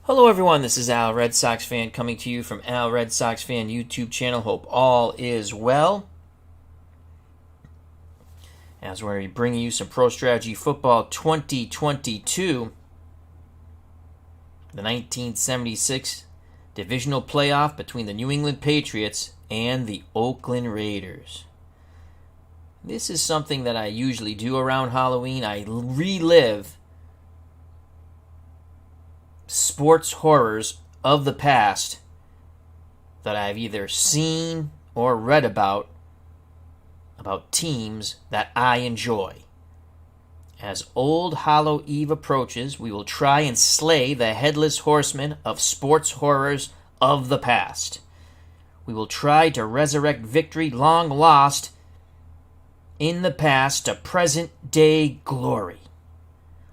Hello everyone, this is Al Red Sox Fan coming to you from Al Red Sox Fan YouTube channel. Hope all is well. As we're bringing you some Pro Strategy Football 2022, the 1976 Divisional Playoff between the New England Patriots and the Oakland Raiders. This is something that I usually do around Halloween. I relive sports horrors of the past that I've either seen or read about teams that I enjoy. As Old Hallow Eve approaches, we will try and slay the Headless Horseman of sports horrors of the past. We will try to resurrect victory long lost in the past to present-day glory.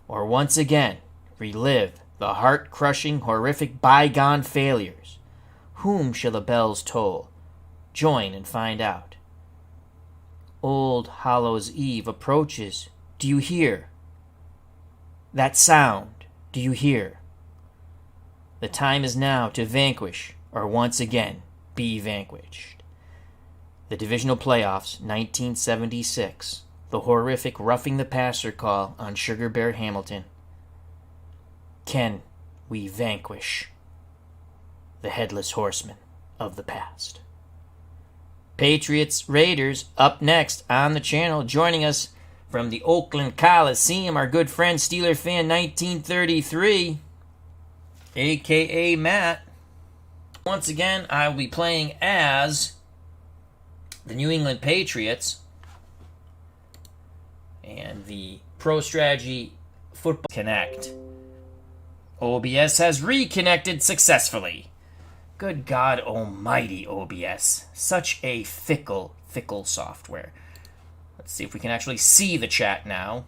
Or once again, relive the heart-crushing, horrific bygone failures. Whom shall the bells toll? Join and find out. Old Hallows Eve approaches. Do you hear? That sound, do you hear? The time is now to vanquish, or once again, be vanquished. The Divisional Playoffs, 1976. The horrific roughing the passer call on Sugar Bear Hamilton. Can we vanquish the Headless Horseman of the past? Patriots, Raiders, up next on the channel. Joining us from the Oakland Coliseum, our good friend Steeler Fan 1933, a.k.a. Matt. Once again, I will be playing as the New England Patriots and the Pro Strategy Football Connect. OBS has reconnected successfully. Good God almighty, OBS. Such a fickle software. Let's see if we can actually see the chat now.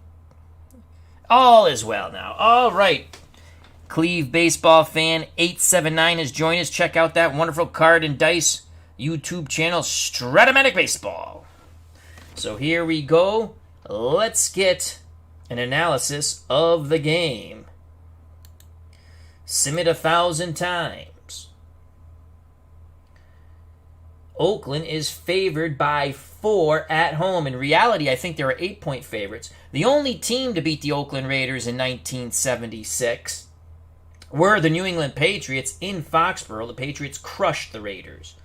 All is well now. All right. Cleve Baseball Fan 879 has joined us. Check out that wonderful card and dice YouTube channel, Stratomatic Baseball. So here we go. Let's get an analysis of the game. Sim it 1,000 times. Oakland is favored by 4 at home. In reality, I think there are 8-point favorites. The only team to beat the Oakland Raiders in 1976 were the New England Patriots in Foxborough. The Patriots crushed the Raiders.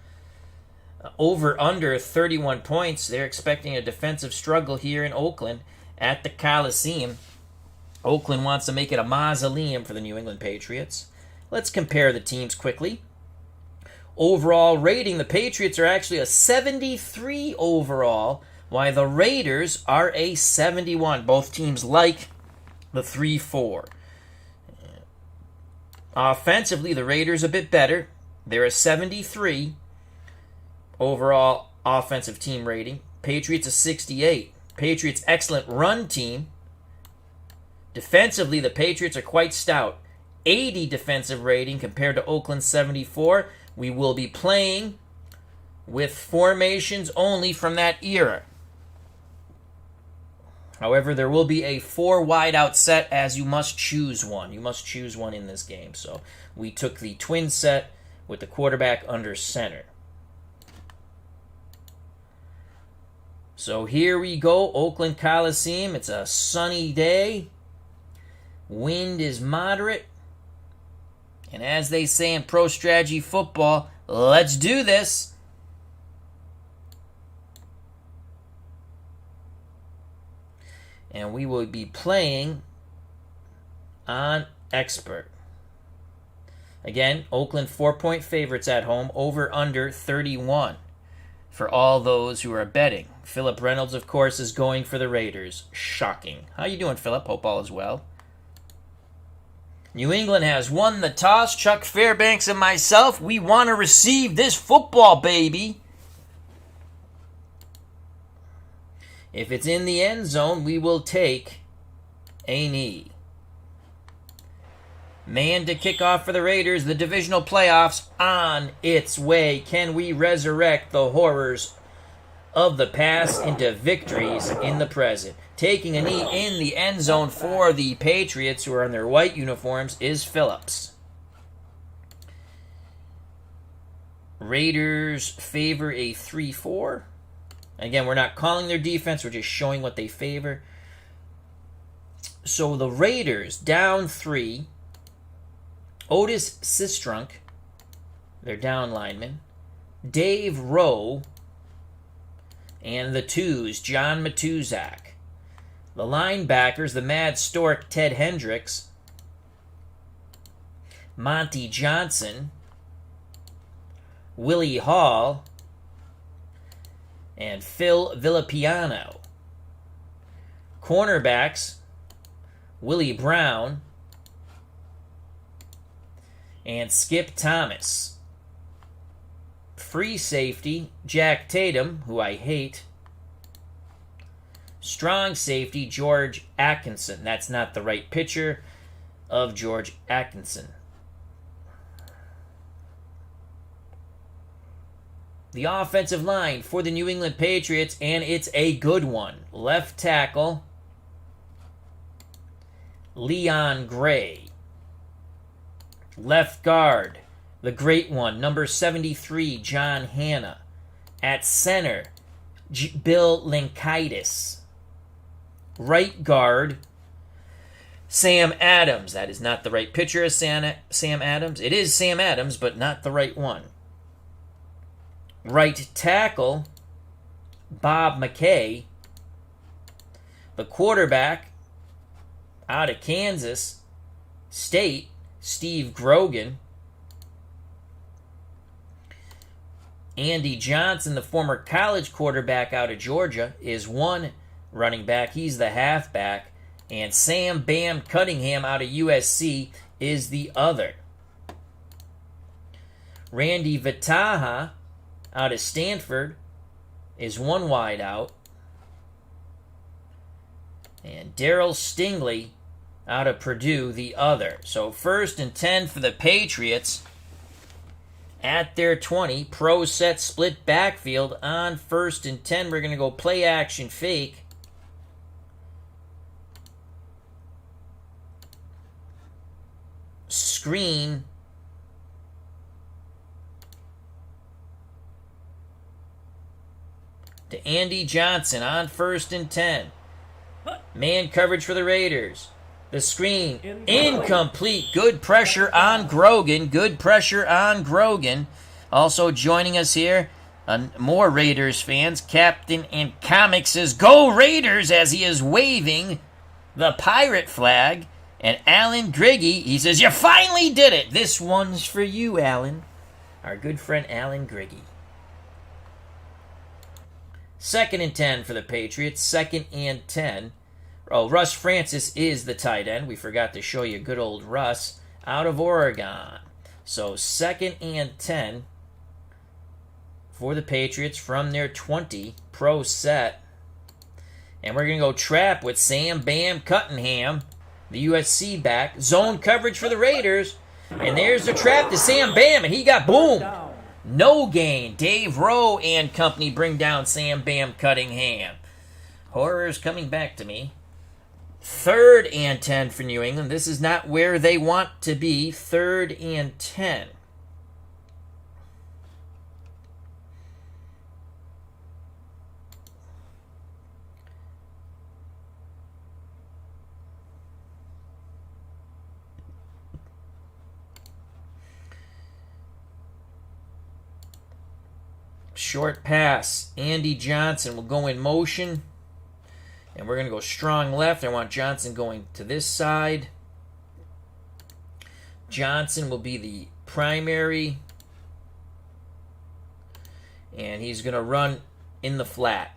Over under 31 points. They're expecting a defensive struggle here in Oakland at the Coliseum. Oakland wants to make it a mausoleum for the New England Patriots. Let's compare the teams quickly. Overall rating, the Patriots are actually a 73 overall, while the Raiders are a 71. Both teams like the 3-4. Offensively, the Raiders a bit better. They're a 73 overall offensive team rating. Patriots a 68. Patriots excellent run team. Defensively, the Patriots are quite stout. 80 defensive rating compared to Oakland's 74. We will be playing with formations only from that era. However, there will be a 4 wideout set as you must choose one. You must choose one in this game. So we took the twin set with the quarterback under center. So here we go, Oakland Coliseum. It's a sunny day. Wind is moderate. And as they say in Pro Strategy Football, let's do this. And we will be playing on Expert. Again, Oakland 4-point favorites at home, over under 31 for all those who are betting. Philip Reynolds, of course, is going for the Raiders. Shocking. How you doing, Philip? Hope all is well. New England has won the toss. Chuck Fairbanks and myself, we want to receive this football, baby. If it's in the end zone, we will take a knee. Man to kick off for the Raiders. The Divisional Playoffs on its way. Can we resurrect the horrors of the past into victories in the present? Taking a knee in the end zone for the Patriots, who are in their white uniforms, is Phillips. Raiders favor a 3-4. Again, we're not calling their defense. We're just showing what they favor. So the Raiders down 3. Otis Sistrunk, their down lineman. Dave Rowe. And the 2s, John Matuzak. The linebackers, the Mad Stork, Ted Hendricks. Monty Johnson. Willie Hall. And Phil Villapiano. Cornerbacks, Willie Brown and Skip Thomas. Free safety, Jack Tatum, who I hate. Strong safety, George Atkinson. That's not the right picture of George Atkinson. The offensive line for the New England Patriots, and it's a good one. Left tackle, Leon Gray. Left guard, the great one, number 73, John Hanna. At center, Bill Linkaitis. Right guard, Sam Adams. That is not the right picture of Sam Adams. It is Sam Adams, but not the right one. Right tackle, Bob McKay. The quarterback, out of Kansas State, Steve Grogan. Andy Johnson, the former college quarterback out of Georgia, is one running back. He's the halfback. And Sam Bam Cunningham out of USC is the other. Randy Vitaha out of Stanford is one wide out. And Darryl Stingley out of Purdue, the other. So 1st and 10 for the Patriots at their 20. Pro set split backfield on 1st and 10. We're going to go play action fake. Screen. To Andy Johnson on 1st and 10. Man coverage for the Raiders. The screen. Incomplete. Good pressure on Grogan. Good pressure on Grogan. Also joining us here, more Raiders fans. Captain in Comics says, "Go Raiders," as he is waving the pirate flag. And Alan Griggy, he says, "You finally did it." This one's for you, Alan. Our good friend Alan Griggy. 2nd and 10 for the Patriots. 2nd and 10. Oh, Russ Francis is the tight end. We forgot to show you good old Russ out of Oregon. So 2nd and 10 for the Patriots from their 20 pro set. And we're going to go trap with Sam Bam Cunningham, the USC back. Zone coverage for the Raiders. And there's the trap to Sam Bam, and he got boomed. No gain. Dave Rowe and company bring down Sam Bam Cunningham. Horror's coming back to me. 3rd and 10 for New England. This is not where they want to be. 3rd and 10. Short pass. Andy Johnson will go in motion. And we're going to go strong left. I want Johnson going to this side. Johnson will be the primary. And he's going to run in the flat.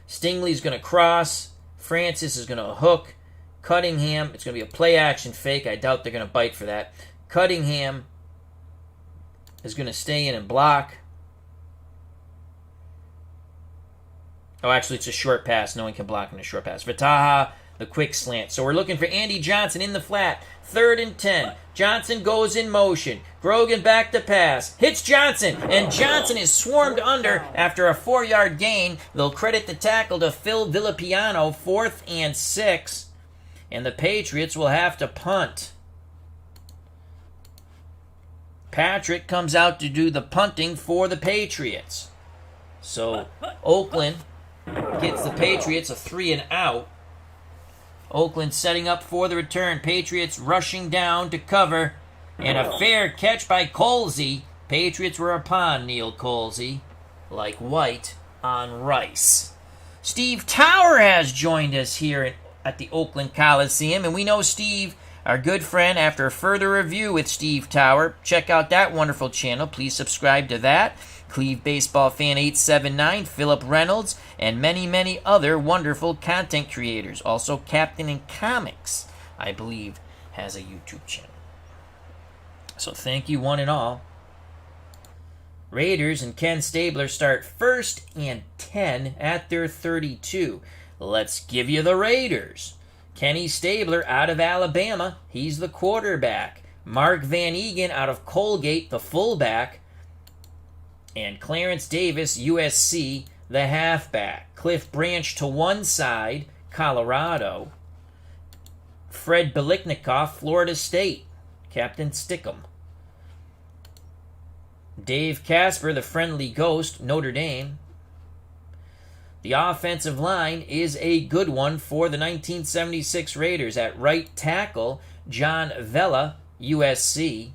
Stingley's going to cross. Francis is going to hook. Cunningham, it's going to be a play action fake. I doubt they're going to bite for that. Cunningham is going to stay in and block. Oh, actually, it's a short pass. No one can block in a short pass. Vitaha, the quick slant. So we're looking for Andy Johnson in the flat. 3rd and 10. Johnson goes in motion. Grogan back to pass. Hits Johnson. And Johnson is swarmed under after a 4-yard gain. They'll credit the tackle to Phil Villapiano. 4th and 6. And the Patriots will have to punt. Patrick comes out to do the punting for the Patriots. So Oakland gets the Patriots a 3-and-out. Oakland setting up for the return. Patriots rushing down to cover. And a fair catch by Colsey. Patriots were upon Neil Colsey, like white on rice. Steve Tower has joined us here at the Oakland Coliseum, and we know Steve, our good friend, after a further review with Steve Tower. Check out that wonderful channel. Please subscribe to that. Cleve Baseball Fan 879, Philip Reynolds, and many, many other wonderful content creators. Also, Captain in Comics, I believe, has a YouTube channel. So thank you one and all. Raiders and Ken Stabler start 1st and 10 at their 32. Let's give you the Raiders. Kenny Stabler out of Alabama. He's the quarterback. Mark Van Egan out of Colgate, the fullback. And Clarence Davis, USC, the halfback. Cliff Branch to one side, Colorado. Fred Biliknikoff, Florida State. Captain Stickum. Dave Casper, the friendly ghost, Notre Dame. The offensive line is a good one for the 1976 Raiders. At right tackle, John Vella, USC.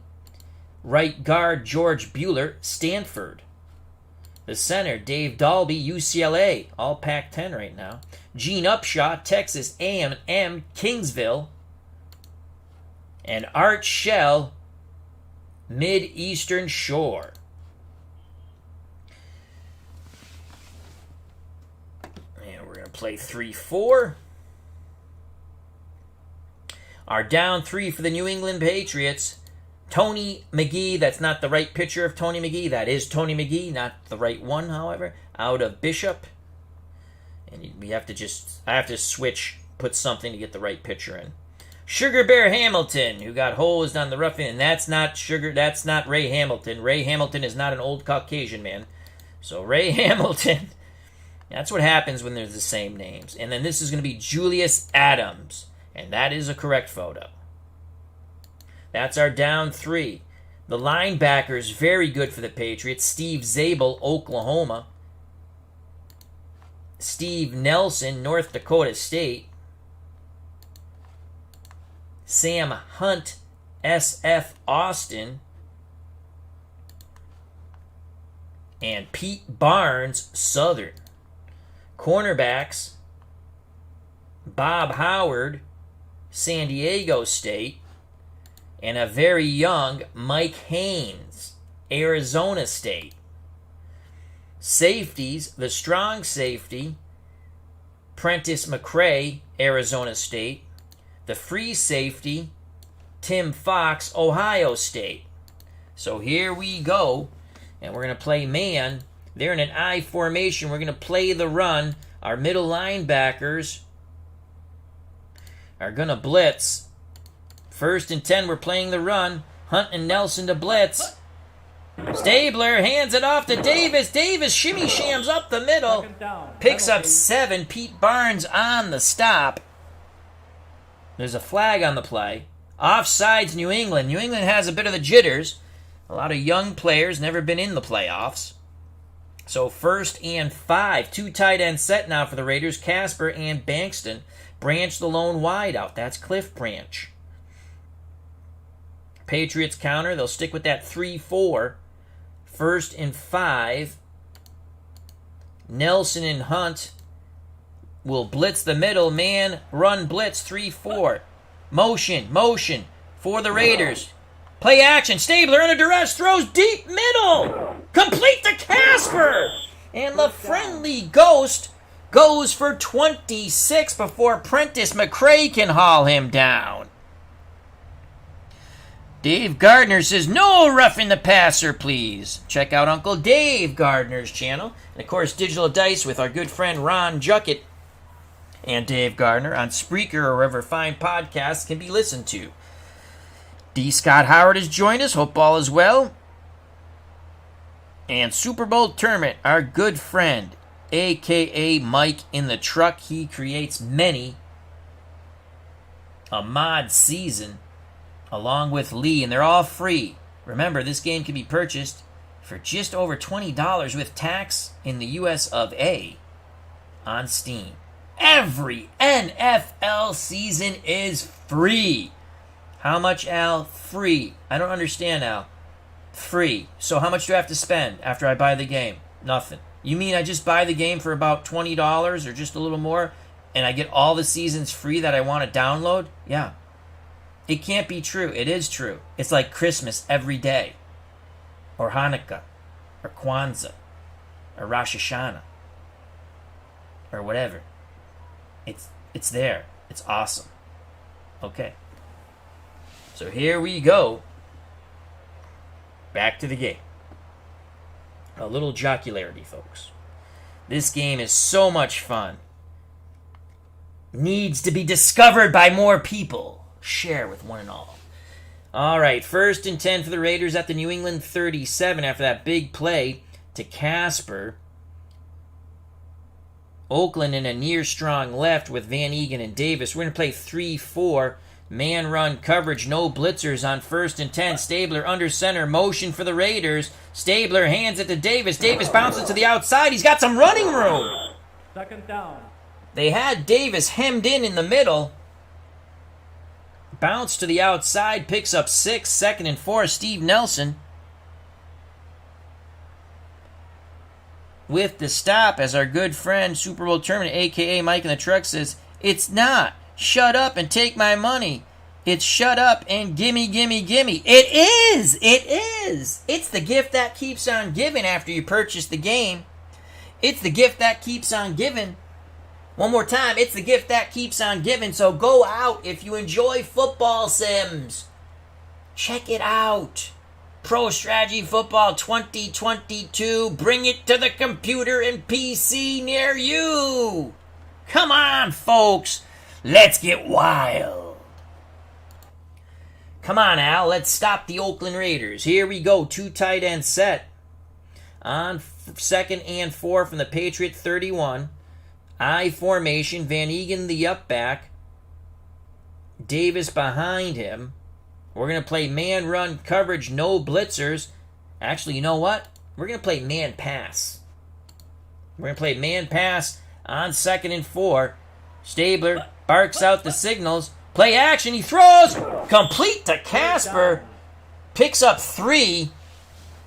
Right guard, George Bueller, Stanford. The center, Dave Dalby, UCLA, all Pac-10 right now. Gene Upshaw, Texas A&M, Kingsville. And Art Shell, Mid-Eastern Shore. And we're going to play 3-4. Our down 3 for the New England Patriots. Tony McGee, that's not the right picture of Tony McGee. That is Tony McGee, not the right one, however. Out of Bishop. And I have to switch, put something to get the right picture in. Sugar Bear Hamilton, who got hosed on the rough end. That's not Ray Hamilton. Ray Hamilton is not an old Caucasian man. So Ray Hamilton, that's what happens when there's the same names. And then this is going to be Julius Adams. And that is a correct photo. That's our down 3. The linebackers, very good for the Patriots. Steve Zabel, Oklahoma. Steve Nelson, North Dakota State. Sam Hunt, SF Austin. And Pete Barnes, Southern. Cornerbacks, Bob Howard, San Diego State. And a very young Mike Haynes, Arizona State. Safeties, the strong safety, Prentice McRae, Arizona State. The free safety, Tim Fox, Ohio State. So here we go, and we're going to play man. They're in an I formation. We're going to play the run. Our middle linebackers are going to blitz. 1st and 10, we're playing the run. Hunt and Nelson to blitz. Stabler hands it off to Davis. Davis shimmy shams up the middle. Picks up 7. Pete Barnes on the stop. There's a flag on the play. Offsides, New England. New England has a bit of the jitters. A lot of young players, never been in the playoffs. So 1st and 5. 2 tight end set now for the Raiders. Casper and Bankston. Branch the lone wide out. That's Cliff Branch. Patriots counter. They'll stick with that 3-4. 1st and 5. Nelson and Hunt will blitz the middle. Man, run, blitz, 3-4. Motion for the Raiders. Play action. Stabler under duress. Throws deep middle. Complete to Casper. And the friendly ghost goes for 26 before Prentice McRae can haul him down. Dave Gardner says, no roughing the passer, please. Check out Uncle Dave Gardner's channel. And, of course, Digital Dice with our good friend Ron Juckett and Dave Gardner on Spreaker or wherever fine podcasts can be listened to. D. Scott Howard has joined us. Hope all is well. And Super Bowl Tournament, our good friend, a.k.a. Mike in the Truck. He creates many a mod season along with Lee, and they're all free. Remember, this game can be purchased for just over $20 with tax in the US of A on Steam. Every NFL season is free. How much, Al? Free. I don't understand, Al. Free. So how much do I have to spend after I buy the game? Nothing. You mean I just buy the game for about $20 or just a little more, and I get all the seasons free that I want to download? Yeah. It can't be true. It is true. It's like Christmas every day, or Hanukkah, or Kwanzaa, or Rosh Hashanah, or whatever. It's there. It's awesome. Okay. So here we go. Back to the game. A little jocularity, folks. This game is so much fun. Needs to be discovered by more people. Share with one and all. All right, 1st and 10 for the Raiders at the New England 37 after that big play to Casper. Oakland in a near strong left with Van Egan and Davis. We're going to play 3-4. Man run coverage, no blitzers on 1st and 10. Stabler under center, motion for the Raiders. Stabler hands it to Davis. Davis bounces to the outside. He's got some running room. 2nd down. They had Davis hemmed in the middle. Bounce to the outside, picks up 6, 2nd and 4. Steve Nelson with the stop, as our good friend Super Bowl tournament, a.k.a. Mike in the Truck, says, it's not. Shut up and take my money. It's shut up and gimme, gimme, gimme. It is. It is. It's the gift that keeps on giving after you purchase the game. It's the gift that keeps on giving. One more time. It's the gift that keeps on giving. So go out if you enjoy football sims. Check it out. Pro Strategy Football 2022. Bring it to the computer and PC near you. Come on, folks. Let's get wild. Come on, Al. Let's stop the Oakland Raiders. Here we go. 2 tight end set. On 2nd and 4 from the Patriot 31. I formation. Van Egan the up back. Davis behind him. We're going to play man run coverage, no blitzers. Actually, you know what? We're going to play man pass. We're going to play man pass on 2nd and 4. Stabler barks out the signals. Play action. He throws. Complete to Casper. Picks up 3.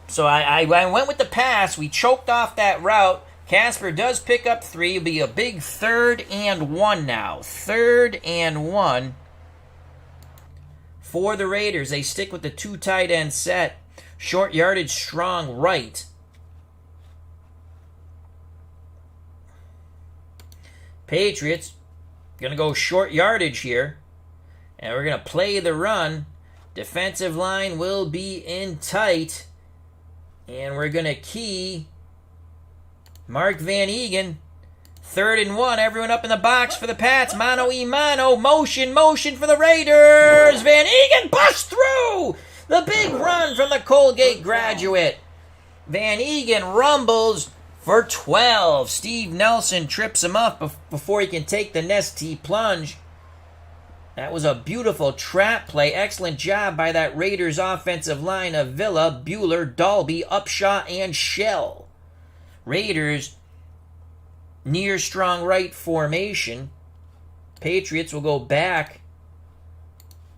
So I went with the pass. We choked off that route. Casper does pick up 3. It'll be a big 3rd and 1 now. 3rd and 1 for the Raiders. They stick with the 2 tight end set. Short yardage, strong right. Patriots going to go short yardage here. And we're going to play the run. Defensive line will be in tight. And we're going to key Mark Van Egan. 3rd and 1. Everyone up in the box for the Pats. Mano y mano. Motion for the Raiders. Van Egan pushed through. The big run from the Colgate graduate. Van Egan rumbles for 12. Steve Nelson trips him up before he can take the Nestea plunge. That was a beautiful trap play. Excellent job by that Raiders offensive line of Villa, Bueller, Dalby, Upshaw, and Shell. Raiders near strong right formation. Patriots will go back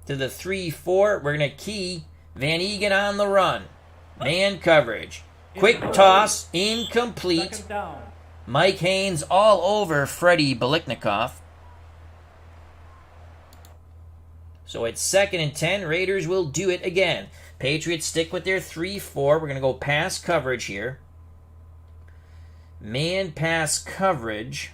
to the 3-4. We're going to key Van Egan on the run. Man coverage. Quick toss. Incomplete. 2nd down. Mike Haynes all over Freddie Biliknikoff. So it's 2nd and 10. Raiders will do it again. Patriots stick with their 3-4. We're going to go pass coverage here. Man pass coverage.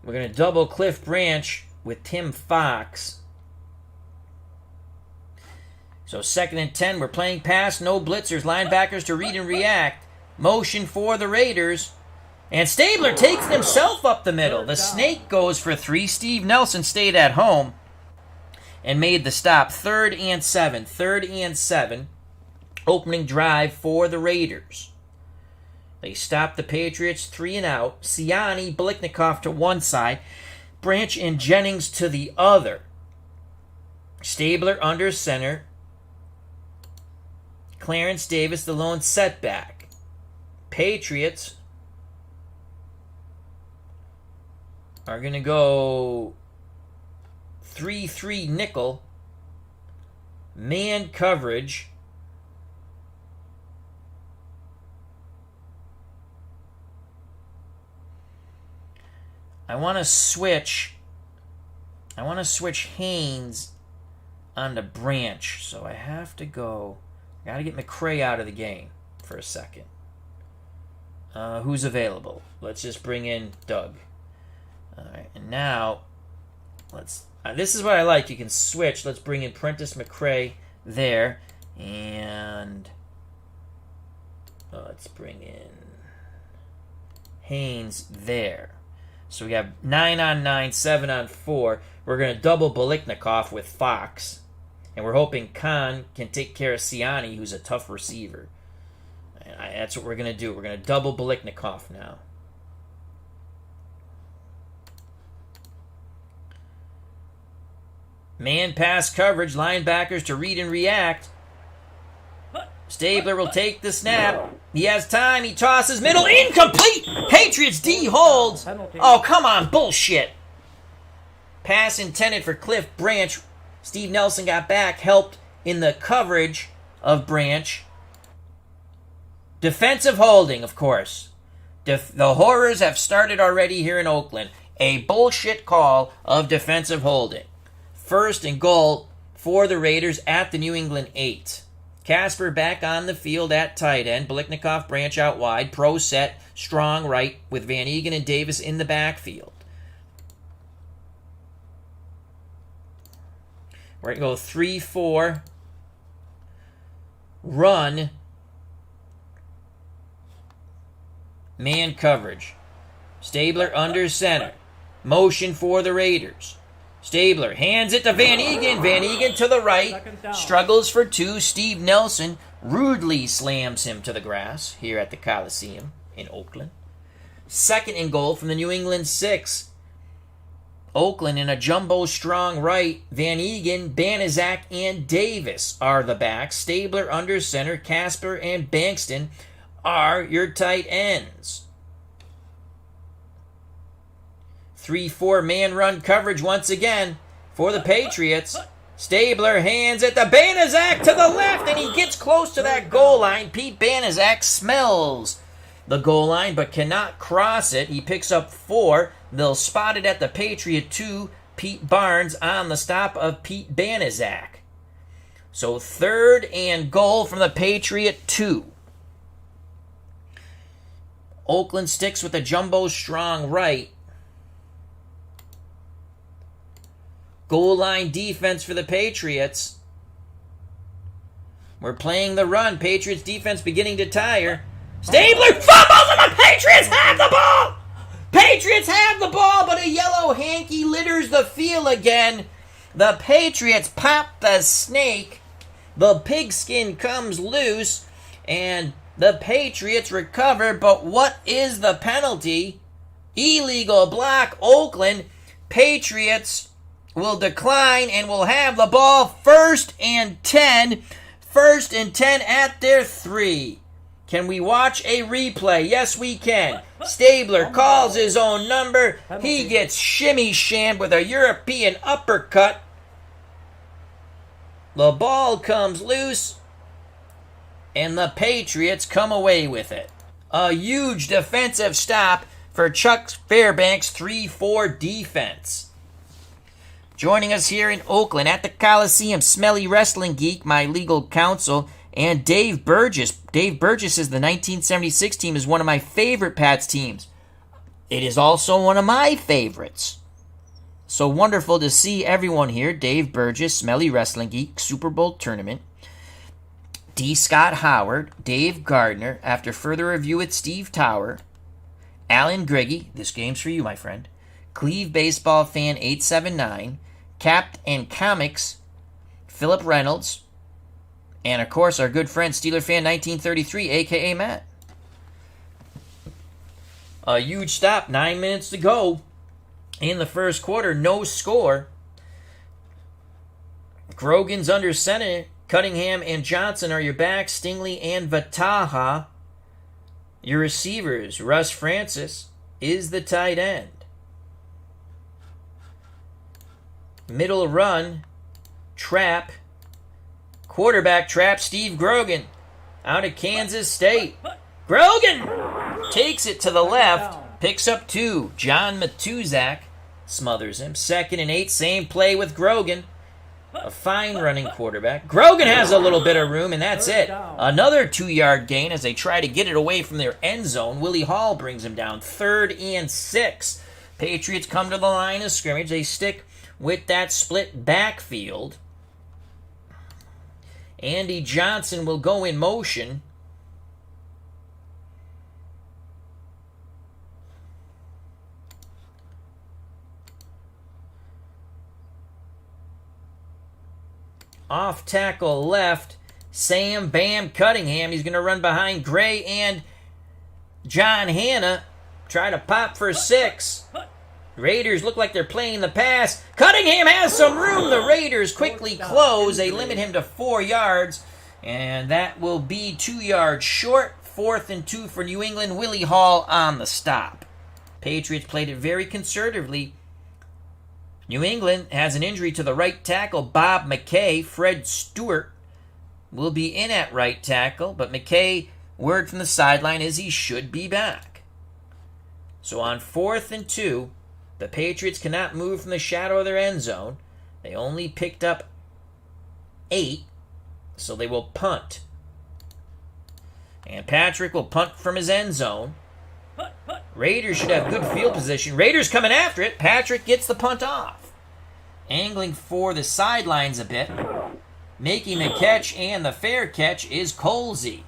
We're going to double Cliff Branch with Tim Fox. So 2nd and 10. We're playing pass. No blitzers. Linebackers to read and react. Motion for the Raiders. And Stabler takes himself up the middle. The snake goes for 3. Steve Nelson stayed at home and made the stop. 3rd and 7. 3rd and 7. Opening drive for the Raiders. They stop the Patriots 3 and out. Siani, Biliknikov to one side. Branch and Jennings to the other. Stabler under center. Clarence Davis, the lone setback. Patriots are going to go 3-3 nickel. Man coverage. I want to switch Haynes onto Branch, so I have to go. Got to get McCray out of the game for a second. Who's available? Let's just bring in Doug. All right, and now let's. This is what I like. You can switch. Let's bring in Prentice McCray there, and let's bring in Haynes there. So we have 9 on 9, 7 on 4. We're going to double Biliknikov with Fox. And we're hoping Khan can take care of Siani, who's a tough receiver. And that's what we're going to do. We're going to double Biliknikov now. Man pass coverage. Linebackers to read and react. Stabler will take the snap. He has time. He tosses middle. Incomplete. Patriots D holds. Oh, come on. Bullshit. Pass intended for Cliff Branch. Steve Nelson got back. Helped in the coverage of Branch. Defensive holding, of course. The horrors have started already here in Oakland. A bullshit call of defensive holding. First and goal for the Raiders at the New England 8. Casper back on the field at tight end. Biliknikov, Branch out wide. Pro set, strong right with Van Egan and Davis in the backfield. We're going to go 3-4. Run. Man coverage. Stabler under center. Motion for the Raiders. Stabler hands it to Van Egan. Van Egan to the right. Struggles for 2. Steve Nelson rudely slams him to the grass here at the Coliseum in Oakland. Second and goal from the New England 6. Oakland in a jumbo strong right. Van Egan, Banaszak, and Davis are the backs. Stabler under center. Casper and Bankston are your tight ends. 3-4 man run coverage once again for the Patriots. Stabler hands it to Banaszak to the left, and he gets close to that goal line. Pete Banaszak smells the goal line but cannot cross it. He picks up 4. They'll spot it at the Patriot 2. Pete Barnes on the stop of Pete Banaszak. So 3rd and goal from the Patriot 2. Oakland sticks with a jumbo strong right. Goal line defense for the Patriots. We're playing the run. Patriots defense beginning to tire. Stabler fumbles and the Patriots have the ball! Patriots have the ball, but a yellow hanky litters the field again. The Patriots pop the snake. The pigskin comes loose, and the Patriots recover, but what is the penalty? Illegal block, Oakland. Patriots will decline and will have the ball 1st and 10. 1st and 10 at their 3. Can we watch a replay? Yes, we can. Stabler calls his own number. He gets shimmy-shammed with a European uppercut. The ball comes loose, and the Patriots come away with it. A huge defensive stop for Chuck Fairbanks' 3-4 defense. Joining us here in Oakland at the Coliseum, Smelly Wrestling Geek, my legal counsel, and Dave Burgess. Dave Burgess is the 1976 team, is one of my favorite Pats teams. It is also one of my favorites. So wonderful to see everyone here. Dave Burgess, Smelly Wrestling Geek, Super Bowl tournament. D. Scott Howard, Dave Gardner, after further review with Steve Tower. Alan Griggy, this game's for you, my friend. Cleve Baseball Fan 879. Capt and Comics, Philip Reynolds, and of course our good friend Steeler Fan 1933, a.k.a. Matt. A huge stop. 9 minutes to go in the first quarter. No score. Grogan's under center. Cunningham and Johnson are your backs. Stingley and Vataha, your receivers. Russ Francis is the tight end. Middle run, trap. Quarterback trap, Steve Grogan out of Kansas State. Grogan takes it to the left, picks up 2. John Matuzak smothers him. 2nd and 8, same play with Grogan. A fine running quarterback. Grogan has a little bit of room, and that's it. Another 2-yard gain as they try to get it away from their end zone. Willie Hall brings him down. 3rd and 6. Patriots come to the line of scrimmage. They stick with that split backfield. Andy Johnson will go in motion. Off tackle left, Sam Bam Cunningham. He's going to run behind Gray and John Hanna. Try to pop for 6. Raiders look like they're playing the pass. Cunningham has some room. The Raiders quickly close. They limit him to 4 yards. And that will be 2 yards short. 4th and 2 for New England. Willie Hall on the stop. Patriots played it very conservatively. New England has an injury to the right tackle, Bob McKay. Fred Stewart will be in at right tackle, but McKay, word from the sideline is he should be back. So on 4th and 2, the Patriots cannot move from the shadow of their end zone. They only picked up 8, so they will punt. And Patrick will punt from his end zone. Raiders should have good field position. Raiders coming after it. Patrick gets the punt off. Angling for the sidelines a bit. Making the catch and the fair catch is Colsey.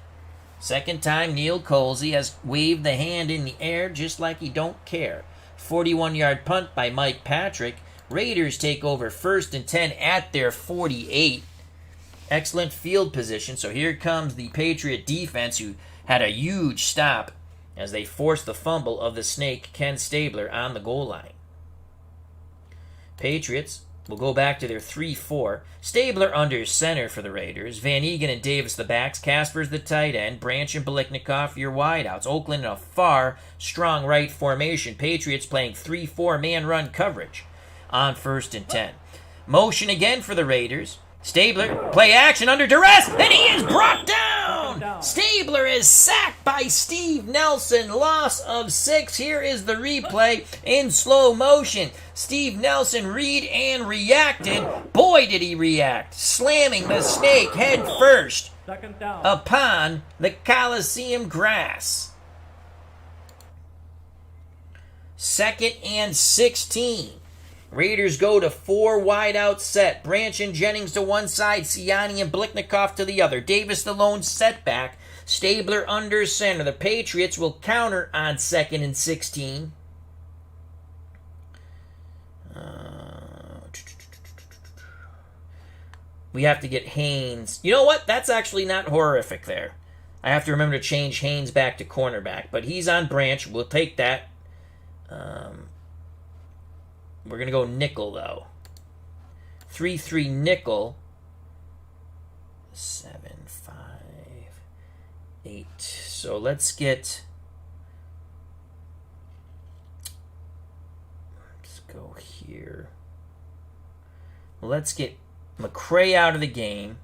Second time Neil Colsey has waved the hand in the air just like he don't care. 41-yard punt by Mike Patrick. Raiders take over 1st and 10 at their 48. Excellent field position. So here comes the Patriot defense, who had a huge stop as they forced the fumble of the snake, Ken Stabler, on the goal line. Patriots will go back to their 3-4. Stabler under center for the Raiders. Van Egan and Davis the backs. Casper's the tight end. Branch and Biliknikoff your wideouts. Oakland in a far, strong right formation. Patriots playing 3-4 man run coverage on 1st and 10. Motion again for the Raiders. Stabler, play action under duress, and he is brought down! Stabler is sacked by Steve Nelson. Loss of 6. Here is the replay in slow motion. Steve Nelson read and reacted. Boy, did he react. Slamming the snake head first upon the Coliseum grass. 2nd and 16. Raiders go to 4 wide out set. Branch and Jennings to one side. Siani and Biliknikoff to the other. Davis the lone setback. Stabler under center. The Patriots will counter on 2nd and 16. We have to get Haynes. You know what? That's actually not horrific there. I have to remember to change Haynes back to cornerback. But he's on Branch. We'll take that. We're going to go nickel, though. 3-3 nickel. 7, 5, 8. So let's get... Let's go here. Let's get McCray out of the game.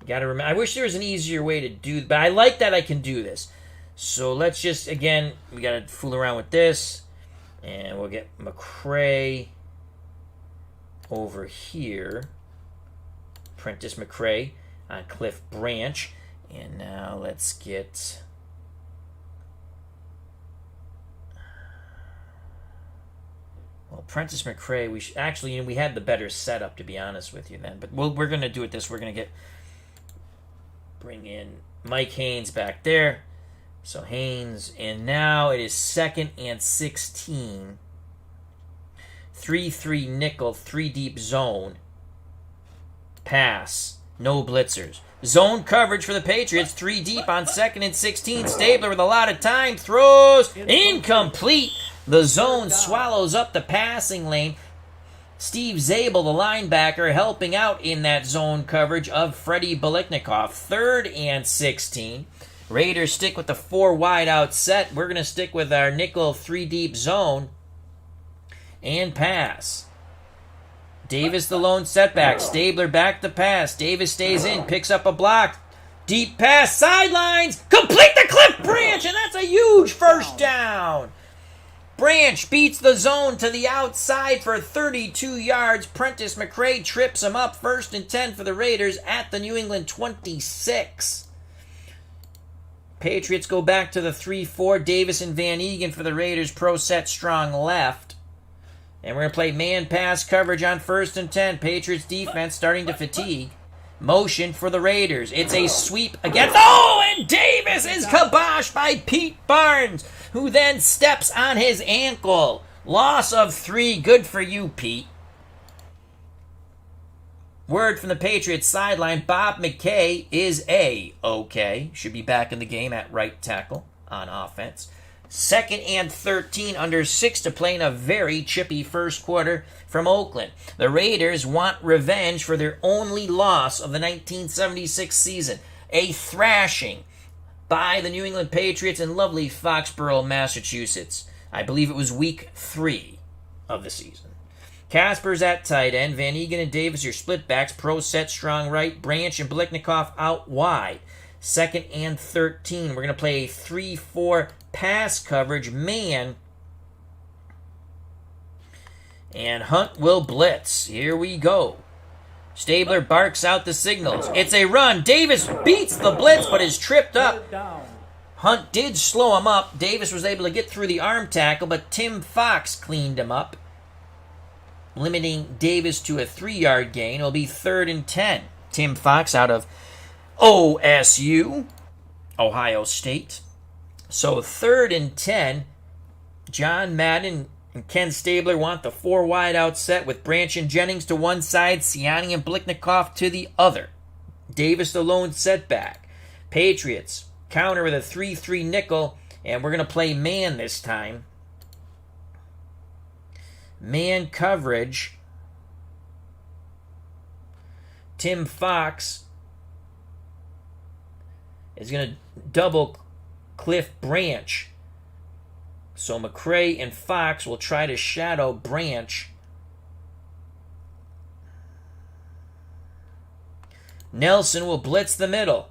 Got to remember. I wish there was an easier way to do, but I like that I can do this. So let's just, again, we got to fool around with this. And we'll get McCray over here. Prentice McCray on Cliff Branch. And now let's get... Well, Prentice McCray, we had the better setup, to be honest with you then. But we're going to do it this. We're going to bring in Mike Haynes back there. So Haynes, and now it is 2nd and 16. 3-3 nickel, 3 deep zone. Pass. No blitzers. Zone coverage for the Patriots. 3 deep on 2nd and 16. Stabler with a lot of time. Throws. Incomplete. The zone swallows up the passing lane. Steve Zabel, the linebacker, helping out in that zone coverage of Freddie Biletnikoff. 3rd and 16. Raiders stick with the 4 wide out set. We're going to stick with our nickel 3 deep zone and pass. Davis the lone setback. Stabler back to pass. Davis stays in, picks up a block. Deep pass, sidelines. Complete the Cliff Branch, and that's a huge first down. Branch beats the zone to the outside for 32 yards. Prentice McRae trips him up. 1st and 10 for the Raiders at the New England 26. Patriots go back to the 3-4. Davis and Van Egan for the Raiders. Pro set strong left. And we're going to play man pass coverage on 1st and 10. Patriots defense starting to fatigue. Motion for the Raiders. It's a sweep against... Oh, and Davis is kiboshed by Pete Barnes, who then steps on his ankle. Loss of 3. Good for you, Pete. Word from the Patriots sideline, Bob McKay is okay. Should be back in the game at right tackle on offense. 2nd and 13, under 6 to play in a very chippy first quarter from Oakland. The Raiders want revenge for their only loss of the 1976 season. A thrashing by the New England Patriots in lovely Foxborough, Massachusetts. I believe it was week 3 of the season. Casper's at tight end. Van Egan and Davis, your split backs. Pro set strong right. Branch and Biletnikoff out wide. 2nd and 13. We're going to play a 3-4 pass coverage man. And Hunt will blitz. Here we go. Stabler barks out the signals. It's a run. Davis beats the blitz but is tripped up. Hunt did slow him up. Davis was able to get through the arm tackle, but Tim Fox cleaned him up, limiting Davis to a 3-yard gain. It'll be 3rd and 10. Tim Fox out of OSU, Ohio State. So 3rd and 10. John Madden and Ken Stabler want the 4 wide out set with Branch and Jennings to one side, Siani and Biletnikoff to the other. Davis the lone setback. Patriots counter with a 3-3 nickel, and we're going to play man this time. Man coverage. Tim Fox is going to double Cliff Branch. So McRae and Fox will try to shadow Branch. Nelson will blitz the middle.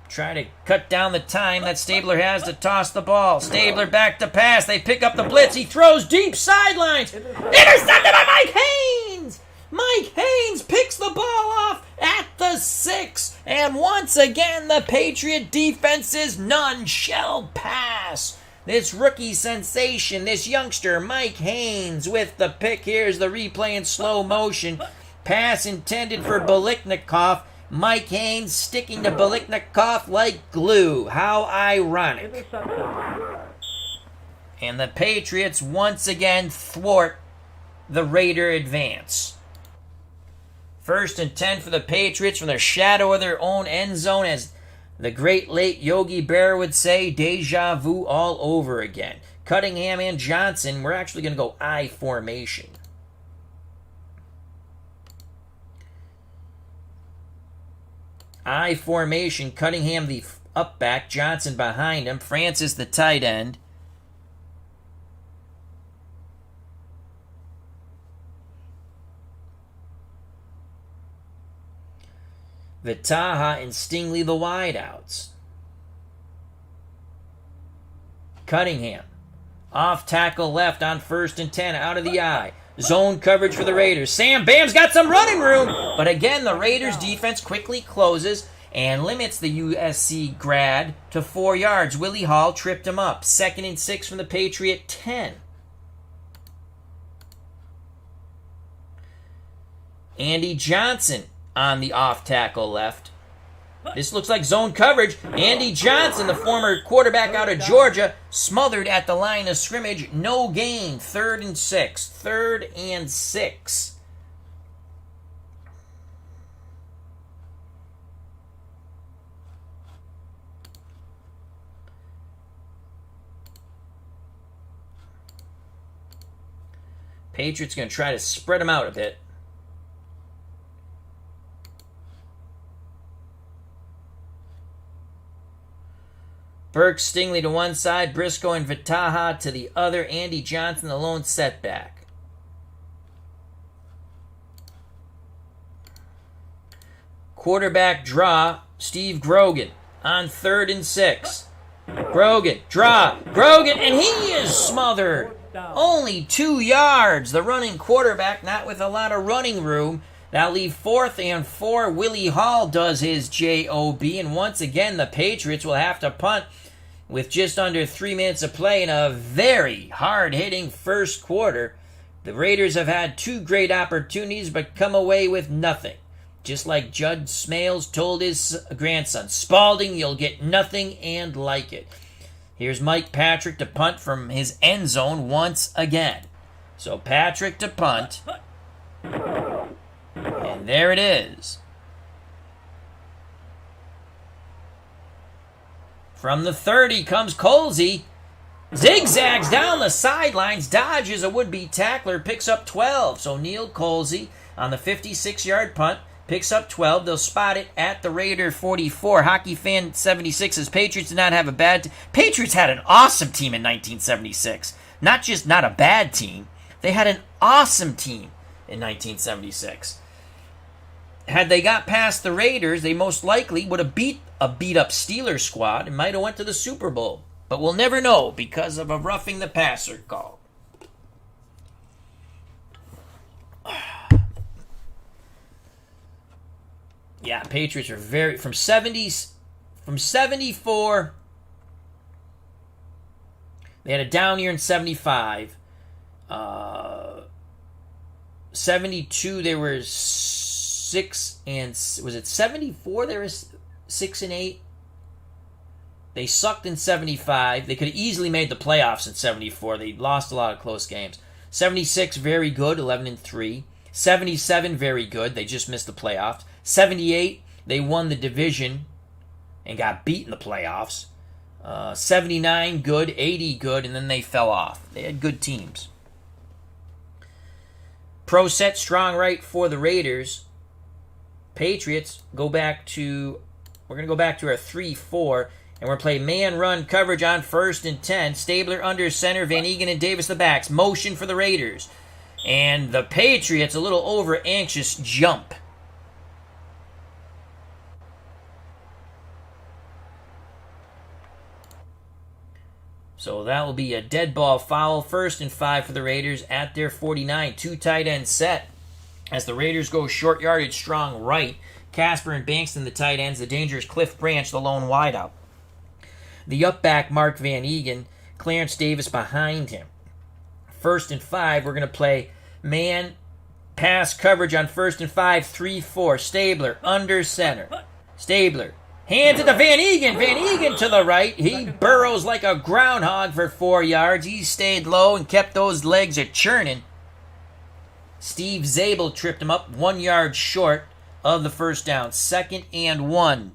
Try to cut down the time that Stabler has to toss the ball. Stabler back to pass. They pick up the blitz. He throws deep sidelines. Intercepted by Mike Haynes. Mike Haynes picks the ball off at the 6. And once again, the Patriot defense's none shall pass. This rookie sensation, this youngster, Mike Haynes, with the pick. Here's the replay in slow motion. Pass intended for Biletnikoff. Mike Haynes sticking to Biletnikoff like glue. How ironic. And the Patriots once again thwart the Raider advance. 1st and 10 for the Patriots from the shadow of their own end zone, as the great late Yogi Berra would say, deja vu all over again. Cunningham and Johnson, we're actually going to go I formation. I formation, Cunningham the up back, Johnson behind him, Francis the tight end. Vitaha and Stingley the wideouts. Cunningham, off tackle left on 1st and 10, out of the eye. Zone coverage for the Raiders. Sam Bam's got some running room, but again, the Raiders defense quickly closes and limits the USC grad to 4 yards. Willie Hall tripped him up. 2nd and 6 from the Patriot 10. Andy Johnson on the off tackle left. This looks like zone coverage. Andy Johnson, the former quarterback out of Georgia, smothered at the line of scrimmage. No gain. 3rd and 6. 3rd and 6. Patriots going to try to spread them out a bit. Burke, Stingley to one side, Briscoe and Vitaha to the other. Andy Johnson, the lone setback. Quarterback draw, Steve Grogan on 3rd and 6. Grogan, draw, Grogan, and he is smothered. Only 2 yards. The running quarterback, not with a lot of running room. That'll leave 4th and 4. Willie Hall does his JOB, and once again the Patriots will have to punt with just under 3 minutes of play in a very hard-hitting first quarter. The Raiders have had 2 great opportunities but come away with nothing. Just like Judd Smales told his grandson, Spalding, you'll get nothing and like it. Here's Mike Patrick to punt from his end zone once again. So Patrick to punt. And there it is. From the 30 comes Colsey. Zigzags down the sidelines, dodges a would-be tackler, picks up 12. So Neil Colsey on the 56-yard punt picks up 12. They'll spot it at the Raider 44. Hockey Fan 76 says Patriots did not have a bad Patriots had an awesome team in 1976. Not just not a bad team. They had an awesome team in 1976. Had they got past the Raiders, they most likely would have beat a beat-up Steelers squad and might have went to the Super Bowl. But we'll never know because of a roughing the passer call. Yeah, Patriots are very from 74. They had a down year in 75. 72 they were 6 and was it 74 they were 6 and 8. They sucked in 75. They could have easily made the playoffs in 74. They lost a lot of close games. 76 very good, 11 and 3. 77 very good. They just missed the playoffs. 78 they won the division and got beat in the playoffs. 79 good, 80 good, and then they fell off. They had good teams. Pro set strong right for the Raiders. Patriots we're going to go back to our 3-4, and we're going to play man run coverage on 1st and 10. Stabler under center, Van Egan and Davis the backs. Motion for the Raiders. And the Patriots a little over anxious jump. So that will be a dead ball foul. 1st and 5 for the Raiders at their 49. 2 tight end set as the Raiders go short yardage strong right. Casper and Bankston the tight ends. The dangerous Cliff Branch the lone wideout. The up back Mark Van Egan. Clarence Davis behind him. 1st and 5 we're going to play man pass coverage on 1st and 5. 3-4. Stabler under center. Stabler. Hand to the Van Egan. Van Egan to the right. He burrows like a groundhog for 4 yards. He stayed low and kept those legs a churning. Steve Zabel tripped him up 1 yard short of the first down. 2nd and 1.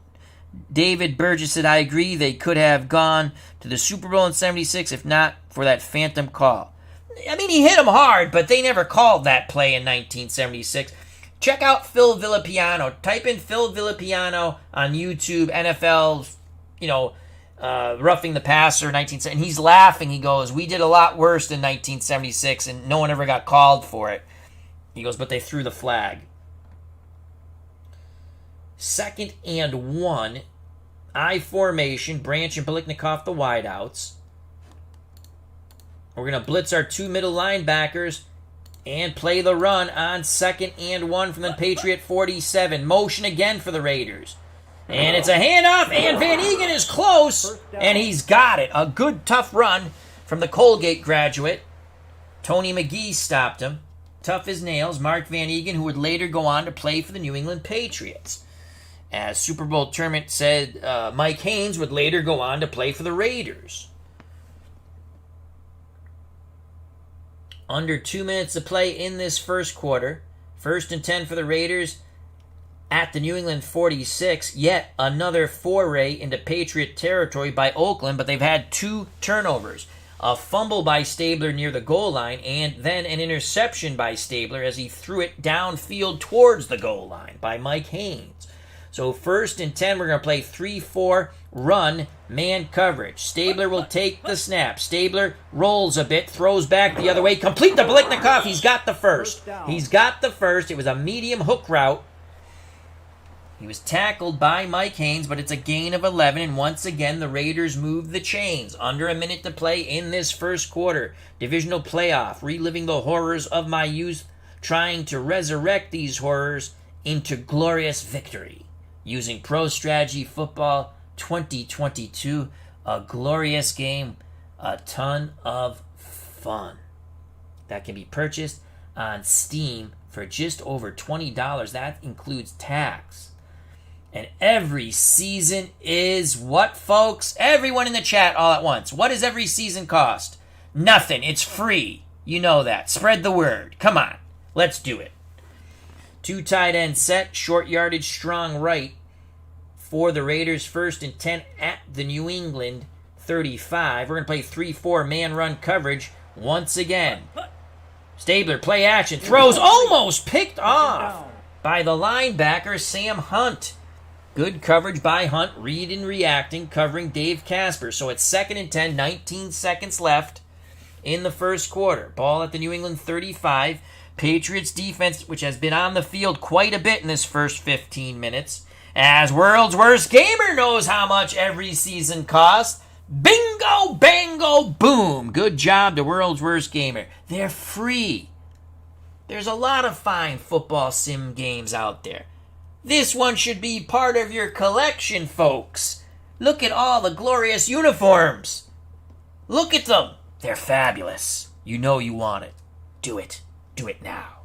David Burgess said, I agree. They could have gone to the Super Bowl in 76 if not for that phantom call. I mean, he hit him hard, but they never called that play in 1976. Check out Phil Villapiano. Type in Phil Villapiano on YouTube, NFL, roughing the passer, 1970. And he's laughing. He goes, we did a lot worse than 1976, and no one ever got called for it. He goes, but they threw the flag. 2nd and 1. I formation. Branch and Biliknikov the wideouts. We're going to blitz our 2 middle linebackers and play the run on 2nd and 1 from the Patriot 47. Motion again for the Raiders. And it's a handoff, and Van Egan is close, and he's got it. A good, tough run from the Colgate graduate. Tony McGee stopped him. Tough as nails. Mark Van Egan, who would later go on to play for the New England Patriots. As Super Bowl tournament said, Mike Haynes would later go on to play for the Raiders. Under 2 minutes to play in this first quarter. 1st and 10 for the Raiders at the New England 46. Yet another foray into Patriot territory by Oakland, but they've had 2 turnovers. A fumble by Stabler near the goal line, and then an interception by Stabler as he threw it downfield towards the goal line by Mike Haynes. So 1st and 10, we're going to play 3-4 run man coverage. Stabler will take the snap. Stabler rolls a bit, throws back the other way, complete to Biletnikoff. He's got the first. He's got the first. It was a medium hook route. He was tackled by Mike Haynes, but it's a gain of 11, and once again, the Raiders move the chains. Under a minute to play in this first quarter. Divisional playoff, reliving the horrors of my youth, trying to resurrect these horrors into glorious victory. Using Pro Strategy Football 2022, a glorious game, a ton of fun. That can be purchased on Steam for just over $20. That includes tax. And every season is what, folks? Everyone in the chat all at once. What does every season cost? Nothing. It's free. You know that. Spread the word. Come on. Let's do it. 2 tight end set. Short yardage, strong right. For the Raiders, 1st and 10 at the New England 35. We're going to play 3-4 man run coverage once again. Stabler, play action. Throws almost picked off by the linebacker, Sam Hunt. Good coverage by Hunt, read and reacting, covering Dave Casper. So it's 2nd and 10, 19 seconds left in the first quarter. Ball at the New England 35. Patriots defense, which has been on the field quite a bit in this first 15 minutes, as World's Worst Gamer knows how much every season costs. Bingo, bango, boom. Good job to World's Worst Gamer. They're free. There's a lot of fine football sim games out there. This one should be part of your collection, folks. Look at all the glorious uniforms. Look at them. They're fabulous. You know you want it. Do it. Do it now.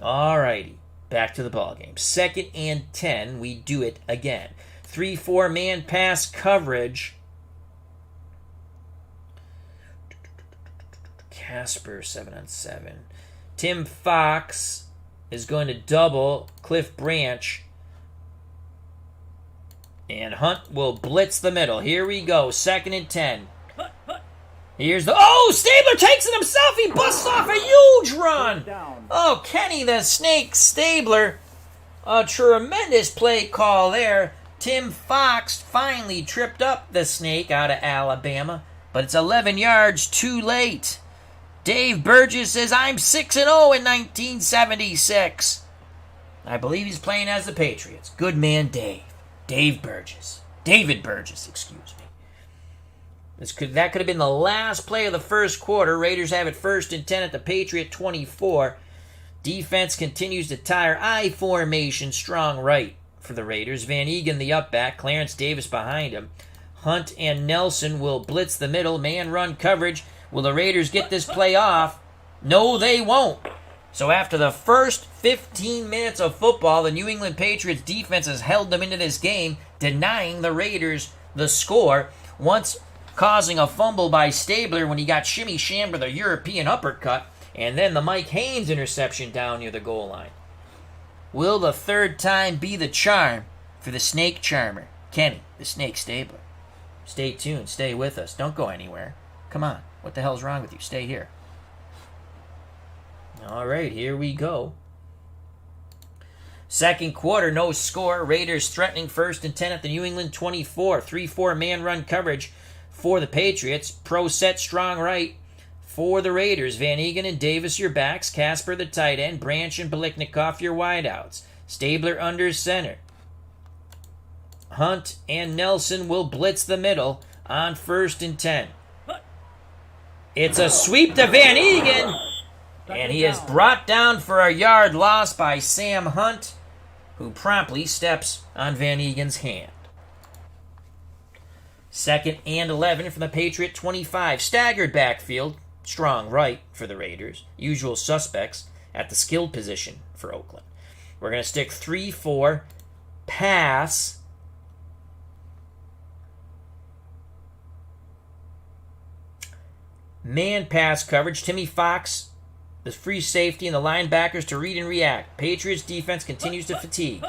Alrighty. Back to the ball game. 2nd and 10. We do it again. 3-4 man pass coverage. Casper 7-on-7. Tim Fox is going to double Cliff Branch. And Hunt will blitz the middle. Here we go. 2nd and 10. Here's the... Oh, Stabler takes it himself. He busts off a huge run. Oh, Kenny the Snake Stabler. A tremendous play call there. Tim Fox finally tripped up the Snake out of Alabama. But it's 11 yards too late. Dave Burgess says, I'm 6-0 in 1976. I believe he's playing as the Patriots. Good man, Dave. David Burgess, excuse me. That could have been the last play of the first quarter. Raiders have it 1st and 10 at the Patriot 24. Defense continues to tire. I formation, strong right for the Raiders. Van Egan, the up back. Clarence Davis behind him. Hunt and Nelson will blitz the middle. Man run coverage. Will the Raiders get this play off? No, they won't. So after the first 15 minutes of football, the New England Patriots defense has held them into this game, denying the Raiders the score, once causing a fumble by Stabler when he got shimmy-shammed with a European uppercut, and then the Mike Haynes interception down near the goal line. Will the third time be the charm for the Snake Charmer, Kenny, the Snake Stabler? Stay tuned. Stay with us. Don't go anywhere. Come on. What the hell's wrong with you? Stay here. All right, here we go. Second quarter, no score. Raiders threatening 1st and 10 at the New England 24. 3-4 man run coverage for the Patriots. Pro set, strong right for the Raiders. Van Egan and Davis, your backs. Casper, the tight end. Branch and Biletnikoff, your wideouts. Stabler under center. Hunt and Nelson will blitz the middle on 1st and 10. It's a sweep to Van Egan, and he is brought down for a yard loss by Sam Hunt, who promptly steps on Van Egan's hand. 2nd and 11 from the Patriot 25. Staggered backfield, strong right for the Raiders. Usual suspects at the skilled position for Oakland. We're going to stick 3-4 pass. Man pass coverage. Timmy Fox, the free safety, and the linebackers to read and react. Patriots defense continues to fatigue.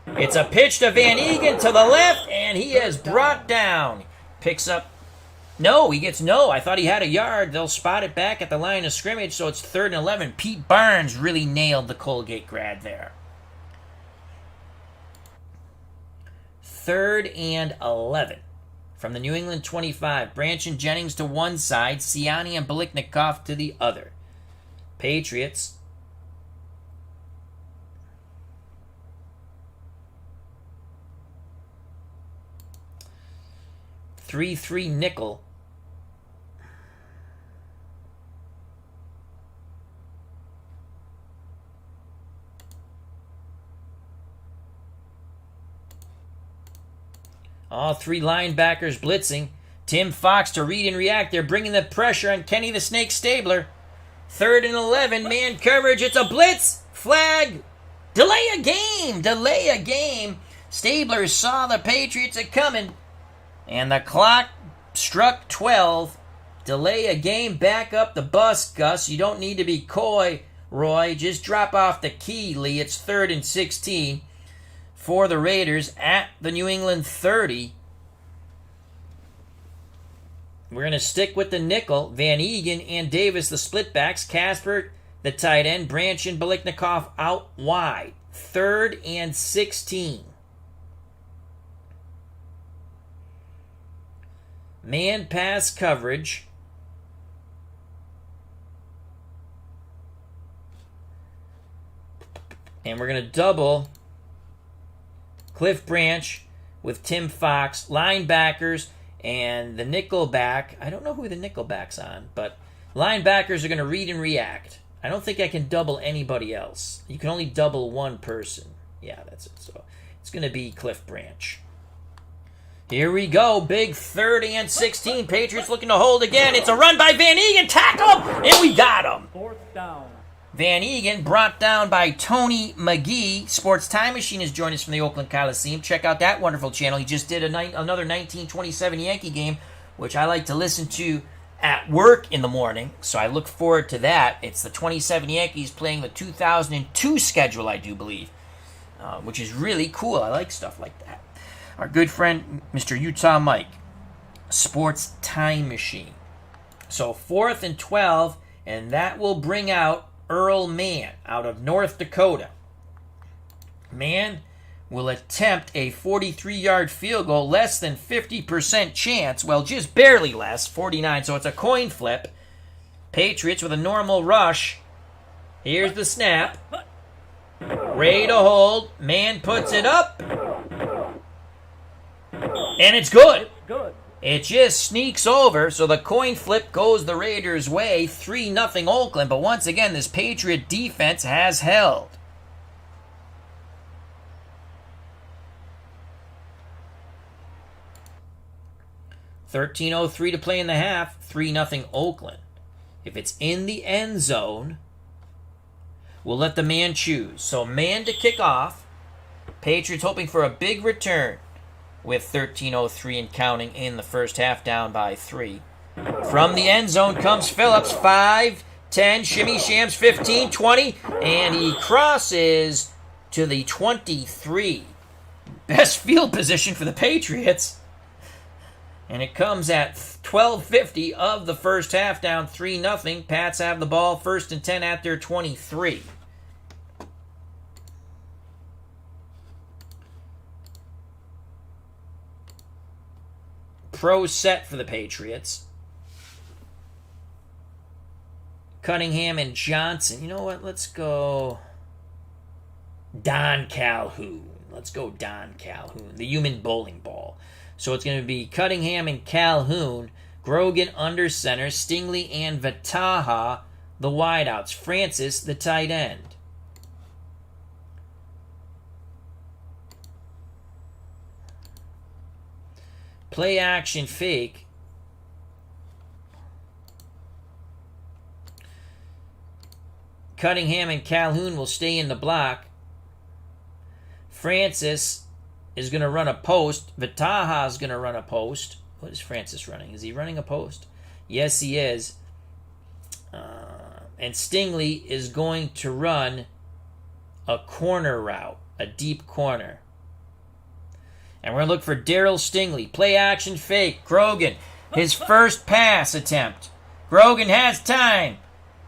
It's a pitch to Van Egan to the left, and he is brought down. Picks up No, he gets no. I thought he had a yard. They'll spot it back at the line of scrimmage, so it's 3rd and 11. Pete Barnes really nailed the Colgate grad there. 3rd and 11. From the New England 25. Branch and Jennings to one side. Siani and Biliknikov to the other. Patriots. Three nickel. All 3 linebackers blitzing. Tim Fox to read and react. They're bringing the pressure on Kenny the Snake Stabler. 3rd and 11. Man coverage. It's a blitz. Flag. Delay a game. Delay a game. Stabler saw the Patriots are coming. And the clock struck 12. Delay a game. Back up the bus, Gus. You don't need to be coy, Roy. Just drop off the key, Lee. It's 3rd and 16 for the Raiders at the New England 30. We're going to stick with the nickel. Van Egan and Davis, the split backs. Casper, the tight end. Branch and Biliknikov out wide. 3rd and 16. Man pass coverage. And we're going to double Cliff Branch with Tim Fox. Linebackers and the nickelback. I don't know who the nickelback's on, but linebackers are going to read and react. I don't think I can double anybody else. You can only double one person. Yeah, that's it. So it's going to be Cliff Branch. Here we go. Big 3rd and 16. Patriots looking to hold again. It's a run by Van Egan. Tackle him, and we got him. 4th down. Van Egan brought down by Tony McGee. Sports Time Machine has joined us from the Oakland Coliseum. Check out that wonderful channel. He just did another 1927 Yankee game, which I like to listen to at work in the morning, so I look forward to that. It's the 27 Yankees playing the 2002 schedule, I do believe, which is really cool. I like stuff like that. Our good friend, Mr. Utah Mike, Sports Time Machine. So 4th and 12, and that will bring out Earl Mann out of North Dakota. Mann will attempt a 43-yard field goal, less than 50% chance. Well, just barely less, 49, so it's a coin flip. Patriots with a normal rush. Here's the snap. Ready to hold. Mann puts it up. And it's good. It just sneaks over, so the coin flip goes the Raiders' way, 3-0 Oakland. But once again, this Patriot defense has held. $13:03 to play in the half, 3-0 Oakland. If it's in the end zone, we'll let the man choose. So man to kick off. Patriots hoping for a big return with 13:03 and counting in the first half, down by 3. From the end zone comes Phillips, 5, 10, shimmy shams, 15, 20, and he crosses to the 23. Best field position for the Patriots. And it comes at 12:50 of the first half, down 3-0. Pats have the ball, 1st and 10 at their 23. Pro set for the Patriots. Cunningham and Johnson. You know what? Let's go Don Calhoun. The human bowling ball. So it's going to be Cunningham and Calhoun. Grogan under center. Stingley and Vataha, the wideouts. Francis, the tight end. Play action fake. Cunningham and Calhoun will stay in the block. Francis is going to run a post. Vataha is going to run a post. What is Francis running? Is he running a post? Yes, he is. And Stingley is going to run a corner route, a deep corner. And we're going to look for Daryl Stingley. Play action fake. Grogan His first pass attempt. Grogan has time.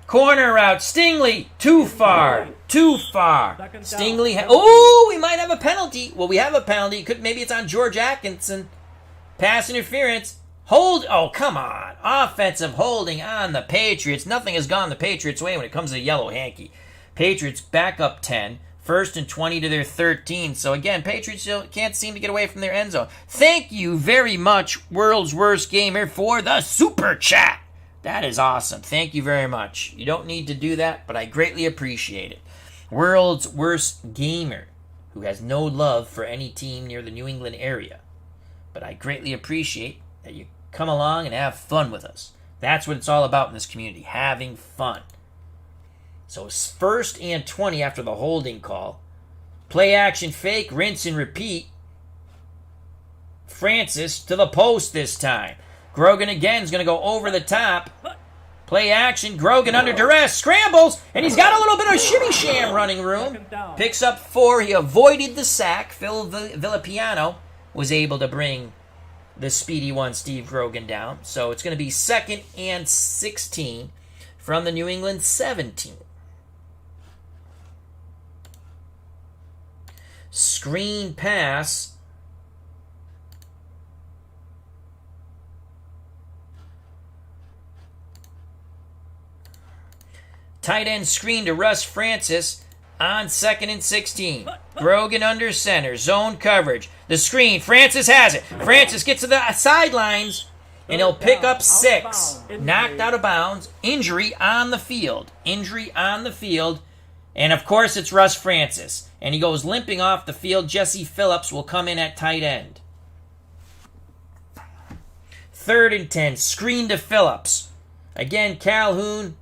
Corner route. Stingley. Too far. Too far. Stingley. We might have a penalty. Well, we have a penalty. Maybe it's on George Atkinson. Pass interference. Hold. Oh, come on. Offensive holding on the Patriots. Nothing has gone the Patriots' way when it comes to yellow hanky. Patriots back up 10. 1st and 20 to their 13. So again, Patriots can't seem to get away from their end zone. Thank you very much, World's Worst Gamer, for the super chat. That is awesome. Thank you very much. You don't need to do that, but I greatly appreciate it. World's Worst Gamer, who has no love for any team near the New England area. But I greatly appreciate that you come along and have fun with us. That's what it's all about in this community, having fun. So it's 1st and 20 after the holding call. Play action fake, rinse and repeat. Francis to the post this time. Grogan again is going to go over the top. Play action, Grogan under duress, scrambles, and he's got a little bit of shimmy sham running room. Picks up 4, he avoided the sack. Phil Villapiano was able to bring the speedy one, Steve Grogan, down. So it's going to be 2nd and 16 from the New England 17. Screen pass. Tight end screen to Russ Francis on 2nd and 16. Grogan under center. Zone coverage. The screen. Francis has it. Francis gets to the sidelines, and he'll pick up 6. Knocked out of bounds. Injury on the field. And, of course, it's Russ Francis. And he goes limping off the field. Jesse Phillips will come in at tight end. 3rd and 10. Screen to Phillips. Again, Calhoun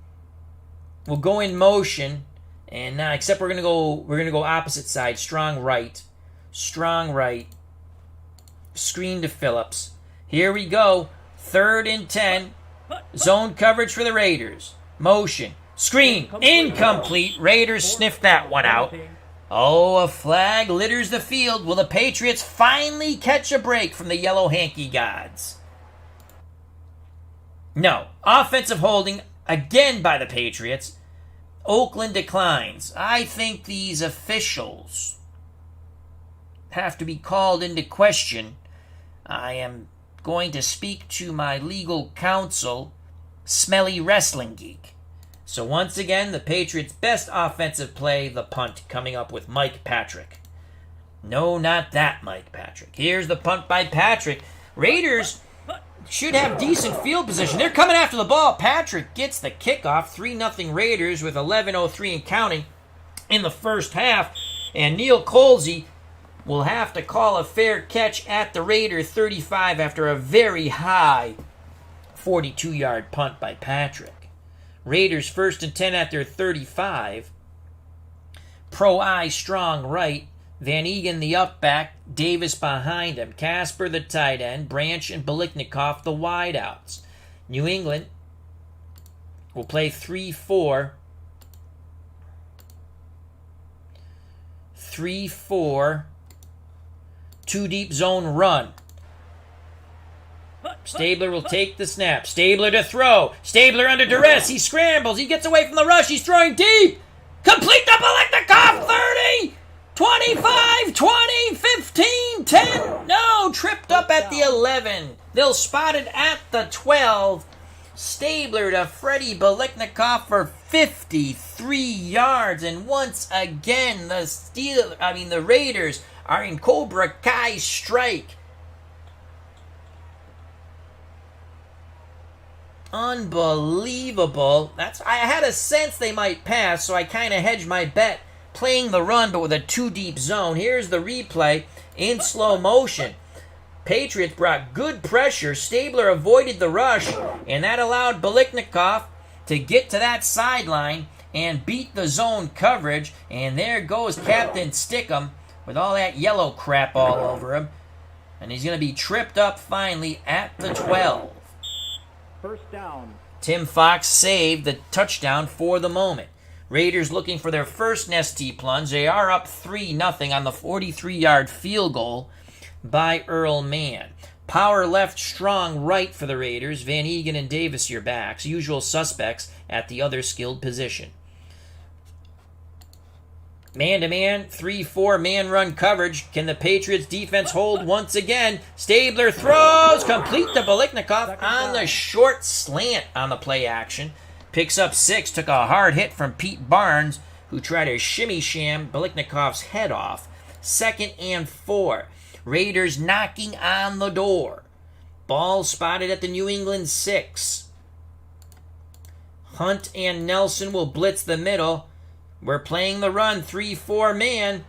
will go in motion. And except we're gonna go opposite side. Strong right. Screen to Phillips. Here we go. 3rd and 10. Zone coverage for the Raiders. Motion. Screen. Incomplete. Raiders sniffed that one out. Oh, a flag litters the field. Will the Patriots finally catch a break from the yellow hanky gods? No. Offensive holding again by the Patriots. Oakland declines. I think these officials have to be called into question. I am going to speak to my legal counsel, Smelly Wrestling Geek. So once again, the Patriots' best offensive play, the punt, coming up with Mike Patrick. No, not that Mike Patrick. Here's the punt by Patrick. Raiders should have decent field position. They're coming after the ball. Patrick gets the kickoff. 3-0 Raiders with 11:03 and counting in the first half. And Neil Colsey will have to call a fair catch at the Raider 35 after a very high 42-yard punt by Patrick. Raiders 1st and 10 at their 35. Pro-I strong right. Van Egan the up back. Davis behind him. Casper the tight end. Branch and Biliknikov the wideouts. New England will play 3-4. 3-4. 2 deep zone run. Stabler will take the snap. Stabler to throw. Stabler under duress. He scrambles. He gets away from the rush. He's throwing deep. Complete the Biliknikov. 30. 25. 20. 15. 10. No. Tripped up at the 11. They'll spot it at the 12. Stabler to Freddie Biliknikov for 53 yards. And once again, the Raiders are in Cobra Kai strike. Unbelievable. I had a sense they might pass, so I kind of hedged my bet playing the run, but with a 2-deep zone. Here's the replay in slow motion. Patriots brought good pressure. Stabler avoided the rush, and that allowed Biliknikov to get to that sideline and beat the zone coverage. And there goes Captain Stickum with all that yellow crap all over him. And he's going to be tripped up finally at the 12. First down. Tim Fox saved the touchdown for the moment. Raiders looking for their first Nestea plunge. They are up 3-0 on the 43-yard field goal by Earl Mann. Power left, strong right for the Raiders. Van Egan and Davis your backs. Usual suspects at the other skilled position. Man-to-man, 3-4 man-run coverage. Can the Patriots defense hold once again? Stabler throws, complete to Biletnikoff on the short slant on the play action. Picks up 6, took a hard hit from Pete Barnes, who tried to shimmy-sham Biletnikoff's head off. 2nd and 4. Raiders knocking on the door. Ball spotted at the New England 6. Hunt and Nelson will blitz the middle. We're playing the run, 3-4 man.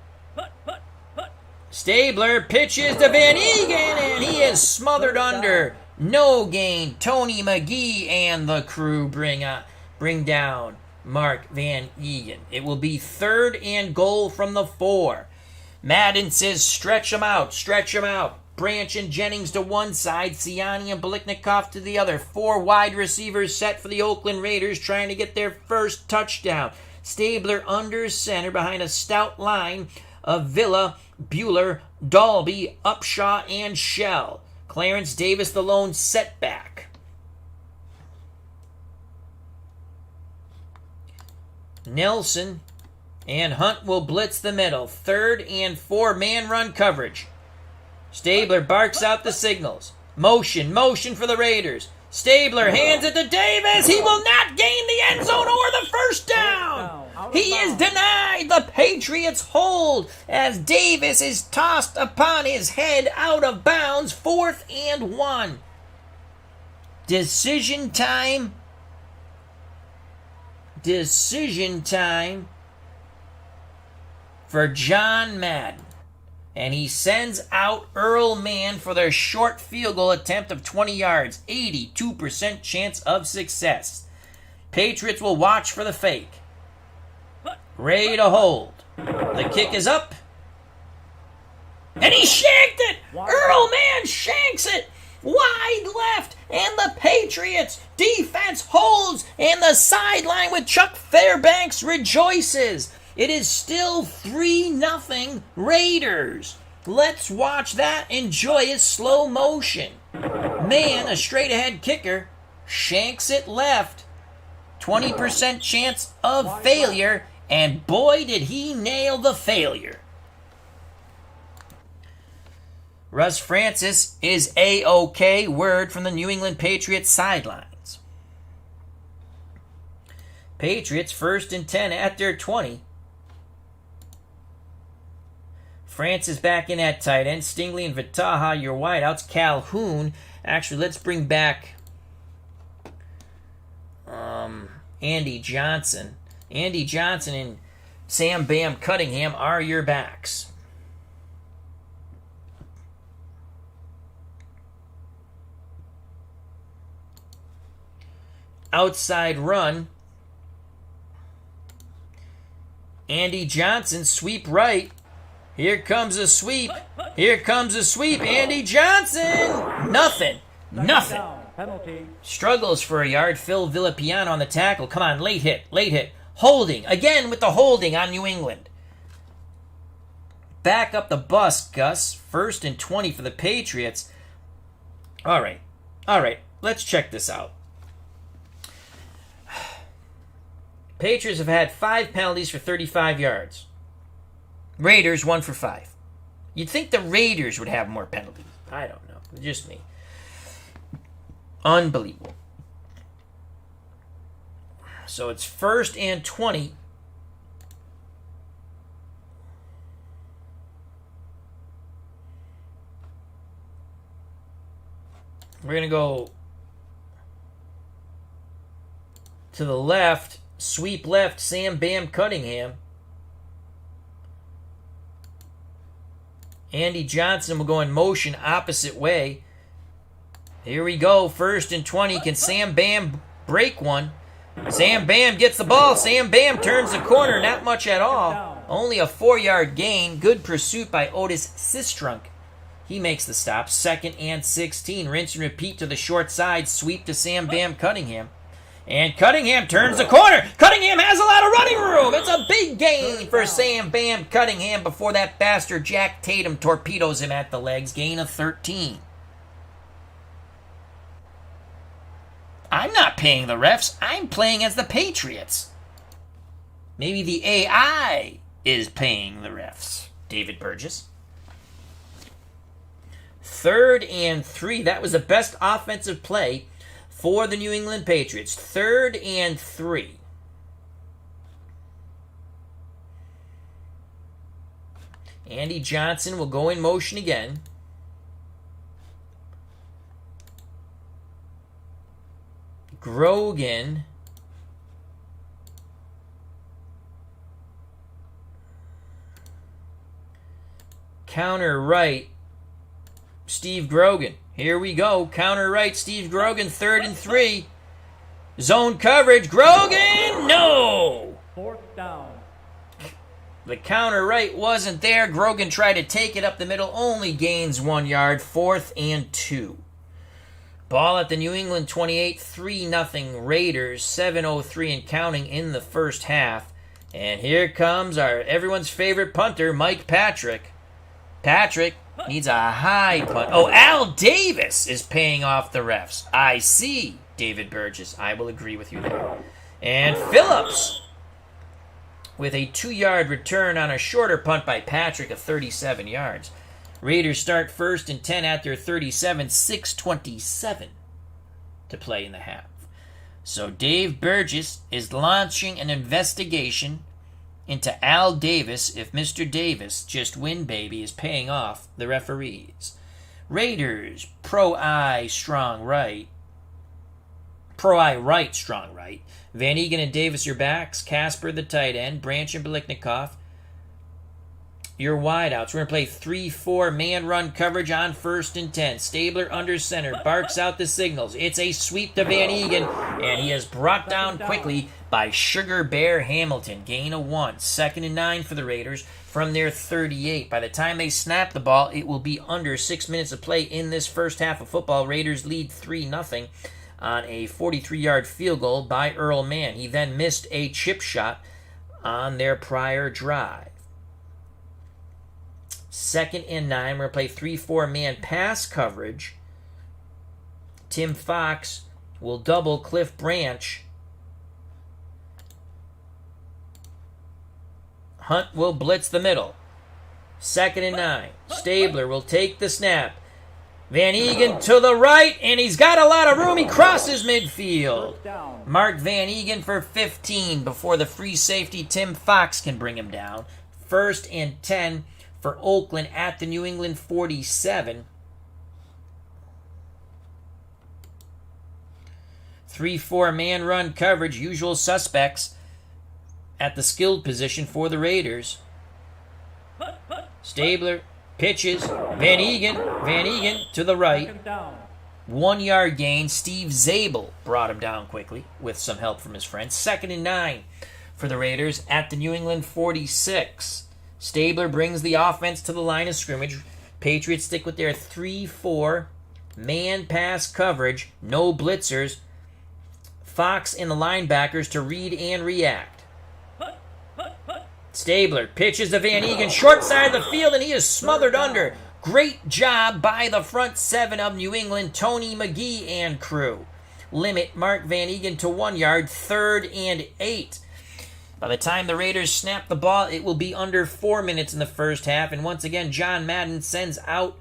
Stabler pitches to Van Egan, and he is smothered under. No gain. Tony McGee and the crew bring down Mark Van Egan. It will be 3rd and goal from the 4. Madden says stretch them out, stretch them out. Branch and Jennings to one side, Siani and Biletnikoff to the other. 4 wide receivers set for the Oakland Raiders trying to get their first touchdown. Stabler under center behind a stout line of Villa, Bueller, Dalby, Upshaw, and Shell. Clarence Davis the lone setback. Nelson and Hunt will blitz the middle. 3rd and 4 man run coverage. Stabler barks out the signals. Motion for the Raiders. Stabler hands it to Davis. He will not gain the end zone or the first down. He is denied. The Patriots hold as Davis is tossed upon his head out of bounds. 4th and 1. Decision time. Decision time for John Madden. And he sends out Earl Mann for their short field goal attempt of 20 yards. 82% chance of success. Patriots will watch for the fake. Ready to hold. The kick is up. And he shanked it! Earl Mann shanks it! Wide left, and the Patriots defense holds, and the sideline with Chuck Fairbanks rejoices. It is still 3-0 Raiders. Let's watch that. Enjoy his slow motion. Man, a straight-ahead kicker, shanks it left. 20% chance of failure, and boy, did he nail the failure. Russ Francis is A-OK. Word from the New England Patriots sidelines. Patriots 1st and 10 at their 20. Francis back in at tight end. Stingley and Vitaha, your wideouts. Calhoun. Actually, let's bring back Andy Johnson. Andy Johnson and Sam Bam Cunningham are your backs. Outside run. Andy Johnson, sweep right. Here comes a sweep. Here comes a sweep. Andy Johnson. Nothing. Penalty. Struggles for a yard. Phil Villapiano on the tackle. Come on, late hit. Holding. Again with the holding on New England. Back up the bus, Gus. 1st and 20 for the Patriots. All right. Let's check this out. Patriots have had 5 penalties for 35 yards. Raiders 1 for 5. You'd think the Raiders would have more penalties. I don't know. Just me. Unbelievable. So it's 1st and 20. We're going to go to the left. Sweep left. Sam Bam Cunningham. Andy Johnson will go in motion opposite way. Here we go. 1st and 20. Can Sam Bam break one? Sam Bam gets the ball. Sam Bam turns the corner. Not much at all. Only a 4-yard gain. Good pursuit by Otis Sistrunk. He makes the stop. 2nd and 16. Rinse and repeat to the short side. Sweep to Sam Bam Cunningham. And Cunningham turns the corner. Cunningham has a lot of running room. It's a big gain for Sam Bam Cunningham before that bastard Jack Tatum torpedoes him at the legs. Gain of 13. I'm not paying the refs. I'm playing as the Patriots. Maybe the AI is paying the refs. David Burgess. 3rd and 3. That was the best offensive play for the New England Patriots. 3rd and 3. Andy Johnson will go in motion again. Grogan. Counter right. Steve Grogan. Here we go. Counter right. Steve Grogan. 3rd and 3. Zone coverage. Grogan. No. 4th down. The counter right wasn't there. Grogan tried to take it up the middle. Only gains 1 yard. 4th and 2. Ball at the New England 28. 3-0 Raiders. 7:03 and counting in the first half. And here comes everyone's favorite punter, Mike Patrick. Patrick needs a high punt. Oh, Al Davis is paying off the refs. I see, David Burgess. I will agree with you there. And Phillips with a 2-yard return on a shorter punt by Patrick of 37 yards. Raiders start 1st and 10 at their 37, 6:27 to play in the half. So Dave Burgess is launching an investigation into Al Davis if Mr. Davis, just win baby, is paying off the referees. Raiders, pro-I strong right. Pro-I right, strong right. Van Egan and Davis your backs. Casper the tight end. Branch and Biliknikov your wideouts. We're going to play 3-4 man run coverage on 1st and 10. Stabler under center. Barks out the signals. It's a sweep to Van Egan, and he is brought down quickly by Sugar Bear Hamilton. Gain of 1. 2nd and 9 for the Raiders from their 38. By the time they snap the ball, it will be under 6 minutes of play in this first half of football. Raiders lead 3-0 on a 43-yard field goal by Earl Mann. He then missed a chip shot on their prior drive. 2nd and 9. We're going to play 3-4 man pass coverage. Tim Fox will double Cliff Branch. Hunt will blitz the middle. 2nd and 9. Stabler will take the snap. Van Egan to the right, and he's got a lot of room. He crosses midfield. Mark Van Egan for 15 before the free safety Tim Fox can bring him down. 1st and 10 for Oakland at the New England 47. 3-4 man run coverage, usual suspects at the skilled position for the Raiders. Stabler pitches. Van Egan to the right. 1 yard gain. Steve Zabel brought him down quickly with some help from his friends. 2nd and 9 for the Raiders at the New England 46. Stabler brings the offense to the line of scrimmage. Patriots stick with their 3-4 man pass coverage. No blitzers. Fox and the linebackers to read and react. Stabler pitches to Van Egan, short side of the field, and he is smothered under. Great job by the front 7 of New England, Tony McGee and crew. Limit Mark Van Egan to 1 yard, 3rd and 8. By the time the Raiders snap the ball, it will be under 4 minutes in the first half, and once again, John Madden sends out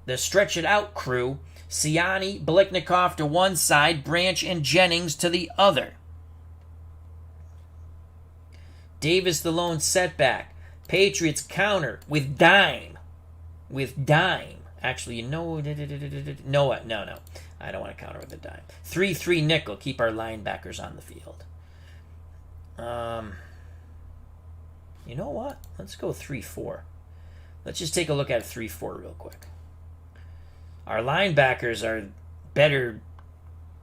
the stretch it out crew. Siani, Biliknikov to one side, Branch and Jennings to the other. Davis the lone setback. Patriots counter with dime. Actually, you know... No. I don't want to counter with a dime. 3-3 nickel. Keep our linebackers on the field. You know what? Let's go 3-4. Let's just take a look at 3-4 real quick. Our linebackers are better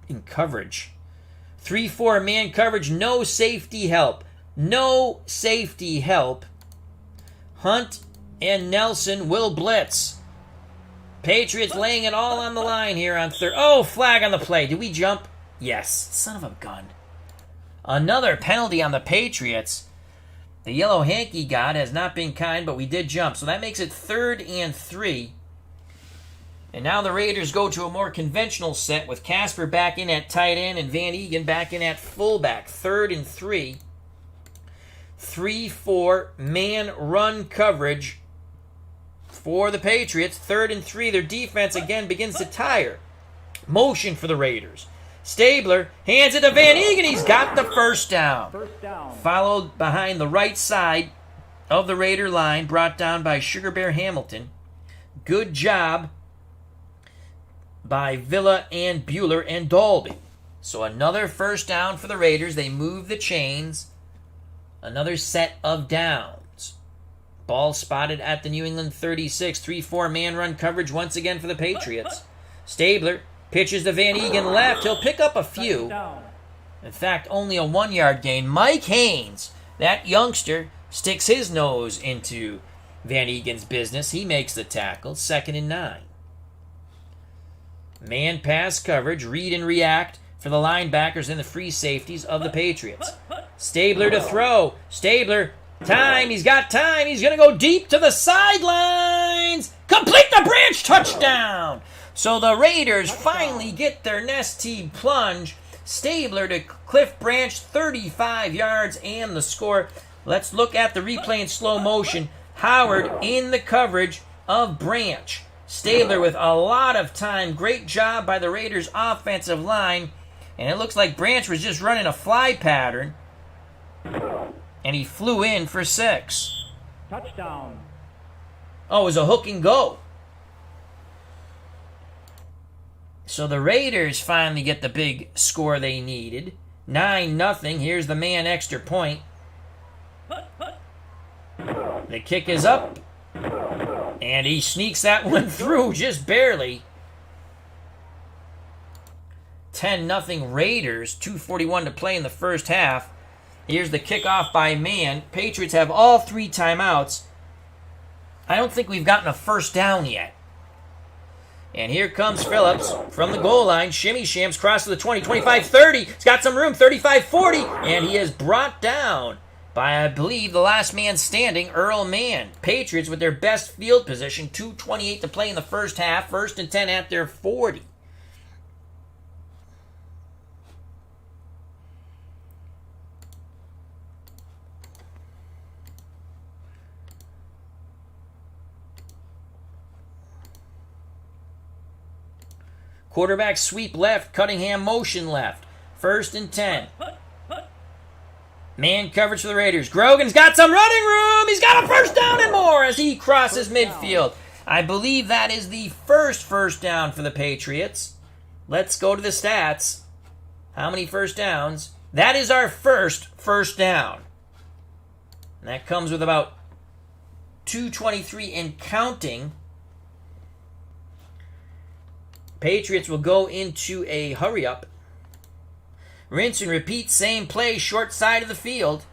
in coverage. 3-4 man coverage. No safety help. Hunt and Nelson will blitz. Patriots laying it all on the line here on third. Oh, flag on the play. Did we jump? Yes. Son of a gun. Another penalty on the Patriots. The yellow hanky god has not been kind, but we did jump. So that makes it 3rd and 3. And now the Raiders go to a more conventional set with Casper back in at tight end and Van Egan back in at fullback. 3rd and 3. 3-4 man run coverage for the Patriots. 3rd and 3. Their defense again begins to tire. Motion for the Raiders. Stabler hands it to Van Egan. He's got the first down. Followed behind the right side of the Raider line, brought down by Sugar Bear Hamilton. Good job by Villa and Bueller and Dalby. So another first down for the Raiders. They move the chains. Another set of downs. Ball spotted at the New England 36. 3-4 man run coverage once again for the Patriots. Stabler pitches to Van Egan left. He'll pick up a few. In fact, only a 1-yard gain. Mike Haynes, that youngster, sticks his nose into Van Egan's business. He makes the tackle. 2nd and 9. Man pass coverage, read and react for the linebackers and the free safeties of the Patriots. Stabler to throw. Stabler, time. He's got time. He's going to go deep to the sidelines. Complete the Branch, touchdown. So the Raiders finally get their Nestea plunge. Stabler to Cliff Branch, 35 yards and the score. Let's look at the replay in slow motion. Howard in the coverage of Branch. Stabler with a lot of time. Great job by the Raiders' offensive line. And it looks like Branch was just running a fly pattern. And he flew in for 6. Touchdown. Oh, it was a hook and go. So the Raiders finally get the big score they needed. 9-0. Here's the man extra point. The kick is up. And he sneaks that one through just barely. 10-0 Raiders. 2:41 to play in the first half. Here's the kickoff by man. Patriots have all 3 timeouts. I don't think we've gotten a first down yet. And here comes Phillips from the goal line. Shimmy shams, cross to the 20, 25, 30. He's got some room, 35, 40. And he is brought down by, I believe, the last man standing, Earl Mann. Patriots with their best field position. 2:28 to play in the first half. 1st and 10 at their 40. Quarterback sweep left. Cunningham motion left. 1st and 10. Man coverage for the Raiders. Grogan's got some running room. He's got a first down and more as he crosses midfield. I believe that is the first down for the Patriots. Let's go to the stats. How many first downs? That is our first down. And that comes with about 2:23 and counting. Patriots will go into a hurry-up. Rinse and repeat, same play, short side of the field.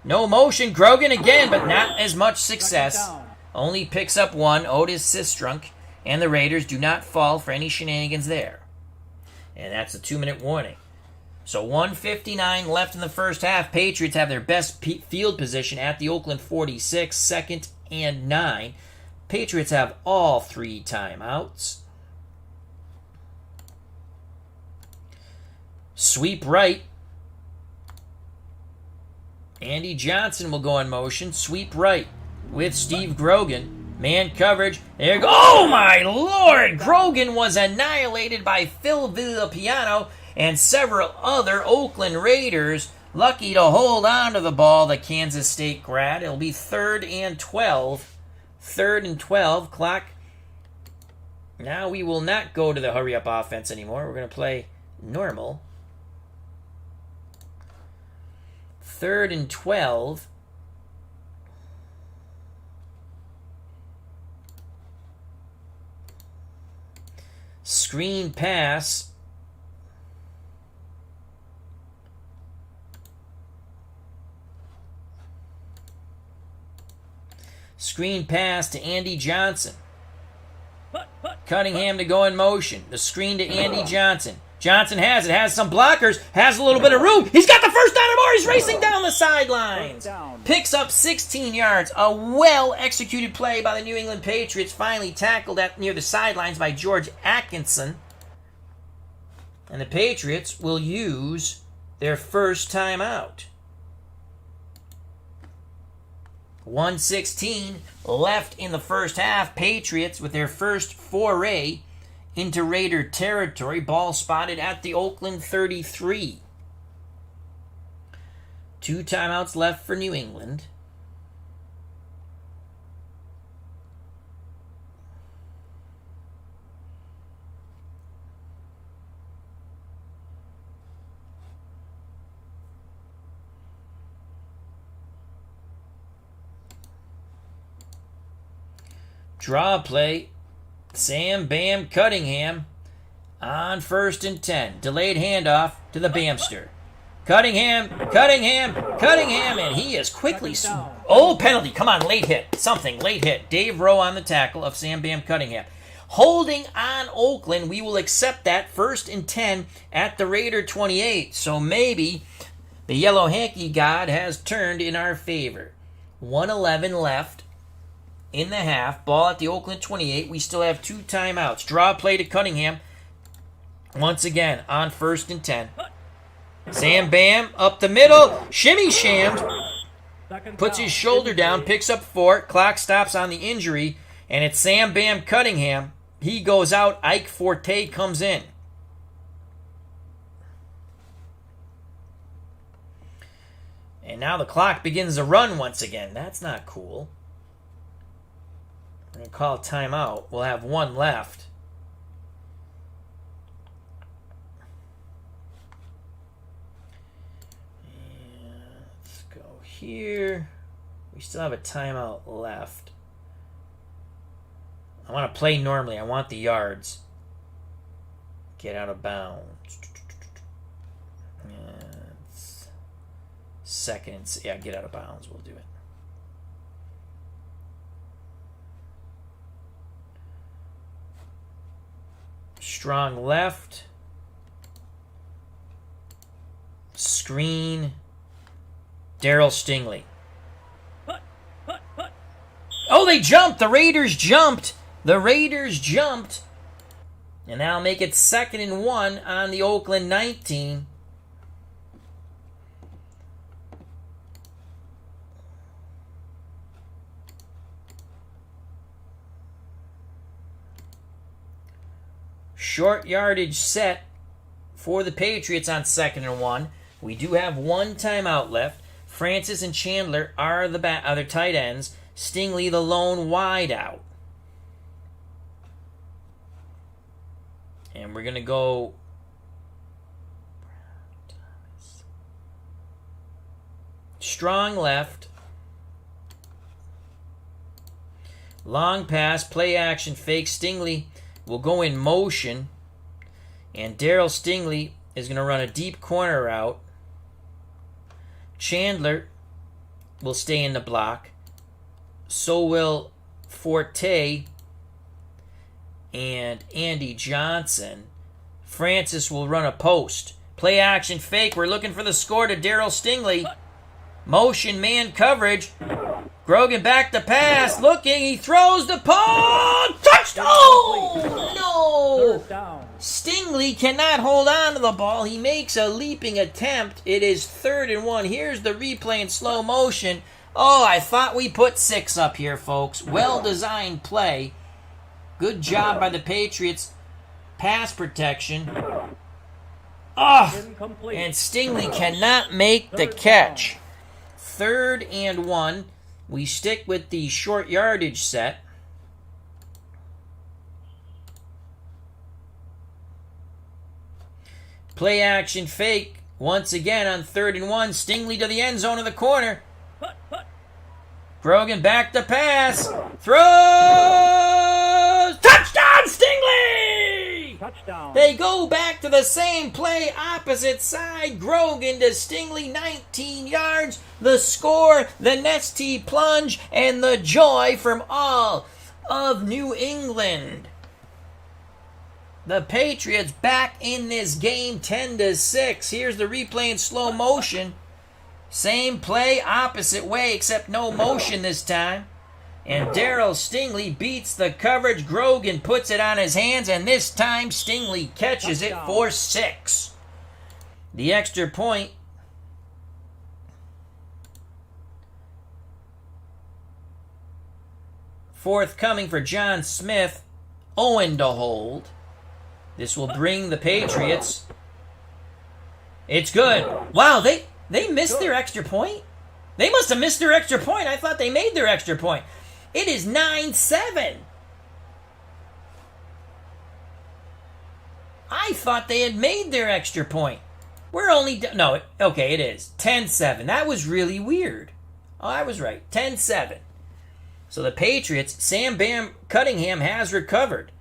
No motion, Grogan again, but not as much success. Only picks up 1, Otis Sistrunk, and the Raiders do not fall for any shenanigans there. And that's a 2-minute warning. So 1:59 left in the first half. Patriots have their best field position at the Oakland 46, 2nd and 9. Patriots have all 3 timeouts. Sweep right. Andy Johnson will go in motion. Sweep right with Steve Grogan. Man coverage. There go. Oh, my Lord! Grogan was annihilated by Phil Villapiano and several other Oakland Raiders. Lucky to hold on to the ball, the Kansas State grad. It'll be 3rd and 12. 3rd and 12. Clock. Now we will not go to the hurry-up offense anymore. We're going to play normal. 3rd and 12. Screen pass. Screen pass to Andy Johnson. Cunningham to go in motion. The screen to Andy Johnson. Johnson has some blockers, has a little bit of room. He's got the first down and more. He's racing down the sidelines. Picks up 16 yards. A well-executed play by the New England Patriots. Finally tackled near the sidelines by George Atkinson. And the Patriots will use their first timeout. 1:16 left in the first half. Patriots with their first foray into Raider territory. Ball spotted at the Oakland 33. 2 timeouts left for New England. Draw play. Sam Bam Cunningham on 1st and 10. Delayed handoff to the Bamster. Cunningham, and he is quickly... penalty. Come on, late hit. Late hit. Dave Rowe on the tackle of Sam Bam Cunningham. Holding on Oakland, we will accept that 1st and 10 at the Raider 28. So maybe the Yellow Hanky God has turned in our favor. 1:11 left in the half. Ball at the Oakland 28. We still have 2 timeouts. Draw play to Cunningham. Once again on 1st and 10. Sam Bam up the middle. Shimmy shammed. Puts his shoulder down. Picks up 4. Clock stops on the injury. And it's Sam Bam Cunningham. He goes out. Ike Forte comes in. And now the clock begins to run once again. That's not cool. We're going to call a timeout. We'll have 1 left. And let's go here. We still have a timeout left. I want to play normally. I want the yards. Get out of bounds. And 2nd. Yeah, get out of bounds. We'll do it. Strong left. Screen. Darryl Stingley. Oh, they jumped. The Raiders jumped. And that'll make it 2nd and 1 on the Oakland 19. Short yardage set for the Patriots on 2nd and 1. We do have 1 timeout left. Francis and Chandler are the other tight ends. Stingley the lone wide out. And we're going to go strong left. Long pass, play action, fake. Stingley will go in motion. And Darryl Stingley is going to run a deep corner route. Chandler will stay in the block. So will Forte and Andy Johnson. Francis will run a post. Play action fake. We're looking for the score to Darryl Stingley. Motion man coverage. Grogan back to pass. Looking. He throws the ball. Touchdown! Oh, no. Stingley cannot hold on to the ball. He makes a leaping attempt. It is 3rd and 1. Here's the replay in slow motion. Oh, I thought we put 6 up here, folks. Well-designed play. Good job by the Patriots. Pass protection. And Stingley cannot make the catch. 3rd and 1. We stick with the short yardage set. Play action fake. Once again on 3rd and 1. Stingley to the end zone of the corner. Grogan back to pass. Throws. Touchdown, Stingley! Touchdown. They go back to the same play, opposite side. Grogan to Stingley, 19 yards. The score, the Nestea plunge, and the joy from all of New England. The Patriots back in this game 10-6. Here's the replay in slow motion. Same play, opposite way, except no motion this time. And Darryl Stingley beats the coverage. Grogan puts it on his hands, and this time Stingley catches it for 6. The extra point forthcoming for John Smith. Owen to hold. This will bring the Patriots. It's good. Wow, they missed their extra point? They must have missed their extra point. I thought they made their extra point. It is 9-7. I thought they had made their extra point. We're only... No, okay, it is. 10-7. That was really weird. Oh, I was right. 10-7. So the Patriots, Sam Bam Cunningham has recovered.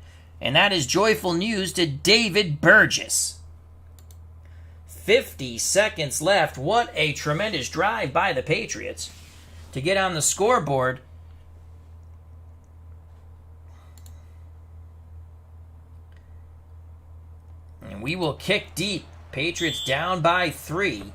And that is joyful news to David Burgess. 50 seconds left. What a tremendous drive by the Patriots to get on the scoreboard. And we will kick deep. Patriots down by 3.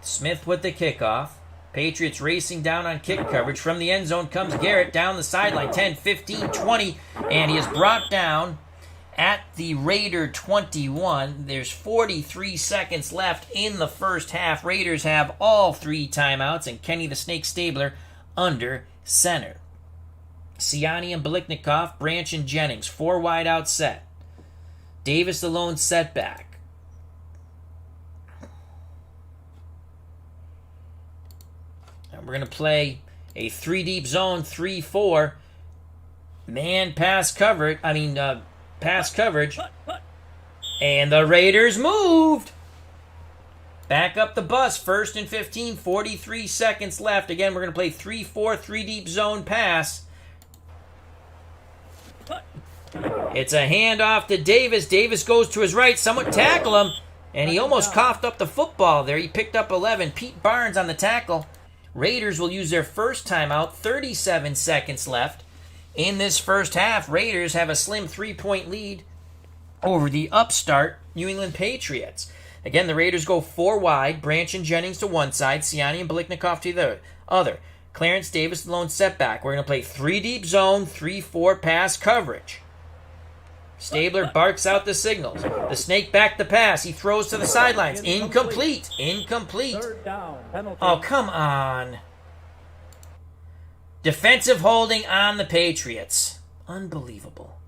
Smith with the kickoff. Patriots racing down on kick coverage. From the end zone comes Garrett down the sideline. 10, 15, 20. And he is brought down at the Raider 21. There's 43 seconds left in the first half. Raiders have all 3 timeouts. And Kenny the Snake Stabler under center. Siani and Biliknikov, Branch and Jennings. 4 wide out set. Davis the lone setback. We're going to play a 3 deep zone, 3-4. Man pass coverage. Pass coverage. And the Raiders moved. Back up the bus. 1st and 15, 43 seconds left. Again, we're going to play 3-4, 3 deep zone pass. It's a handoff to Davis. Davis goes to his right. Someone tackle him. And he almost coughed up the football there. He picked up 11. Pete Barnes on the tackle. Raiders will use their first timeout. 37 seconds left in this first half. Raiders have a slim 3-point lead over the upstart New England Patriots. Again, the Raiders go 4 wide. Branch and Jennings to one side. Siani and Biliknikov to the other. Clarence Davis the lone setback. We're going to play 3 deep zone, 3-4 pass coverage. Stabler barks out the signals. The Snake back the pass. He throws to the sidelines. Incomplete. Third down, penalty. Oh, come on. Defensive holding on the Patriots. Unbelievable.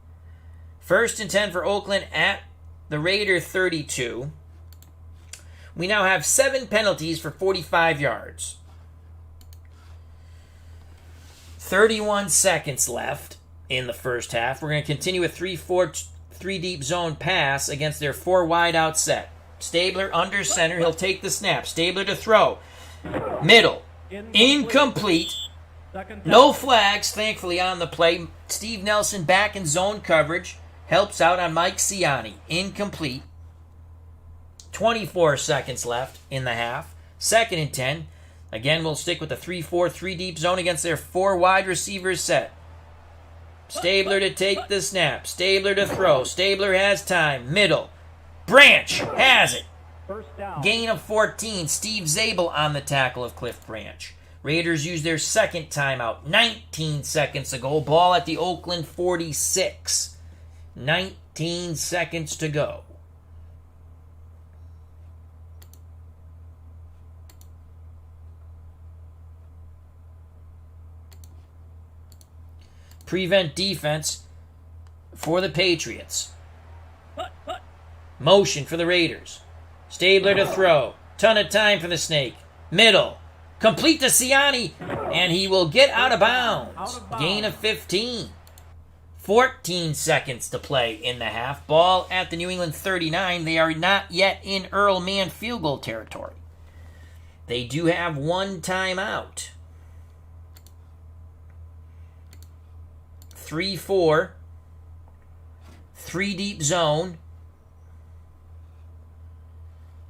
1st and 10 for Oakland at the Raider 32. We now have 7 penalties for 45 yards. 31 seconds left in the first half. We're going to continue a 3-4, 3 deep zone pass against their 4 wide out set. Stabler under center. He'll take the snap. Stabler to throw. Middle. Incomplete. No flags, thankfully, on the play. Steve Nelson back in zone coverage. Helps out on Mike Siani. Incomplete. 24 seconds left in the half. 2nd and 10. Again, we'll stick with the 3-4, 3 deep zone against their 4 wide receivers set. Stabler to take the snap. Stabler to throw. Stabler has time. Middle. Branch has it. First down. Gain of 14. Steve Zabel on the tackle of Cliff Branch. Raiders use their second timeout 19 seconds ago. Ball at the Oakland 46. 19 seconds to go. Prevent defense for the Patriots. Motion for the Raiders. Stabler to throw. Ton of time for the Snake. Middle. Complete to Siani. And he will get out of bounds. Gain of 15. 14 seconds to play in the half. Ball at the New England 39. They are not yet in Earl Man field goal territory. They do have 1 timeout. 3-4, 3 deep zone,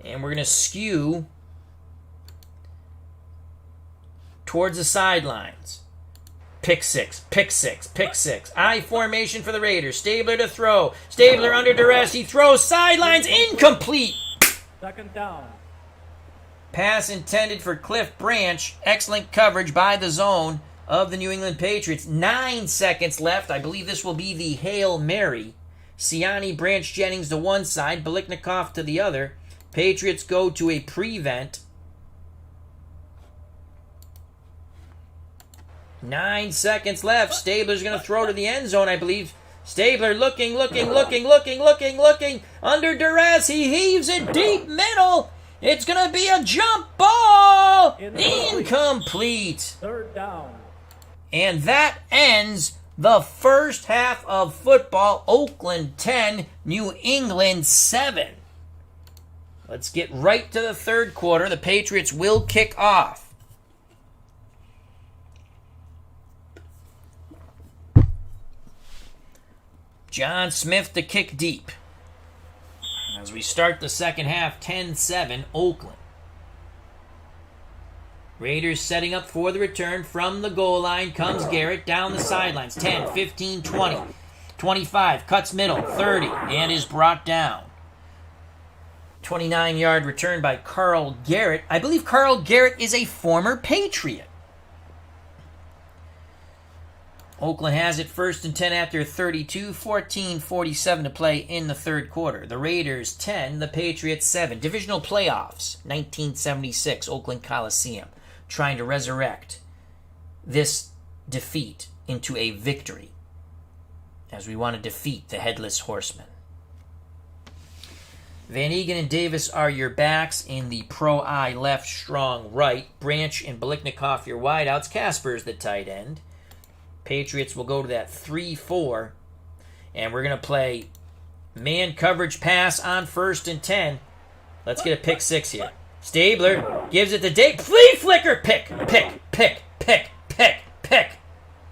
and we're going to skew towards the sidelines. Pick six. I formation for the Raiders. Stabler to throw. Stabler under duress. He throws sidelines. Incomplete. Second down. Pass intended for Cliff Branch. Excellent coverage by the zone of the New England Patriots. 9 seconds left. I believe this will be the Hail Mary. Siani, Branch, Jennings to one side. Biliknikov to the other. Patriots go to a prevent. 9 seconds left. Stabler's going to throw to the end zone, I believe. Stabler looking. Under duress. He heaves it deep middle. It's going to be a jump ball. Incomplete. Third down. And that ends the first half of football. Oakland 10, New England 7. Let's get right to the third quarter. The Patriots will kick off. John Smith to kick deep. As we start the second half, 10-7, Oakland. Raiders setting up for the return from the goal line. Comes Garrett down the sidelines. 10, 15, 20, 25. Cuts middle, 30, and is brought down. 29-yard return by Carl Garrett. I believe Carl Garrett is a former Patriot. Oakland has it first and 10 after 32, 14:47 to play in the third quarter. The Raiders 10, the Patriots 7. Divisional playoffs, 1976, Oakland Coliseum, trying to resurrect this defeat into a victory as we want to defeat the Headless Horseman. Van Egan and Davis are your backs in the pro-eye left, strong right. Branch and Biliknikov your wideouts. Casper's the tight end. Patriots will go to that 3-4, and we're going to play man coverage pass on first and 10. Let's get a pick six here. Stabler gives it to Dave. Flea flicker. Pick.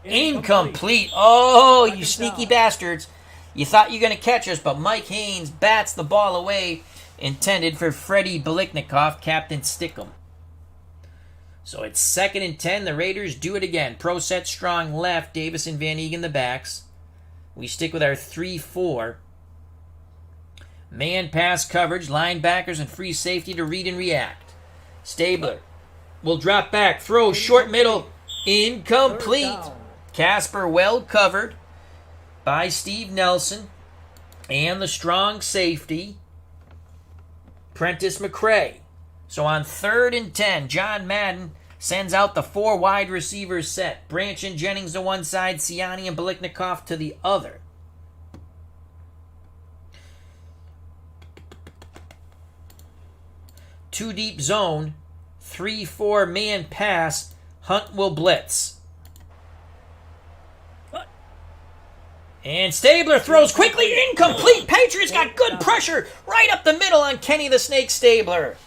Incomplete. Oh, you sneaky bastards. You thought you were going to catch us, but Mike Haynes bats the ball away, intended for Freddie Biliknikov, Captain Stickum. So it's second and 10. The Raiders do it again. Pro set strong left. Davis and Van Egan the backs. We stick with our 3-4. Man pass coverage. Linebackers and free safety to read and react. Stabler will drop back. Throw short middle. Incomplete. Casper well covered by Steve Nelson. And the strong safety, Prentice McCray. So on third and 10, John Madden sends out the 4 wide receivers set. Branch and Jennings to one side, Siani and Biliknikov to the other. Two deep zone, 3-4 man pass. Hunt will blitz. And Stabler throws quickly, incomplete. Patriots got good pressure right up the middle on Kenny the Snake Stabler.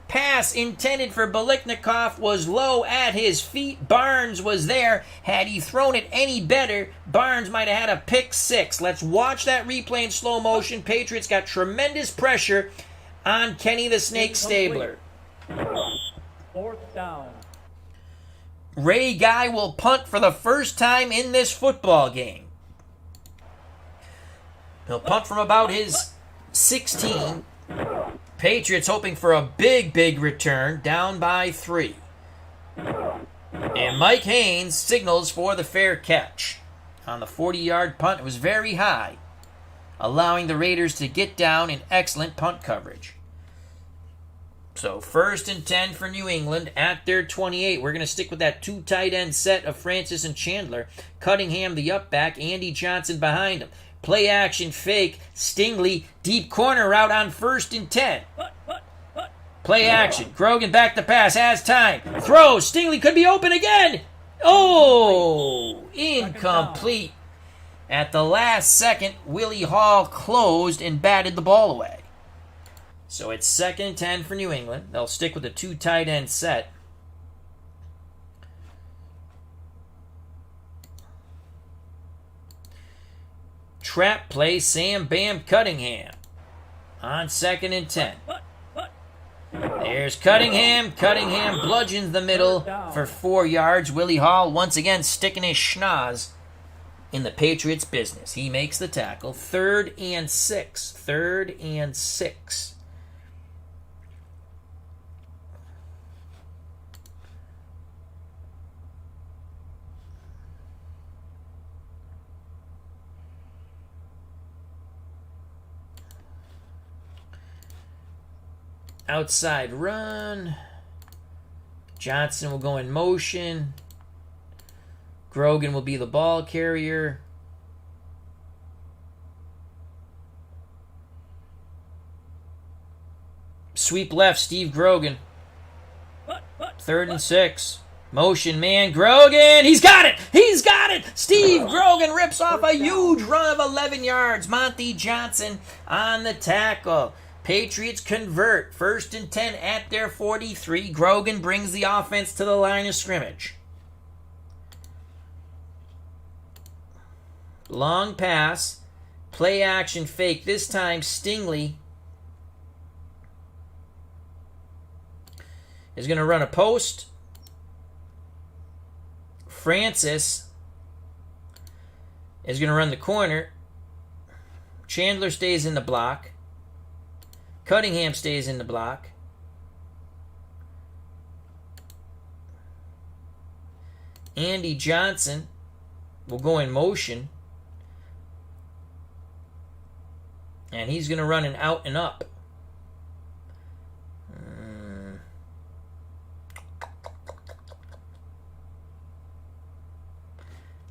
Pass intended for Biliknikov was low at his feet. Barnes was there. Had he thrown it any better, Barnes might have had a pick six. Let's watch that replay in slow motion. Patriots got tremendous pressure on Kenny the Snake Stabler. Fourth down. Ray Guy will punt for the first time in this football game. He'll punt from about his 16. Patriots hoping for a big return, down by 3. And Mike Haynes signals for the fair catch. On the 40-yard punt, it was very high, allowing the Raiders to get down in excellent punt coverage. So first and 10 for New England at their 28. We're going to stick with that 2 tight end set of Francis and Chandler. Cunningham the up back, Andy Johnson behind him. Play action fake, Stingley, deep corner route on first and 10. Play action, Grogan back to pass, has time. Throw, Stingley could be open again. Oh, incomplete. At the last second, Willie Hall closed and batted the ball away. So it's second and 10 for New England. They'll stick with the 2 tight end set. Trap play, Sam Bam Cunningham on second and 10. There's Cunningham. Cunningham bludgeons the middle for 4 yards. Willie Hall once again sticking his schnoz in the Patriots' business. He makes the tackle. 3rd and 6. 3rd and 6. Outside run. Johnson will go in motion. Grogan will be the ball carrier. Sweep left, Steve Grogan. 3rd and 6. Motion man, Grogan. He's got it! He's got it! Steve Grogan rips off a huge run of 11 yards. Monty Johnson on the tackle. Patriots convert. 1st and 10 at their 43. Grogan brings the offense to the line of scrimmage. Long pass. Play action fake. This time Stingley is going to run a post. Francis is going to run the corner. Chandler stays in the block. Cunningham stays in the block. Andy Johnson will go in motion. And he's going to run an out and up.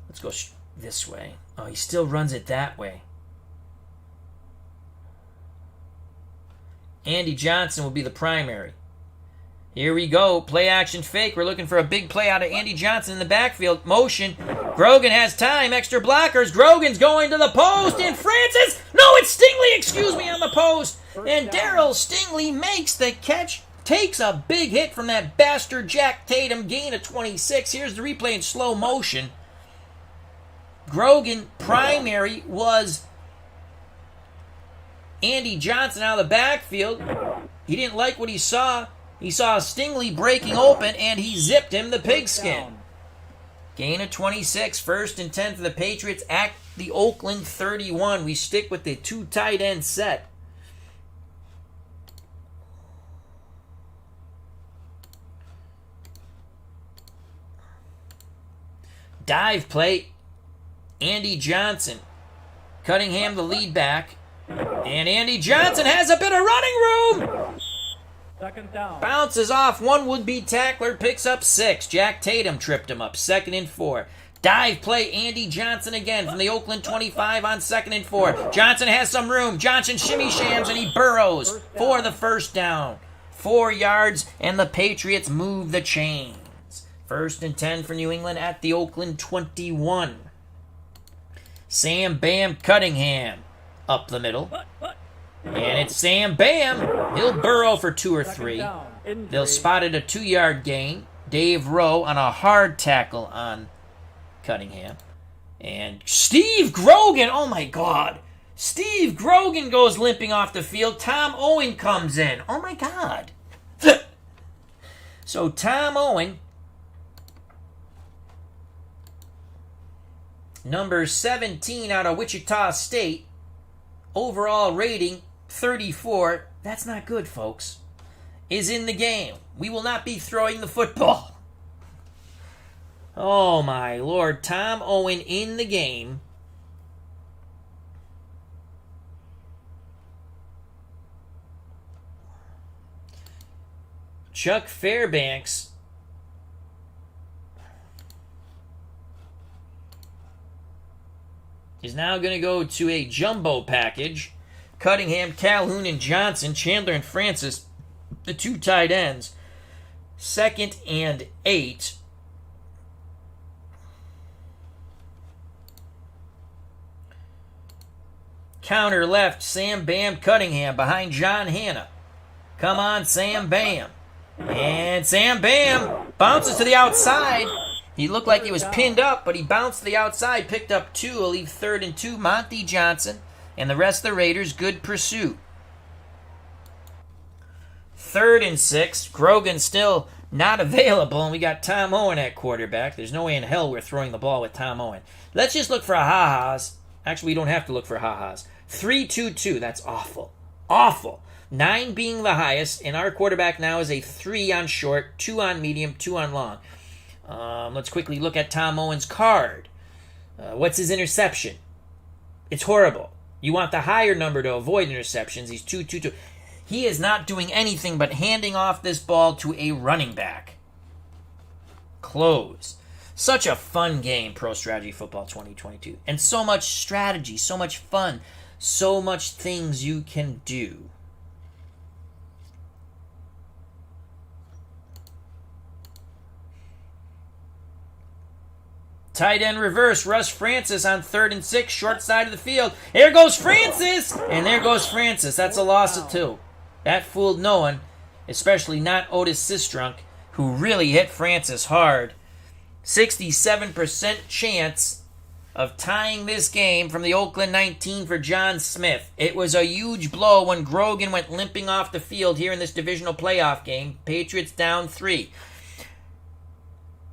Let's go this way. Oh, he still runs it that way. Andy Johnson will be the primary. Here we go. Play action fake. We're looking for a big play out of Andy Johnson in the backfield. Motion. Grogan has time. Extra blockers. Grogan's going to the post. And Francis. No, it's Stingley. Excuse me, on the post. And Daryl Stingley makes the catch. Takes a big hit from that bastard Jack Tatum. Gain of 26. Here's the replay in slow motion. Grogan primary was Andy Johnson out of the backfield. He didn't like what he saw. He saw Stingley breaking open, and he zipped him the pigskin. Gain of 26, 1st and 10 for the Patriots at the Oakland 31. We stick with the 2 tight end set. Dive play. Andy Johnson. Cunningham the lead back. And Andy Johnson has a bit of running room. 2nd down. Bounces off one would-be tackler, picks up 6. Jack Tatum tripped him up. 2nd and 4. Dive play, Andy Johnson again from the Oakland 25 on 2nd and 4. Johnson has some room. Johnson shimmy shams and he burrows for the 1st down. 4 yards and the Patriots move the chains. 1st and 10 for New England at the Oakland 21. Sam Bam Cunningham up the middle. And it's Sam Bam. He'll burrow for 2 or 3. They'll spot it a 2-yard gain. Dave Rowe on a hard tackle on Cunningham. And Steve Grogan, oh my God. Steve Grogan goes limping off the field. Tom Owen comes in. Oh my God. So Tom Owen, number 17 out of Wichita State, overall rating 34. That's not good, folks. Is in the game. We will not be throwing the football. Oh my Lord. Tom Owen in the game. Chuck Fairbanks is now going to go to a jumbo package. Cunningham, Calhoun, and Johnson, Chandler and Francis, the 2 tight ends. 2nd and 8. Counter left, Sam Bam Cunningham behind John Hanna. Come on, Sam Bam. And Sam Bam bounces to the outside. He looked like he was pinned up, but he bounced to the outside, picked up 2. He'll leave 3rd and 2. Monty Johnson and the rest of the Raiders, good pursuit. 3rd and 6. Grogan still not available, and we got Tom Owen at quarterback. There's no way in hell we're throwing the ball with Tom Owen. Let's just look for ha-has. Actually, we don't have to look for ha-has. 3-2-2. That's awful. Awful. 9 being the highest, and our quarterback now is a 3 on short, 2 on medium, 2 on long. Let's quickly look at Tom Owen's card. What's his interception? It's horrible. You want the higher number to avoid interceptions. He's 2-2-2. He is not doing anything but handing off this ball to a running back. Close. Such a fun game, Pro Strategy Football 2022. And so much strategy, so much fun, so much things you can do. Tight end reverse, Russ Francis on 3rd and 6, short side of the field. There goes Francis! And there goes Francis. That's a loss of 2. That fooled no one, especially not Otis Sistrunk, who really hit Francis hard. 67% chance of tying this game from the Oakland 19 for John Smith. It was a huge blow when Grogan went limping off the field here in this divisional playoff game. Patriots down 3.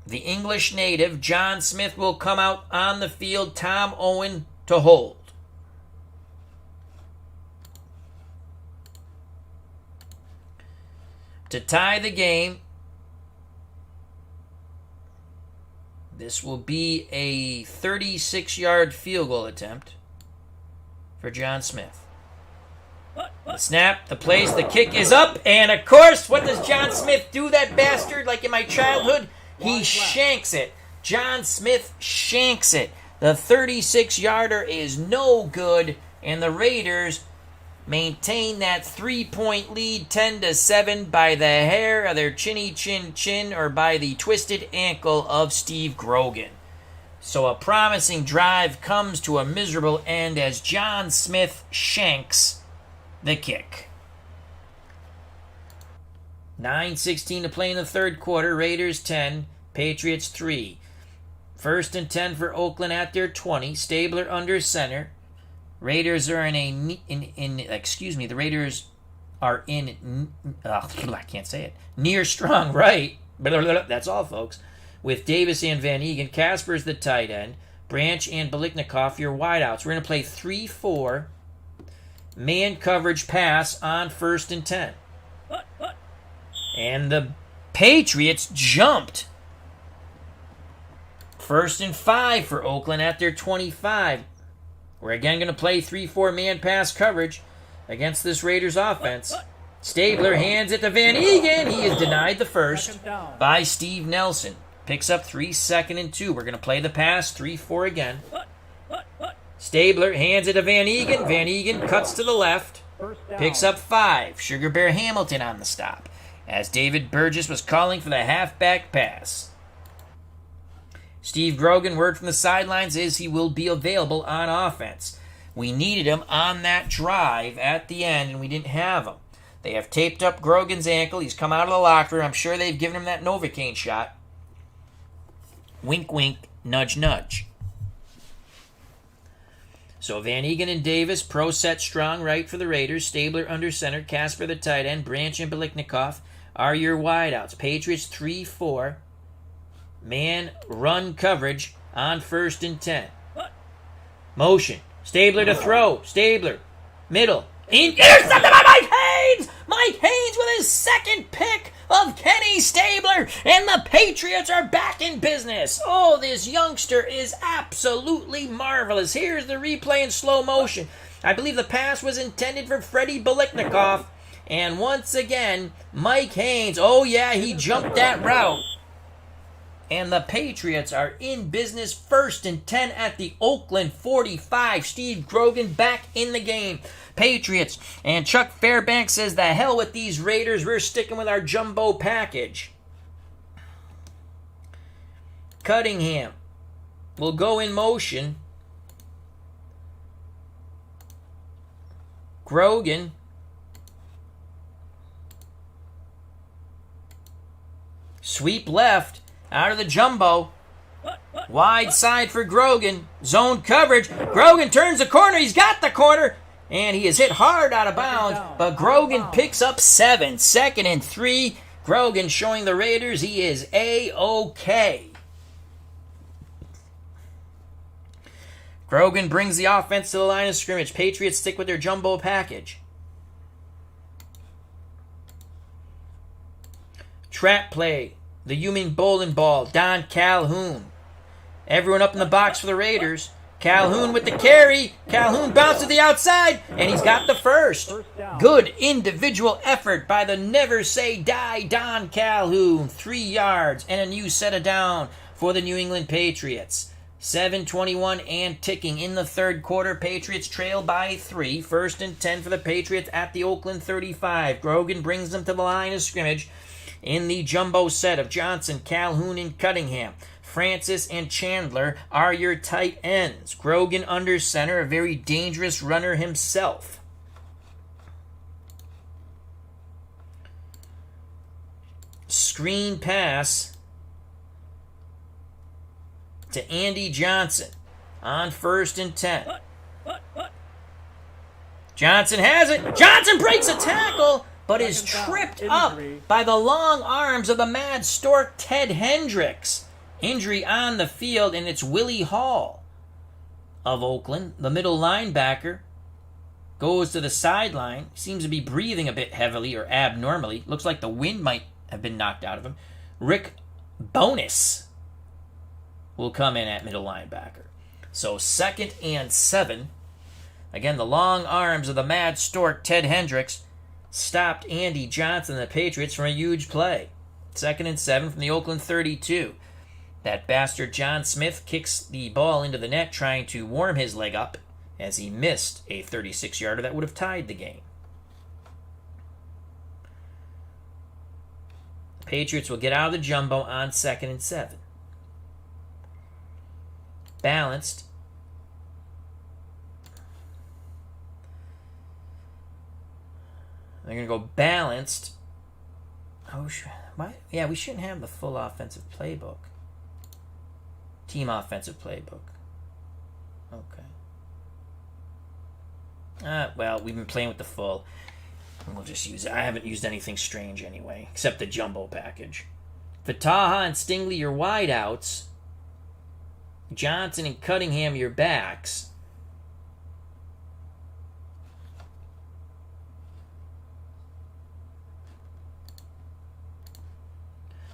The English native, John Smith, will come out on the field. Tom Owen to hold. To tie the game, this will be a 36-yard field goal attempt for John Smith. The snap, the place, the kick is up, and of course, what does John Smith do, that bastard, like in my childhood? He shanks it. John Smith shanks it. The 36-yarder is no good, and the Raiders maintain that 3-point lead, 10-7, by the hair of their chinny chin chin, or by the twisted ankle of Steve Grogan. So a promising drive comes to a miserable end as John Smith shanks the kick. 9:16 to play in the third quarter. Raiders 10, Patriots 3. 1st and 10 for Oakland at their 20. Stabler under center. Raiders are the Raiders are in I can't say it. Near strong right. That's all, folks. With Davis and Van Egan. Casper's the tight end. Branch and Biliknikoff your wideouts. We're going to play 3-4 man coverage pass on 1st and 10. And the Patriots jumped. 1st and 5 for Oakland at their 25. We're again going to play 3-4 man pass coverage against this Raiders offense. Stabler hands it to Van Egan. He is denied the first by Steve Nelson. Picks up 3, 2nd and 2. We're going to play the pass, 3-4 again. Stabler hands it to Van Egan. Van Egan cuts to the left. Picks up 5. Sugar Bear Hamilton on the stop, as David Burgess was calling for the halfback pass. Steve Grogan, word from the sidelines is he will be available on offense. We needed him on that drive at the end, and we didn't have him. They have taped up Grogan's ankle. He's come out of the locker room. I'm sure they've given him that Novocaine shot. Wink, wink, nudge, nudge. So Van Egan and Davis, pro set strong right for the Raiders. Stabler under center. Casper the tight end. Branch and Biliknikoff are your wideouts. Patriots 3-4. Man run coverage on 1st and 10. Motion. Stabler to throw. Stabler. Middle. Intercepted by Mike Haynes! Mike Haynes with his 2nd pick of Kenny Stabler. And the Patriots are back in business. Oh, this youngster is absolutely marvelous. Here's the replay in slow motion. I believe the pass was intended for Freddie Biliknikoff. And once again, Mike Haynes, oh yeah, he jumped that route. And the Patriots are in business. 1st and 10 at the Oakland 45. Steve Grogan back in the game. Patriots. And Chuck Fairbanks says, the hell with these Raiders. We're sticking with our jumbo package. Cunningham will go in motion. Grogan. Sweep left. Out of the jumbo. Wide side for Grogan. Zone coverage. Grogan turns the corner. He's got the corner. And he is hit hard out of bounds, but Grogan picks up 7. 2nd and 3. Grogan showing the Raiders he is A-OK. Grogan brings the offense to the line of scrimmage. Patriots stick with their jumbo package. Trap play. The Human bowling ball. Don Calhoun. Everyone up in the box for the Raiders. Calhoun with the carry. Calhoun bounced to the outside, and he's got the first. Good individual effort by the never say die Don Calhoun. 3 yards and a new set of down for the New England Patriots. 7:21 and ticking in the third quarter. Patriots trail by 3. 1st and 10 for the Patriots at the Oakland 35. Grogan brings them to the line of scrimmage in the jumbo set of Johnson, Calhoun, and Cunningham. Francis and Chandler are your tight ends. Grogan under center, a very dangerous runner himself. Screen pass to Andy Johnson on 1st and 10. Johnson has it. Johnson breaks a tackle, but is tripped up by the long arms of the mad stork Ted Hendricks. Injury on the field, and it's Willie Hall of Oakland. The middle linebacker goes to the sideline. Seems to be breathing a bit heavily or abnormally. Looks like the wind might have been knocked out of him. Rick Bonus will come in at middle linebacker. So 2nd and 7. Again, the long arms of the mad stork Ted Hendricks stopped Andy Johnson and the Patriots from a huge play. 2nd and 7 from the Oakland 32. That bastard John Smith kicks the ball into the net trying to warm his leg up as he missed a 36-yarder that would have tied the game. Patriots will get out of the jumbo on 2nd and 7. Balanced. They're going to go balanced. Oh, why? Yeah, we shouldn't have the full offensive playbook. Team offensive playbook. Okay. Well, we've been playing with the full. We'll just use it. I haven't used anything strange anyway, except the jumbo package. Vataha and Stingley, your wideouts. Johnson and Cunningham, your backs.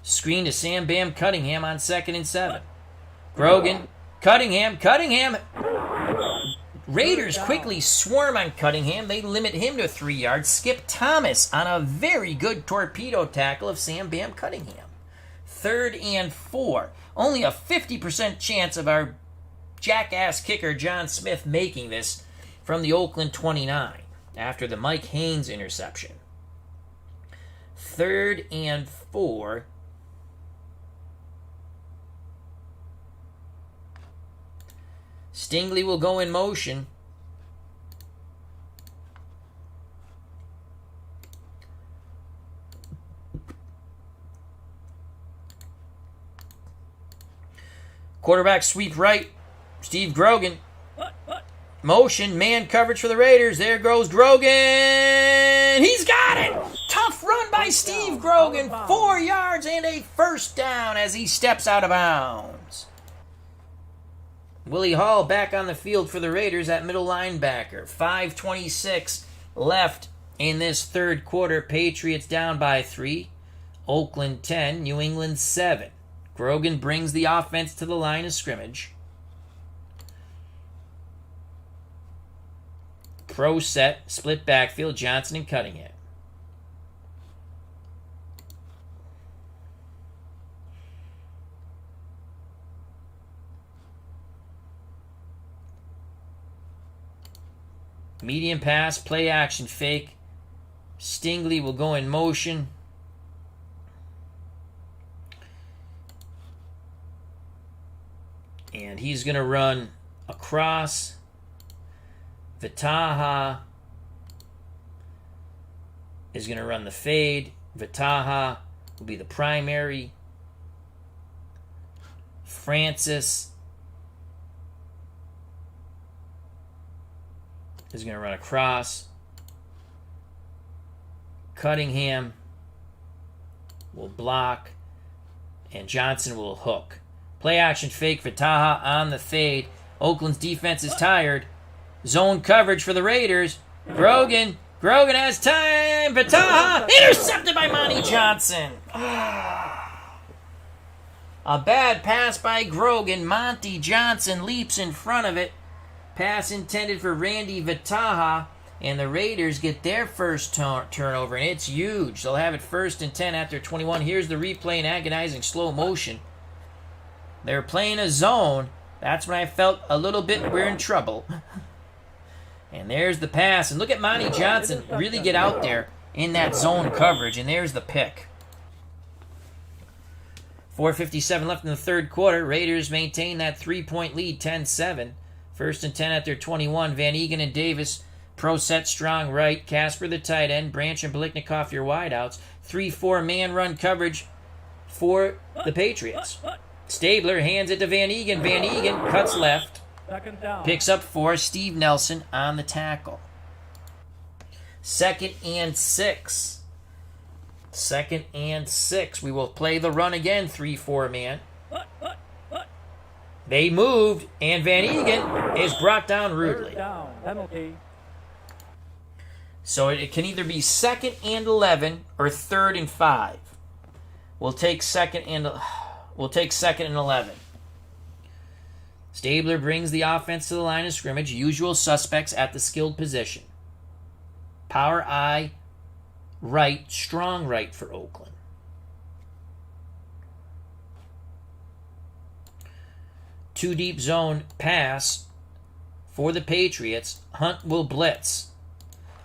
Screen to Sam Bam Cunningham on 2nd and 7. Grogan, Cunningham. Raiders quickly swarm on Cunningham. They limit him to 3 yards. Skip Thomas on a very good torpedo tackle of Sam Bam Cunningham. 3rd and 4. Only a 50% chance of our jackass kicker John Smith making this from the Oakland 29 after the Mike Haynes interception. 3rd and 4. Stingley will go in motion. Quarterback sweep right. Steve Grogan. Motion, man coverage for the Raiders. There goes Grogan. He's got it. Tough run by Steve Grogan. 4 yards and a 1st down as he steps out of bounds. Willie Hall back on the field for the Raiders at middle linebacker. 5:26 left in this third quarter. Patriots down by 3. Oakland 10, New England 7. Grogan brings the offense to the line of scrimmage. Pro set, split backfield, Johnson and Cunningham. Medium pass, play action fake. Stingley will go in motion. And he's going to run across. Vataha is going to run the fade. Vataha will be the primary. Francis is going to run across. Cunningham will block. And Johnson will hook. Play action fake for Taha on the fade. Oakland's defense is tired. Zone coverage for the Raiders. Grogan has time. But Taha intercepted by Monty Johnson. A bad pass by Grogan. Monty Johnson leaps in front of it. Pass intended for Randy Vitaha. And the Raiders get their first turnover, and it's huge. They'll have it 1st and 10 after 21. Here's the replay in agonizing slow motion. They're playing a zone. That's when I felt a little bit we're in trouble. And there's the pass. And look at Monty Johnson really get out there in that zone coverage. And there's the pick. 4:57 left in the third quarter. Raiders maintain that 3-point lead, 10-7. 1st and 10 after 21. Van Egan and Davis, pro set strong right. Casper the tight end. Branch and Biliknikoff your wideouts. 3-4 man run coverage for the Patriots. Stabler hands it to Van Egan. Van Egan cuts left. Second down. Picks up 4. Steve Nelson on the tackle. 2nd and 6. 2nd and 6. We will play the run again, 3-4 man. They moved, and Van Egan is brought down rudely. Third down. Penalty. So it can either be 2nd and 11 or 3rd and 5. We'll take 2nd and 11. Stabler brings the offense to the line of scrimmage. Usual suspects at the skilled position. Power I, right, strong right for Oakland. Two deep zone pass for the Patriots. Hunt will blitz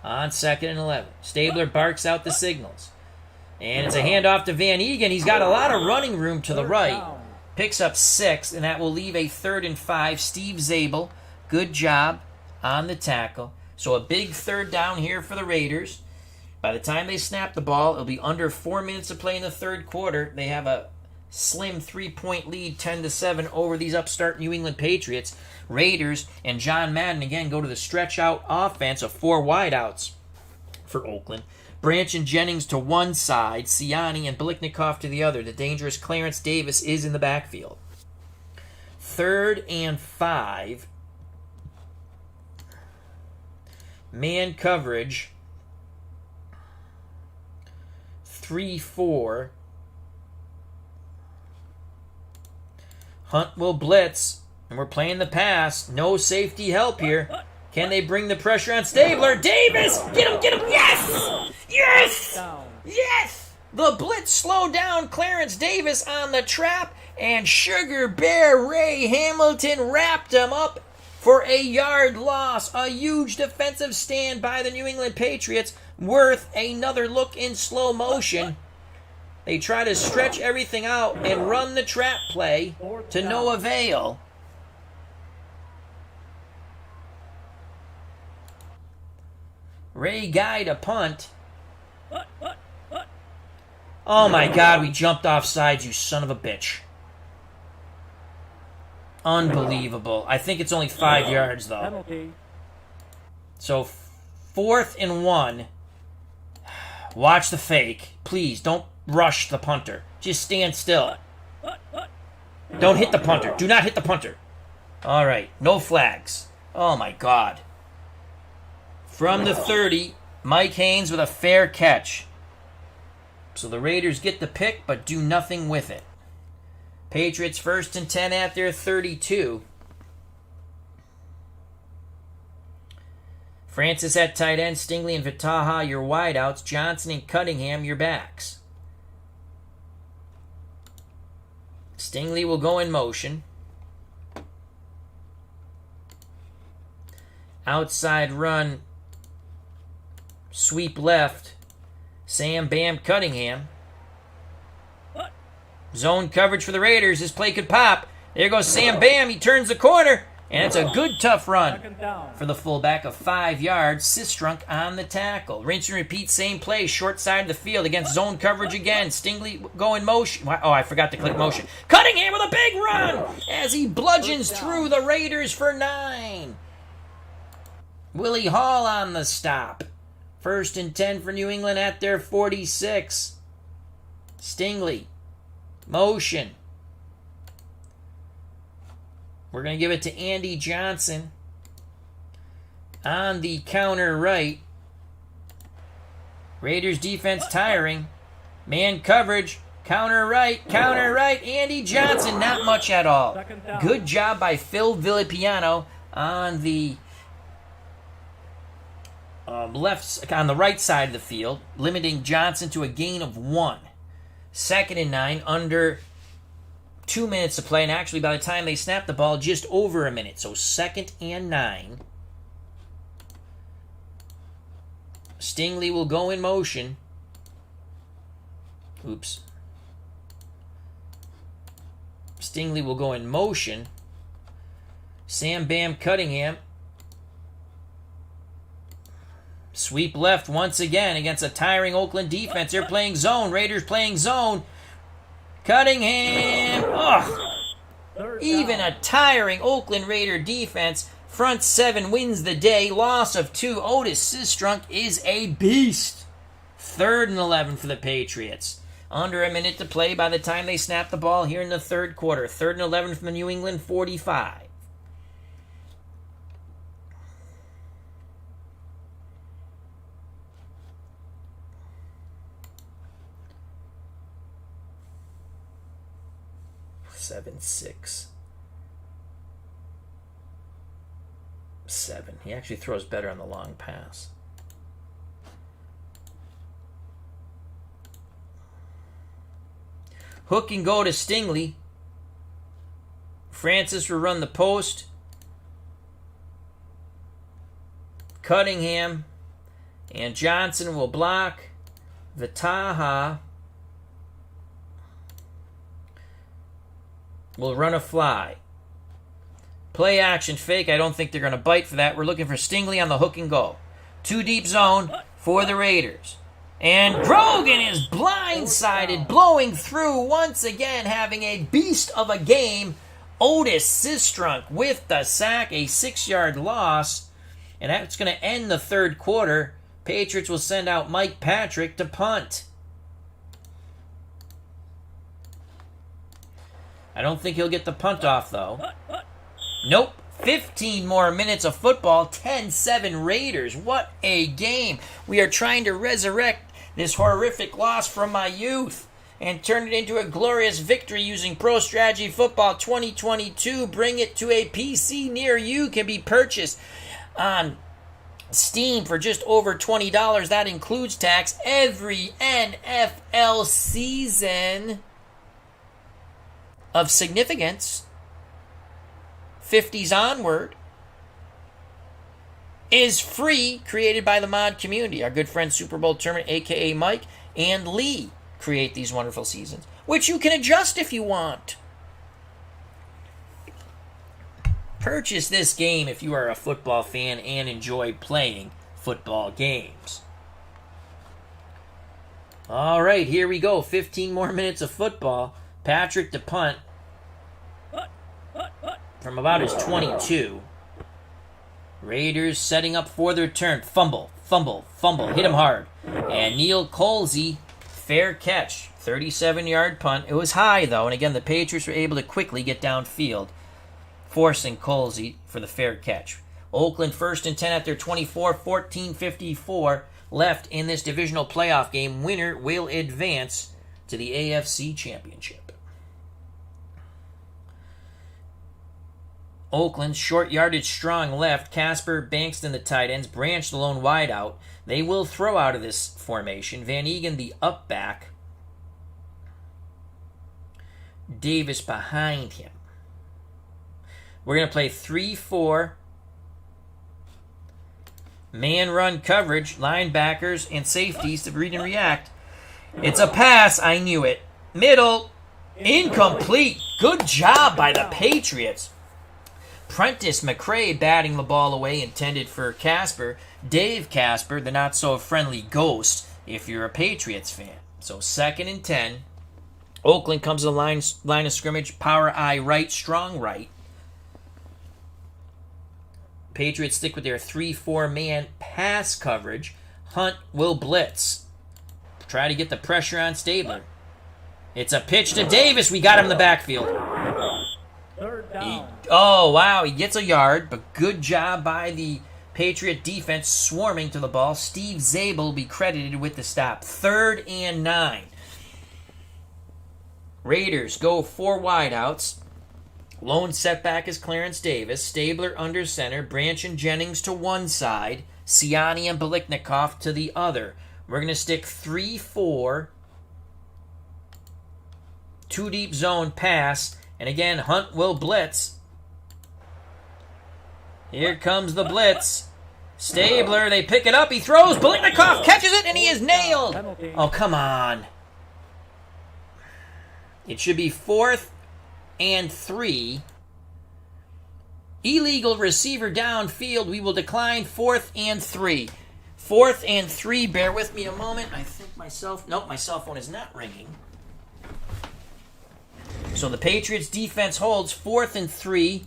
on 2nd and 11. Stabler barks out the signals. And it's a handoff to Van Egan. He's got a lot of running room to the right. Picks up 6, and that will leave a 3rd and 5. Steve Zabel, good job on the tackle. So a big 3rd down here for the Raiders. By the time they snap the ball, it'll be under 4 minutes to play in the third quarter. They have a slim 3-point lead, 10-7 over these upstart New England Patriots. Raiders and John Madden again go to the stretch out offense of 4 wideouts for Oakland. Branch and Jennings to one side, Siani and Biliknikoff to the other. The dangerous Clarence Davis is in the backfield. 3rd and 5. Man coverage. 3-4. Hunt will blitz, and we're playing the pass. No safety help here. Can they bring the pressure on Stabler? Davis! Get him! Yes! Yes! Yes! The blitz slowed down Clarence Davis on the trap, and Sugar Bear Ray Hamilton wrapped him up for a yard loss. A huge defensive stand by the New England Patriots, worth another look in slow motion. They try to stretch everything out and run the trap play to no avail. Ray Guy to punt. Oh my God, we jumped off sides, you son of a bitch. Unbelievable. I think it's only 5 yards, though. Penalty. So, 4th and 1. Watch the fake. Please, don't rush the punter. Just stand still. Don't hit the punter. Do not hit the punter. All right, no flags. Oh, my God. From the 30, Mike Haynes with a fair catch. So the Raiders get the pick, but do nothing with it. Patriots 1st and 10 at their 32. Francis at tight end, Stingley and Vitaha your wideouts, Johnson and Cunningham your backs. Stingley will go in motion. Outside run, sweep left, Sam Bam Cunningham. Zone coverage for the Raiders. This play could pop. There goes Sam Bam. He turns the corner. And it's a good, tough run for the fullback of 5 yards. Sistrunk on the tackle. Rinse and repeat, same play. Short side of the field against zone coverage again. Stingley go in motion. Oh, I forgot to click motion. Cunningham with a big run as he bludgeons through the Raiders for 9. Willie Hall on the stop. 1st and 10 for New England at their 46. Stingley. Motion. We're going to give it to Andy Johnson. On the counter right. Raiders defense tiring. Man coverage. Counter right. Andy Johnson. Not much at all. Good job by Phil Villapiano on the on the right side of the field, limiting Johnson to a gain of 1. 2nd and 9, under 2 minutes to play, and actually by the time they snapped the ball, just over a minute. So 2nd and 9. Stingley will go in motion. Oops. Stingley will go in motion. Sam Bam Cunningham. Sweep left once again against a tiring Oakland defense. They're playing zone. Raiders playing zone. Cunningham. Even a tiring Oakland Raider defense. Front 7 wins the day. Loss of 2. Otis Sistrunk is a beast. 3rd and 11 for the Patriots. Under a minute to play by the time they snap the ball here in the 3rd quarter. 3rd and 11 from the New England 45. Seven, 6, 7. He actually throws better on the long pass. Hook and go to Stingley. Francis will run the post. Cunningham and Johnson will block. Vitaha will run a fly. Play action fake. I don't think they're going to bite for that. We're looking for Stingley on the hook and go. 2 deep zone for the Raiders. And Grogan is blindsided, blowing through once again, having a beast of a game. Otis Sistrunk with the sack, a 6-yard loss. And that's going to end the 3rd quarter. Patriots will send out Mike Patrick to punt. I don't think he'll get the punt off, though. Nope. 15 more minutes of football. 10-7 Raiders. What a game. We are trying to resurrect this horrific loss from my youth and turn it into a glorious victory using Pro Strategy Football 2022. Bring it to a PC near you. Can be purchased on Steam for just over $20. That includes tax. Every NFL season of significance, 50s onward, is free, created by the mod community. Our good friend Super Bowl Tournament, a.k.a. Mike, and Lee create these wonderful seasons, which you can adjust if you want. Purchase this game if you are a football fan and enjoy playing football games. All right, here we go. 15 more minutes of football. Patrick to punt from about his 22. Raiders setting up for their turn. Fumble. Hit him hard. And Neil Colsey, fair catch. 37-yard punt. It was high, though, and again, the Patriots were able to quickly get downfield, forcing Colsey for the fair catch. Oakland 1st and 10 at their 24, 14:54 left in this divisional playoff game. Winner will advance to the AFC Championship. Oakland, short yardage strong left. Casper, Bankston, the tight ends. Branch, the lone wide out. They will throw out of this formation. Van Egan, the up back. Davis behind him. We're going to play 3-4. Man run coverage. Linebackers and safeties to read and react. It's a pass. I knew it. Middle. Incomplete. Good job by the Patriots. Prentice McCray batting the ball away, intended for Casper. Dave Casper, the not-so-friendly ghost, if you're a Patriots fan. So 2nd and 10. Oakland comes to the line of scrimmage. Power I right, strong right. Patriots stick with their 3-4 man pass coverage. Hunt will blitz. Try to get the pressure on Stabler. It's a pitch to Davis. We got him in the backfield. Third down. Oh, wow. He gets a yard, but good job by the Patriot defense swarming to the ball. Steve Zabel will be credited with the stop. 3rd and 9. Raiders go 4 wideouts. Lone setback is Clarence Davis. Stabler under center. Branch and Jennings to one side. Siani and Biliknikov to the other. We're going to stick 3-4. 2 deep zone pass. And again, Hunt will blitz. Here comes the blitz. Stabler, they pick it up. He throws. Biliknikov catches it, and he is nailed. Oh, come on. It should be 4th and 3. Illegal receiver downfield. We will decline 4th and 3. 4th and 3. Bear with me a moment. I think my cell phone is not ringing. So the Patriots defense holds 4th and 3.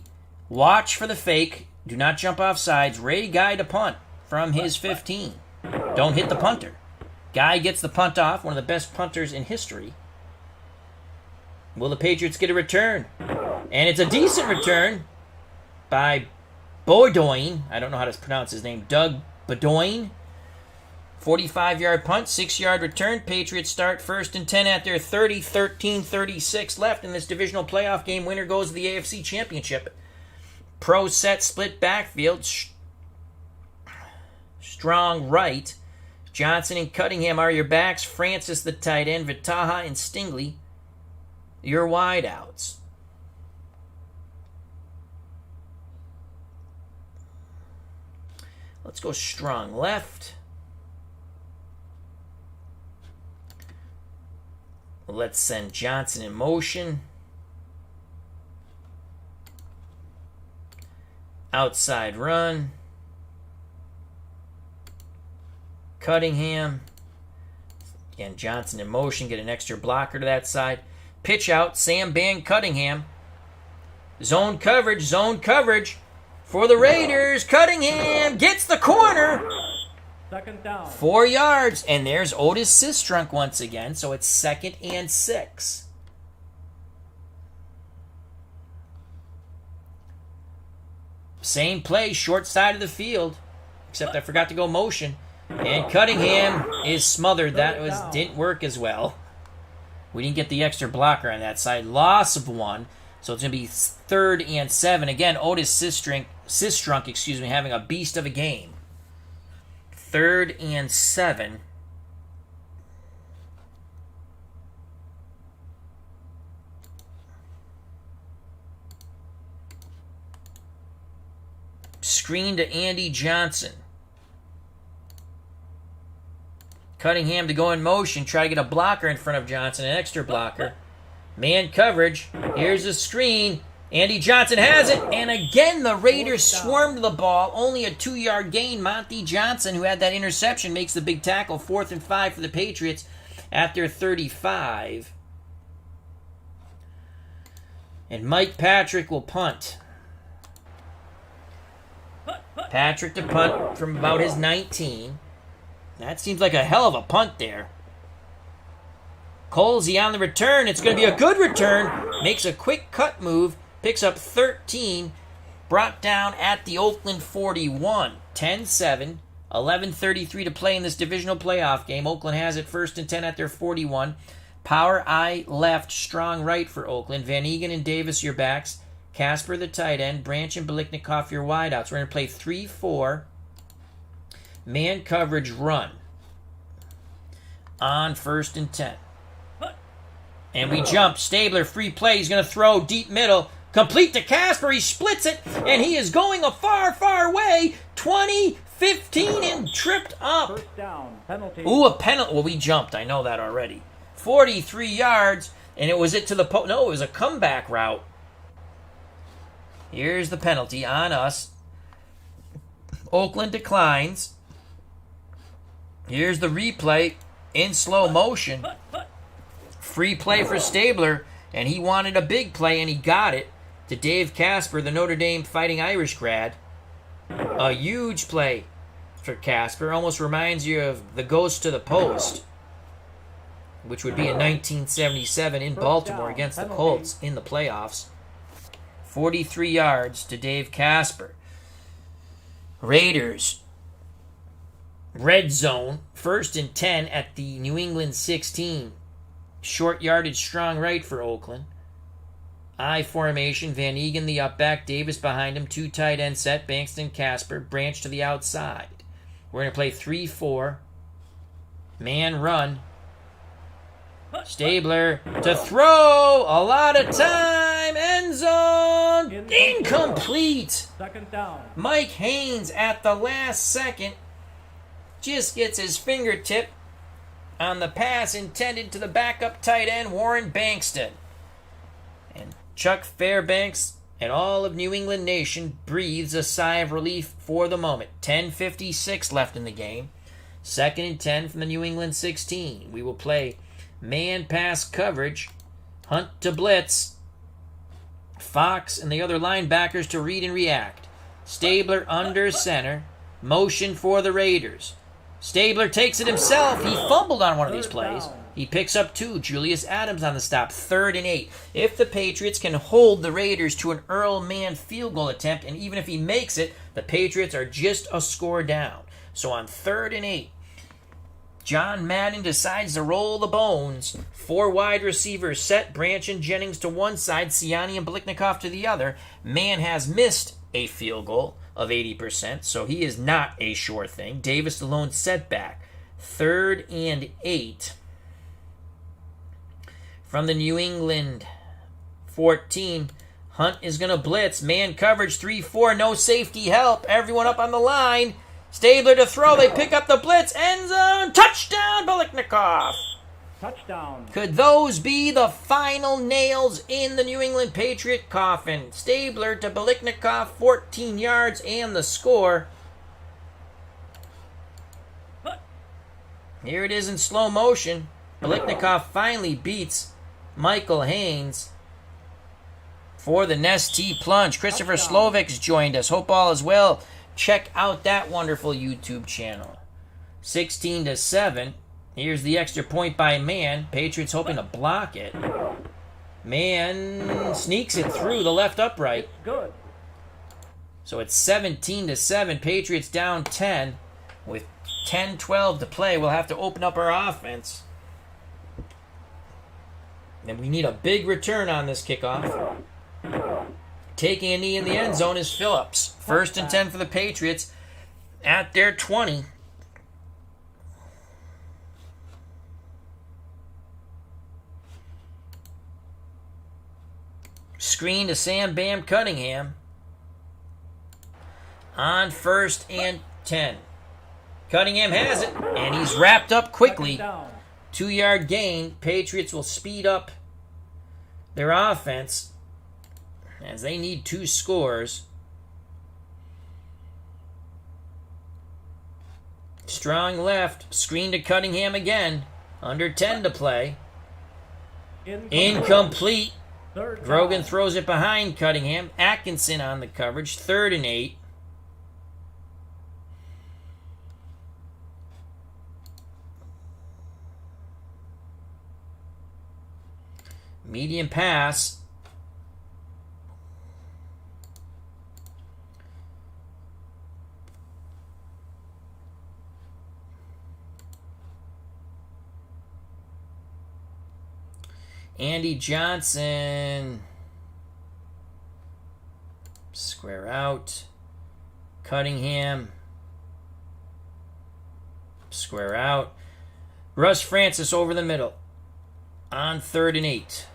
Watch for the fake. Do not jump off sides. Ray Guy to punt from his 15. Don't hit the punter. Guy gets the punt off. One of the best punters in history. Will the Patriots get a return? And it's a decent return by Bygone. I don't know how to pronounce his name. Doug Bygone. 45-yard punt, 6-yard return. Patriots start 1st and 10 at their 30, 13:36 left in this divisional playoff game. Winner goes to the AFC Championship. Pro set split backfield. Strong right. Johnson and Cunningham are your backs. Francis the tight end. Vitaha and Stingley your wideouts. Let's go strong left. Let's send Johnson in motion. Outside run. Cunningham. Again, Johnson in motion. Get an extra blocker to that side. Pitch out. Sam Band Cunningham. Zone coverage for the Raiders. Cunningham gets the corner. 2nd down. 4 yards. And there's Otis Sistrunk once again. So it's 2nd and 6. Same play, short side of the field. Except I forgot to go motion. And Cunningham is smothered. That didn't work as well. We didn't get the extra blocker on that side. Loss of 1. So it's going to be 3rd and 7. Again, Otis Sistrunk, having a beast of a game. 3rd and 7. Screen to Andy Johnson. Cunningham to go in motion. Try to get a blocker in front of Johnson. An extra blocker. Man coverage. Here's a screen. Andy Johnson has it. And again, the Raiders swarmed the ball. Only a 2-yard gain. Monty Johnson, who had that interception, makes the big tackle. 4th and 5 for the Patriots at their 35. And Mike Patrick will punt. Patrick to punt from about his 19. That seems like a hell of a punt there. Colsey on the return. It's going to be a good return. Makes a quick cut move. Picks up 13. Brought down at the Oakland 41. 10-7. 11:33 to play in this divisional playoff game. Oakland has it 1st and 10 at their 41. Power I left, strong right for Oakland. Van Egan and Davis your backs. Casper the tight end. Branch and Biliknikov your wideouts. We're going to play 3-4. Man coverage run. On 1st and 10. And we jump. Stabler, free play. He's going to throw deep middle. Complete to Casper. He splits it. And he is going a far, far way. 20, 15, and tripped up. 1st down. Penalty. Ooh, a penalty. Well, we jumped. I know that already. 43 yards. And it was it to the post. No, it was a comeback route. Here's the penalty on us. Oakland declines. Here's the replay in slow motion. Free play for Stabler, and he wanted a big play, and he got it to Dave Casper, the Notre Dame Fighting Irish grad. A huge play for Casper. Almost reminds you of the ghost to the post, which would be in 1977 in Baltimore against the Colts in the playoffs. 43 yards to Dave Casper. Raiders. Red zone. 1st and 10 at the New England 16. Short yardage, strong right for Oakland. I formation. Van Egan the up back. Davis behind him. 2 tight end set. Bankston, Casper. Branch to the outside. We're going to play 3-4. Man run. Stabler to throw. A lot of time. End zone. Incomplete. 2nd down. Mike Haynes at the last second just gets his fingertip on the pass intended to the backup tight end, Warren Bankston. And Chuck Fairbanks and all of New England Nation breathes a sigh of relief for the moment. 10:56 left in the game. 2nd and 10 from the New England 16. We will play man pass coverage. Hunt to blitz. Fox and the other linebackers to read and react. Stabler under center. Motion for the Raiders. Stabler takes it himself. He fumbled on one of these plays. He picks up 2. Julius Adams on the stop. 3rd and 8. If the Patriots can hold the Raiders to an Earl Mann field goal attempt, and even if he makes it, the Patriots are just a score down. So on 3rd and 8, John Madden decides to roll the bones. 4 wide receivers set. Branch and Jennings to one side. Siani and Biliknikov to the other. Mann has missed a field goal of 80%, so he is not a sure thing. Davis the lone setback. 3rd and 8 from the New England 14. Hunt is going to blitz. Man coverage 3-4. No safety help. Everyone up on the line. Stabler to throw. They pick up the blitz. End zone. Touchdown, Biliknikov. Touchdown. Could those be the final nails in the New England Patriot coffin? Stabler to Biliknikov, 14 yards and the score. Here it is in slow motion. Biliknikov finally beats Michael Haynes for the Nestea plunge. Christopher Slovik's joined us. Hope all is well. Check out that wonderful YouTube channel. 16-7. Here's the extra point by Mann. Patriots hoping to block it. Mann sneaks it through the left upright. Good. So it's 17-7. Patriots down 10 with 10-12 to play. We'll have to open up our offense. And we need a big return on this kickoff. Taking a knee in the end zone is Phillips. 1st and 10 for the Patriots at their 20. Screen to Sam Bam Cunningham on 1st and 10. Cunningham has it, and he's wrapped up quickly. 2-yard gain. Patriots will speed up their offense as they need 2 scores. Strong left. Screen to Cunningham again. Under 10 to play. Incomplete. Grogan throws it behind Cunningham. Atkinson on the coverage. 3rd and 8. Medium pass. Andy Johnson. Square out. Cunningham. Square out. Russ Francis over the middle. On 3rd and 8.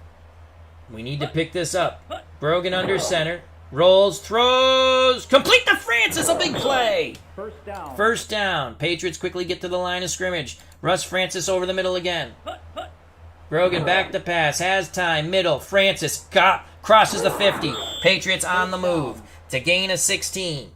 We need to pick this up. Brogan under center. Rolls, throws. Complete to Francis. A big play. 1st down. 1st down. Patriots quickly get to the line of scrimmage. Russ Francis over the middle again. Brogan back to pass. Has time. Middle. Francis crosses the 50. Patriots on the move to gain a 16.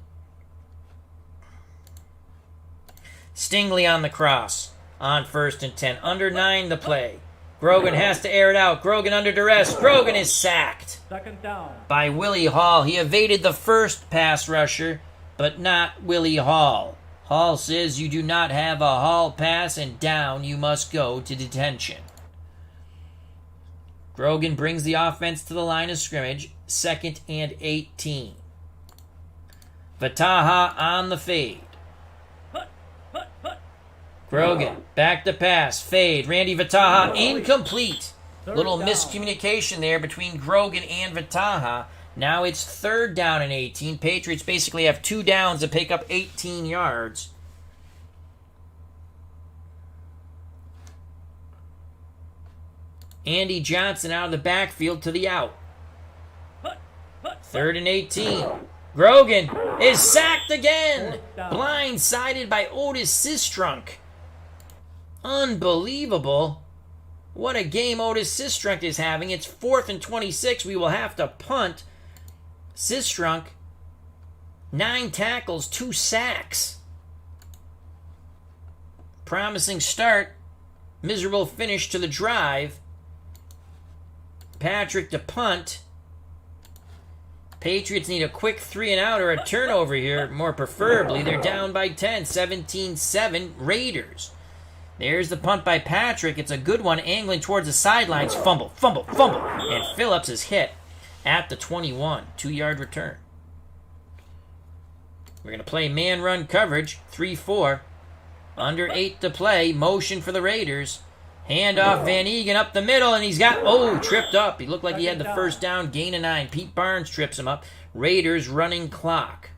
Stingley on the cross. On 1st and 10. Under 9 to play. Grogan has to air it out. Grogan under duress. Grogan is sacked 2nd down. by Willie Hall. He evaded the first pass rusher but not Willie Hall. Hall says you do not have a Hall pass, and down you must go to detention. Grogan brings the offense to the line of scrimmage, 2nd and 18. Vataha on the fade. Grogan, back to pass, fade. Randy Vataha, incomplete. Little miscommunication there between Grogan and Vataha. Now it's 3rd down and 18. Patriots basically have 2 downs to pick up 18 yards. Andy Johnson out of the backfield to the out. 3rd and 18. Grogan is sacked again. Blindsided by Otis Sistrunk. Unbelievable. What a game Otis Sistrunk is having. It's 4th and 26. We will have to punt. Sistrunk, 9 tackles, 2 sacks. Promising start. Miserable finish to the drive. Patrick to punt. Patriots need a quick 3 and out or a turnover here, more preferably. They're down by 10, 17-7, Raiders. There's the punt by Patrick. It's a good one, angling towards the sidelines. Fumble. And Phillips is hit at the 21. 2-yard return. We're going to play man-run coverage, 3-4. Under 8 to play. Motion for the Raiders. Handoff, Van Egan up the middle, and he's got, tripped up. He looked like he had the first down, gain of 9. Pete Barnes trips him up. Raiders running clock.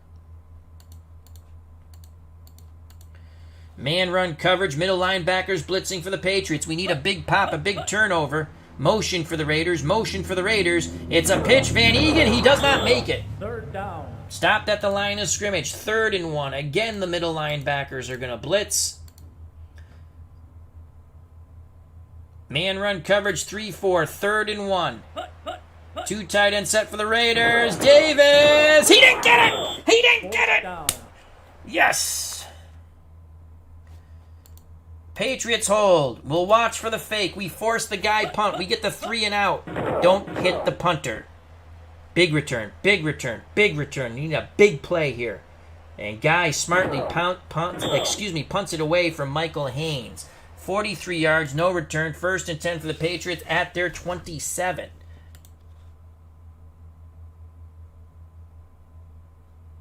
Man-run coverage, middle linebackers blitzing for the Patriots. We need a big pop, a big turnover. Motion for the Raiders. It's a pitch, Van Egan. He does not make it. 3rd down. Stopped at the line of scrimmage. 3rd and 1. Again, the middle linebackers are going to blitz. Man-run coverage, 3-4. 3rd and 1. 2 tight end set for the Raiders. Davis! He didn't get it! Yes! Patriots hold. We'll watch for the fake. We force the guy punt. We get the 3 and out. Don't hit the punter. Big return. We need a big play here. And Guy smartly punts it away from Michael Haynes. 43 yards, no return. 1st and 10 for the Patriots at their 27.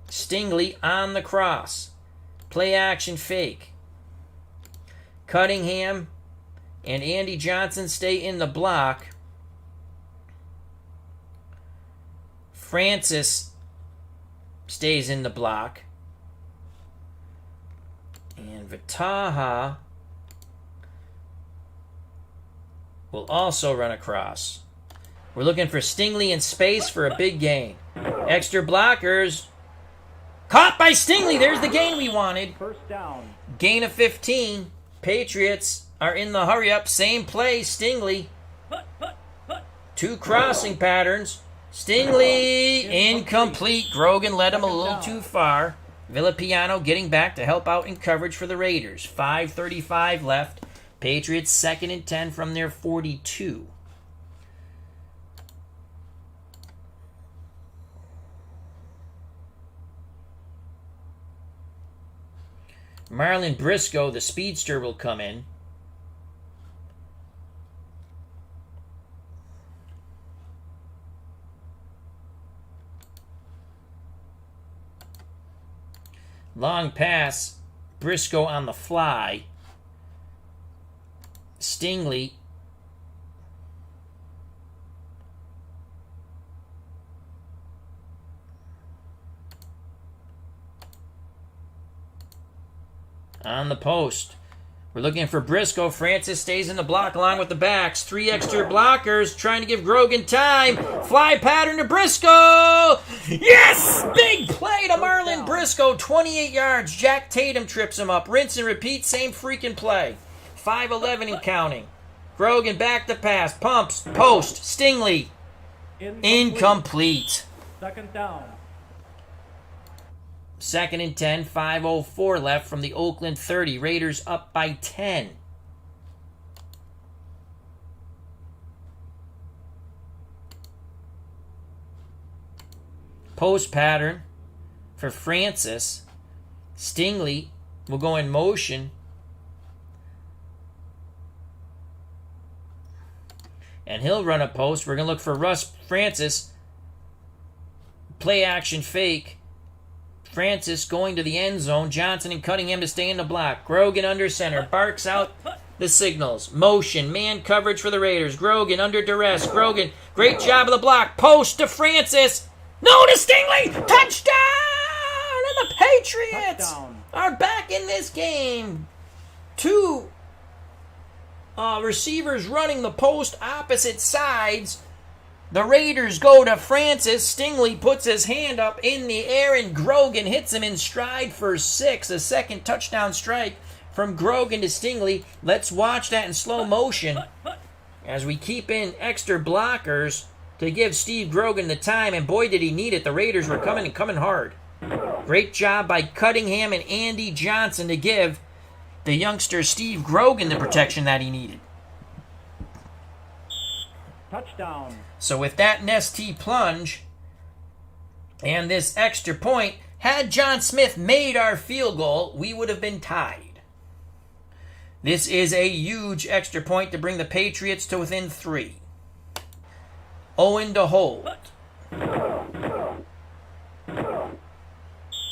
Stingley on the cross. Play action fake. Cunningham and Andy Johnson stay in the block. Francis stays in the block. And Vataha will also run across. We're looking for Stingley in space for a big gain. Extra blockers. Caught by Stingley. There's the gain we wanted. 1st down. Gain of 15. Patriots are in the hurry-up. Same play. Stingley. 2 crossing patterns. Stingley incomplete. Grogan led him a little too far. Villapiano getting back to help out in coverage for the Raiders. 5:35 left. Patriots 2nd and 10 from their 42. Marlon Briscoe, the speedster, will come in. Long pass. Briscoe on the fly. Stingley on the post. We're looking for Briscoe. Francis stays in the block along with the backs. 3 extra blockers trying to give Grogan time. Fly pattern to Briscoe. Yes! Big play to Marlon Briscoe. 28 yards. Jack Tatum trips him up. Rinse and repeat. Same freaking play. 5:11 and counting. Grogan back to pass. Pumps. Post. Stingley. Incomplete. 2nd down. 2nd and 10. 5:04 left from the Oakland 30. Raiders up by 10. Post pattern. for Francis. Stingley will go in motion. And he'll run a post. We're going to look for Francis. Play action fake. Francis going to the end zone. Johnson and Cunningham to stay in the block. Grogan under center. Barks out the signals. Motion. Man coverage for the Raiders. Grogan under duress. Grogan. Great job of the block. Post to Francis. No to Stingley. Touchdown! And the Patriots are back in this game. Two receivers running the post opposite sides. The Raiders go to Francis. Stingley puts his hand up in the air, and Grogan hits him in stride for 6. A second touchdown strike from Grogan to Stingley. Let's watch that in slow motion as we keep in extra blockers to give Steve Grogan the time, and boy did he need it. The Raiders were coming hard. Great job by Cunningham and Andy Johnson to give the youngster Steve Grogan the protection that he needed. Touchdown. So with that Nestea plunge and this extra point, had John Smith made our field goal, we would have been tied. This is a huge extra point to bring the Patriots to within 3. Owen to hold.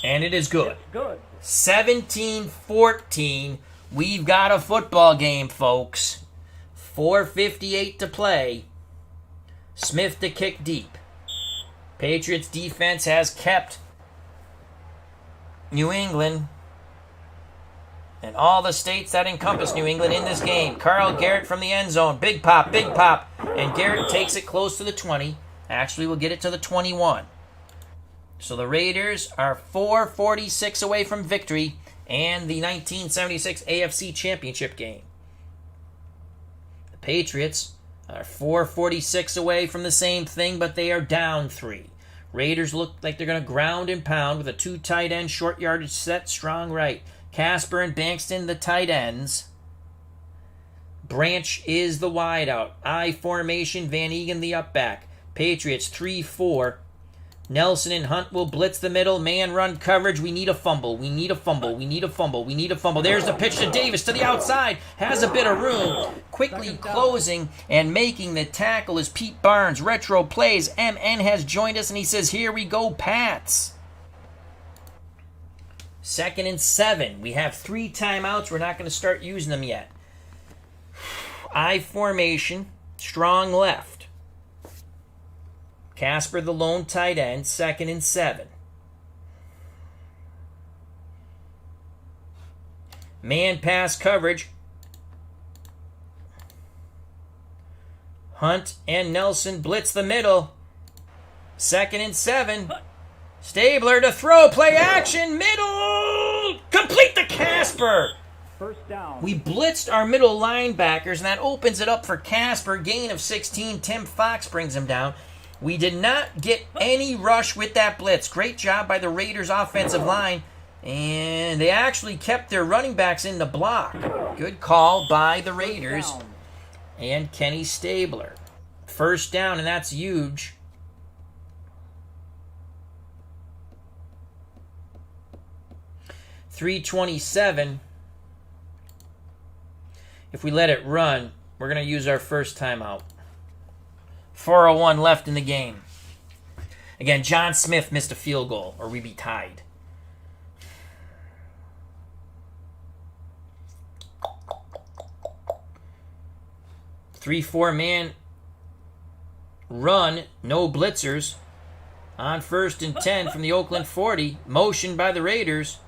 And it is good. Good. 17-14. We've got a football game, folks. 4:58 to play. Smith to kick deep. Patriots defense has kept New England and all the states that encompass New England in this game. Carl Garrett from the end zone. Big pop. And Garrett takes it close to the 20. Actually, we'll get it to the 21. So the Raiders are 4:46 away from victory and the 1976 AFC Championship game. The Patriots are 4:46 away from the same thing, but they are down 3. Raiders look like they're going to ground and pound with a 2 tight end short yardage set, strong right. Casper and Bankston, the tight ends. Branch is the wideout. I formation, Van Egan the up back. Patriots 3-4. Nelson and Hunt will blitz the middle. Man run coverage. We need a fumble. There's the pitch to Davis to the outside. Has a bit of room. Quickly closing and making the tackle is Pete Barnes. Retro plays. MN has joined us and he says, here we go, Pats. 2nd and 7. We have 3 timeouts. We're not going to start using them yet. I formation. Strong left. Casper the lone tight end, 2nd and 7. Man pass coverage. Hunt and Nelson blitz the middle. 2nd and 7. Stabler to throw, play action, middle! Complete to Casper! First down. We blitzed our middle linebackers, and that opens it up for Casper. Gain of 16. Tim Fox brings him down. We did not get any rush with that blitz. Great job by the Raiders' offensive line. And they actually kept their running backs in the block. Good call by the Raiders and Kenny Stabler. First down, and that's huge. .327. If we let it run, we're going to use our first timeout. 4:01 left in the game. Again, John Smith missed a field goal, or we'd be tied. Three-four man run, no blitzers. On 1st and 10 from the Oakland 40. Motion by the Raiders.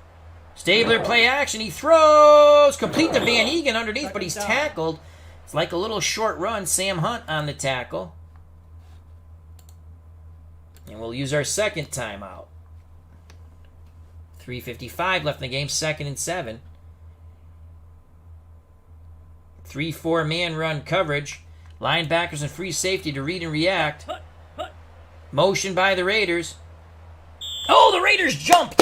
Stabler play action. He throws. Complete to Van Egan underneath, but he's tackled. It's like a little short run. Sam Hunt on the tackle. And we'll use our second timeout. 3:55 left in the game, 2nd and 7. 3-4 man run coverage. Linebackers and free safety to read and react. Motion by the Raiders. Oh, the Raiders jump!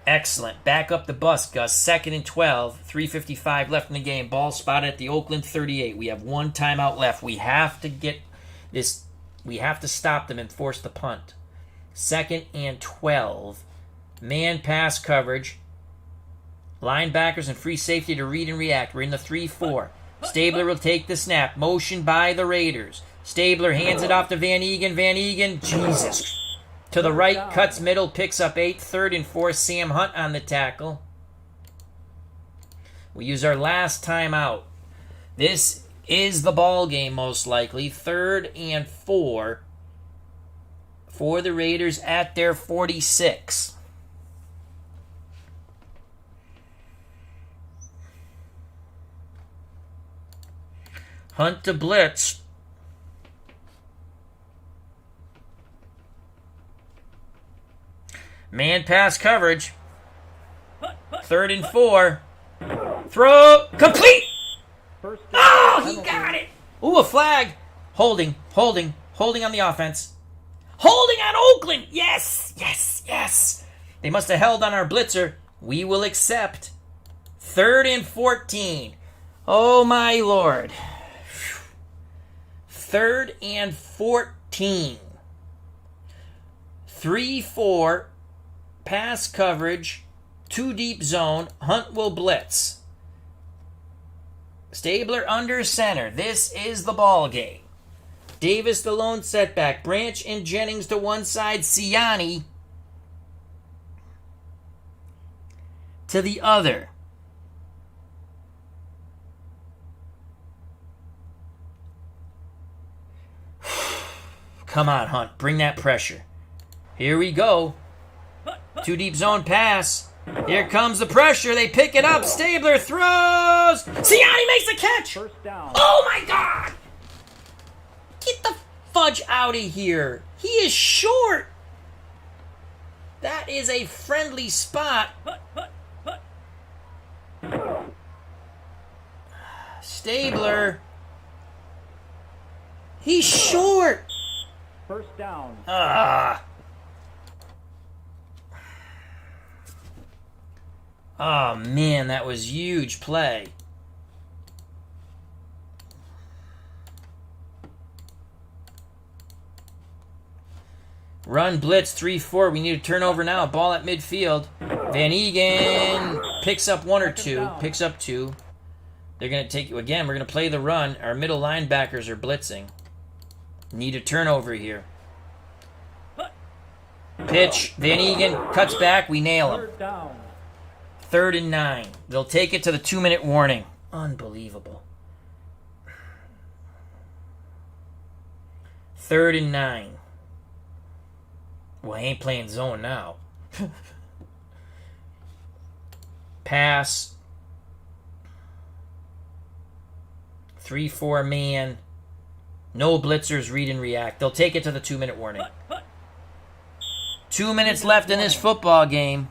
Excellent. Back up the bus, Gus. 2nd and 12. 3:55 left in the game. Ball spotted at the Oakland 38. We have 1 timeout left. We have to get this. We have to stop them and force the punt. 2nd and 12. Man pass coverage. Linebackers and free safety to read and react. We're in the 3-4. Stabler will take the snap. Motion by the Raiders. Stabler hands it off to Van Egan. Van Egan, Jesus. To the right, cuts middle, picks up 8. 3rd and 4. Sam Hunt on the tackle. We use our last timeout. This is the ball game, most likely. 3rd and 4 for the Raiders at their 46. Hunt to blitz. Man pass coverage. 3rd and 4. Throw. Complete! Oh, he got it! Ooh, a flag. Holding on the offense. Holding on Oakland! Yes! They must have held on our blitzer. We will accept. 3rd and 14. Oh, my Lord. 3rd and 14. 3-4. Pass coverage. 2 deep zone. Hunt will blitz. Stabler under center. This is the ball game. Davis the lone setback. Branch and Jennings to one side. Siani to the other. Come on, Hunt. Bring that pressure. Here we go. 2 deep zone pass. Here comes the pressure. They pick it up. Stabler throws. Siani makes the catch. First down. Oh, my God. Get the fudge out of here. He is short. That is a friendly spot. Stabler. He's short. First down. Oh, man, that was huge play. Run, blitz, 3-4. We need a turnover now. Ball at midfield. Van Egan picks up 1 or 2. Picks up 2. They're going to take you again. We're going to play the run. Our middle linebackers are blitzing. Need a turnover here. Pitch. Van Egan cuts back. We nail him. Third down. 3rd and 9. They'll take it to the 2-minute warning. Unbelievable. 3rd and 9. Well, I ain't playing zone now. Pass. 3-4 man. No blitzers, read and react. They'll take it to the 2-minute warning. 2 minutes left in this football game.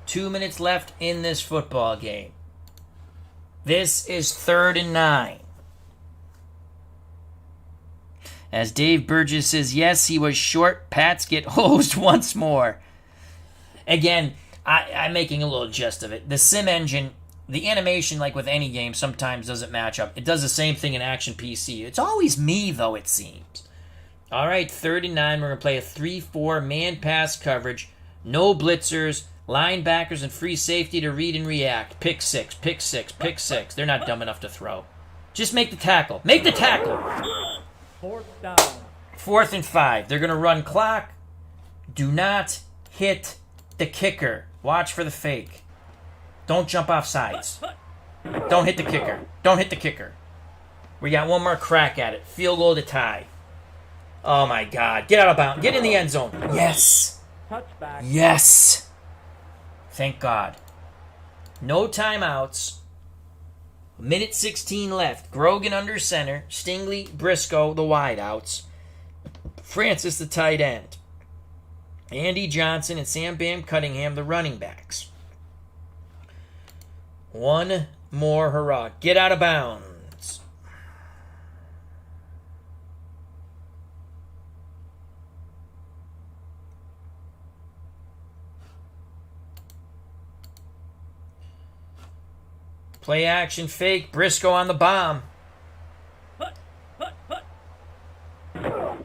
2 minutes left in this football game. This is 3rd and 9. As Dave Burgess says, yes, he was short. Pats get hosed once more. Again, I'm making a little jest of it. The sim engine, the animation, like with any game, sometimes doesn't match up. It does the same thing in Action PC. It's always me, though, it seems. All right, 3rd and 9. We're going to play a 3-4 man pass coverage. No blitzers. Linebackers and free safety to read and react. Pick six. They're not dumb enough to throw. Just make the tackle. Make the tackle. 4th down. 4th and 5. They're going to run clock. Do not hit the kicker. Watch for the fake. Don't jump off sides. Don't hit the kicker. We got one more crack at it. Field goal to tie. Oh, my God. Get out of bounds. Get in the end zone. Yes. Touchback. Yes. Thank God. No timeouts. 1:16 left. Grogan under center. Stingley, Briscoe, the wideouts. Francis, the tight end. Andy Johnson and Sam Bam Cunningham, the running backs. One more hurrah. Get out of bounds. Play action fake. Briscoe on the bomb.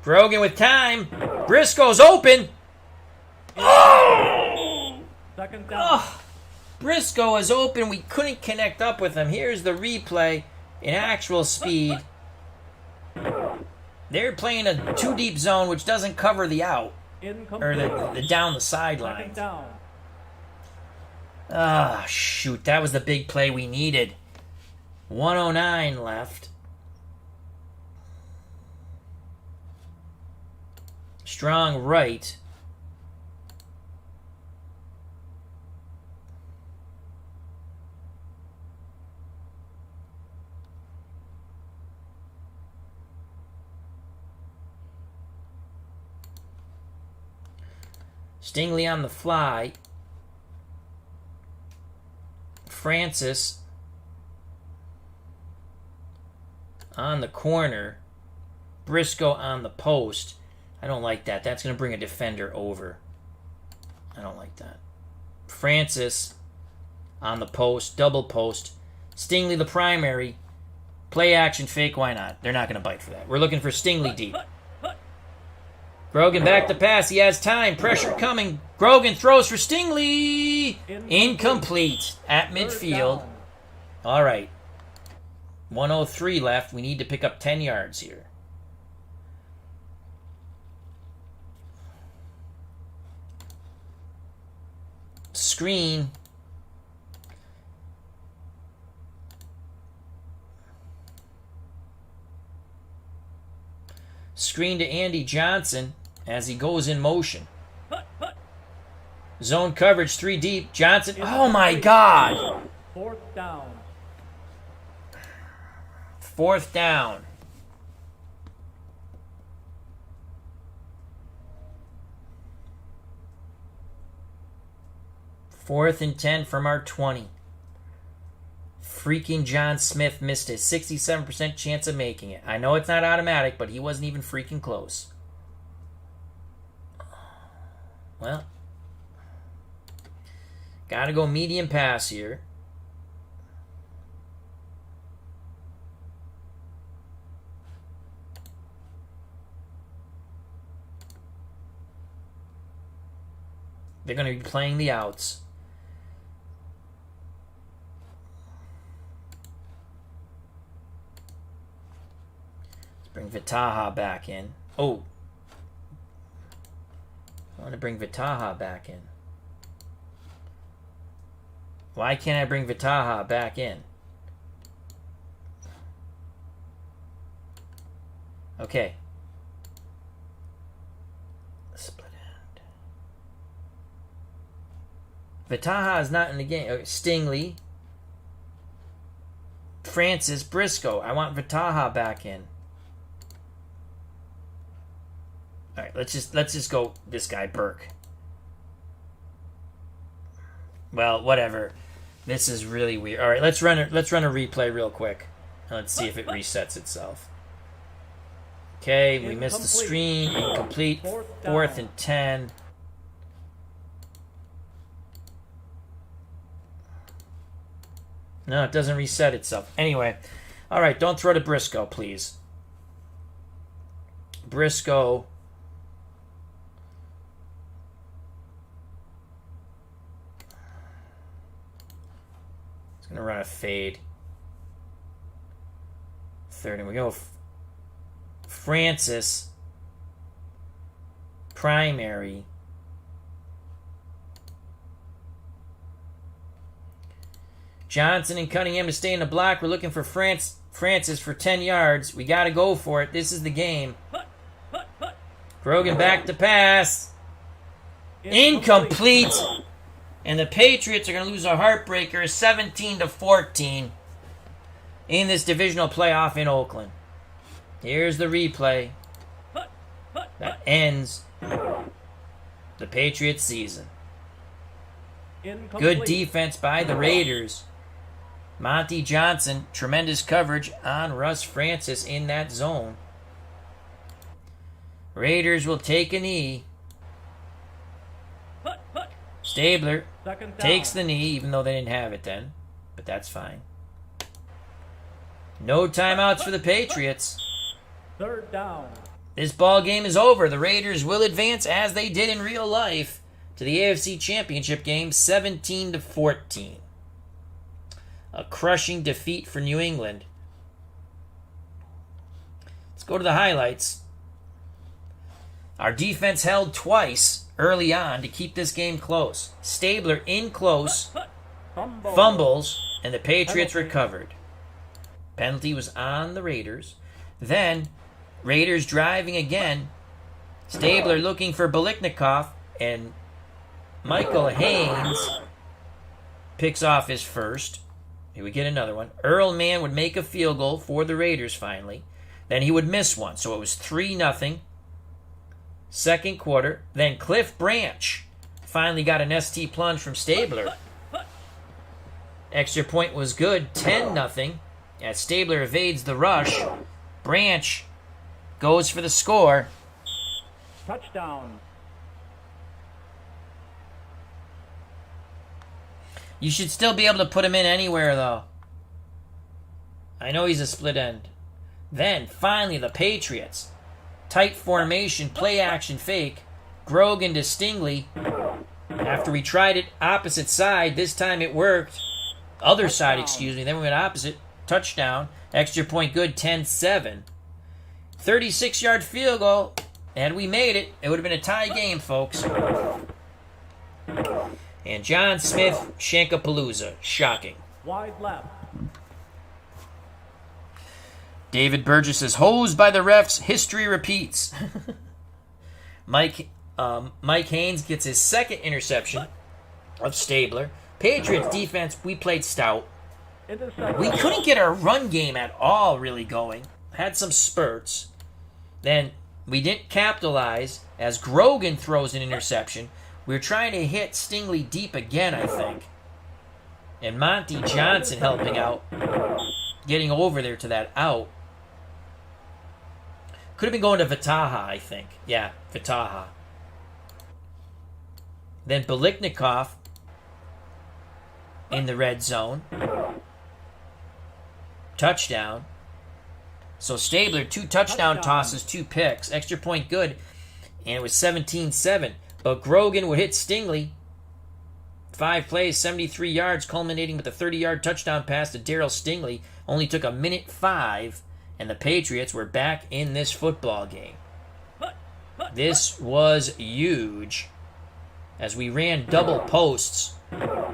Grogan with time. Briscoe's open. Oh! Second down. Oh! Briscoe is open. We couldn't connect up with him. Here's the replay in actual speed. They're playing a two-deep zone, which doesn't cover the out. Or the down the sideline. Second down. Ah, shoot. That was the big play we needed. 1:09 left. Strong right. Stingley on the fly. Francis on the corner. Briscoe on the post. I don't like that. That's going to bring a defender over. I don't like that. Francis on the post. Double post. Stingley the primary. Play action fake. Why not? They're not going to bite for that. We're looking for Stingley deep. Grogan back to pass. He has time. Pressure coming. Grogan throws for Stingley. Incomplete at midfield. All right. 1:03 left. We need to pick up 10 yards here. Screen. Screen to Andy Johnson as he goes in motion. Zone coverage, 3 deep. Johnson. Oh my God. Fourth down. Fourth down. Fourth and 10 from our 20. Freaking John Smith missed a 67% chance of making it. I know it's not automatic, but he wasn't even freaking close. Well, gotta go medium pass here. They're going to be playing the outs. Bring Vitaha back in. Oh. I want to bring Vitaha back in. Why can't I bring Vitaha back in? Okay. Split end. Vitaha is not in the game. Okay. Stingley. Francis. Briscoe. I want Vitaha back in. All right, let's just go this guy Burke. Well, whatever. This is really weird. All right, let's run a replay real quick. And let's see if it resets itself. Okay, we missed the screen. Incomplete. Fourth and 10. No, it doesn't reset itself. Anyway, all right, don't throw to Briscoe, please. Briscoe. Going to run a fade. Third, and we go. Francis. Primary. Johnson and Cunningham to stay in the block. We're looking for Francis for 10 yards. We got to go for it. This is the game. Grogan back to pass. Incomplete. And the Patriots are going to lose a heartbreaker 17-14 in this divisional playoff in Oakland. Here's the replay that ends the Patriots season. Good defense by the Raiders. Monty Johnson, tremendous coverage on Russ Francis in that zone. Raiders will take a knee. Stabler takes the knee, even though they didn't have it then. But that's fine. No timeouts for the Patriots. Third down. This ball game is over. The Raiders will advance as they did in real life to the AFC Championship game, 17-14. A crushing defeat for New England. Let's go to the highlights. Our defense held twice early on to keep this game close. Stabler in close, fumbles, and the Patriots recovered. Penalty was on the Raiders. Then, Raiders driving again. Stabler looking for Biliknikov, and Michael Haynes picks off his first. He would get another one. Earl Mann would make a field goal for the Raiders finally. Then he would miss one. So it was 3-0. Second quarter. Then Cliff Branch finally got an ST plunge from Stabler. Extra point was good. 10-0. As Stabler evades the rush. Branch goes for the score. Touchdown. You should still be able to put him in anywhere, though. I know he's a split end. Then, finally, the Patriots. Tight formation, play action fake. Grogan to Stingley. After we tried it opposite side, this time it worked. Other side, excuse me. Then we went opposite. Touchdown. Extra point good, 10-7. 36-yard field goal. And we made it. It would have been a tie game, folks. And John Smith, Shankapalooza. Shocking. Wide left. David Burgess is hosed by the refs. History repeats. Mike Haynes gets his second interception of Stabler. Patriots defense, we played stout. We couldn't get our run game at all really going. Had some spurts. Then we didn't capitalize as Grogan throws an interception. We were trying to hit Stingley deep again, I think. And Monty Johnson helping out. Getting over there to that out. Could have been going to Vitaha, I think. Yeah, Vitaha. Then Biliknikov in the red zone. Touchdown. So Stabler, 2 touchdown tosses, 2 picks. Extra point good. And it was 17-7. But Grogan would hit Stingley. 5 plays, 73 yards, culminating with a 30-yard touchdown pass to Darryl Stingley. Only took 1:05, and the Patriots were back in this football game. This was huge. As we ran double posts,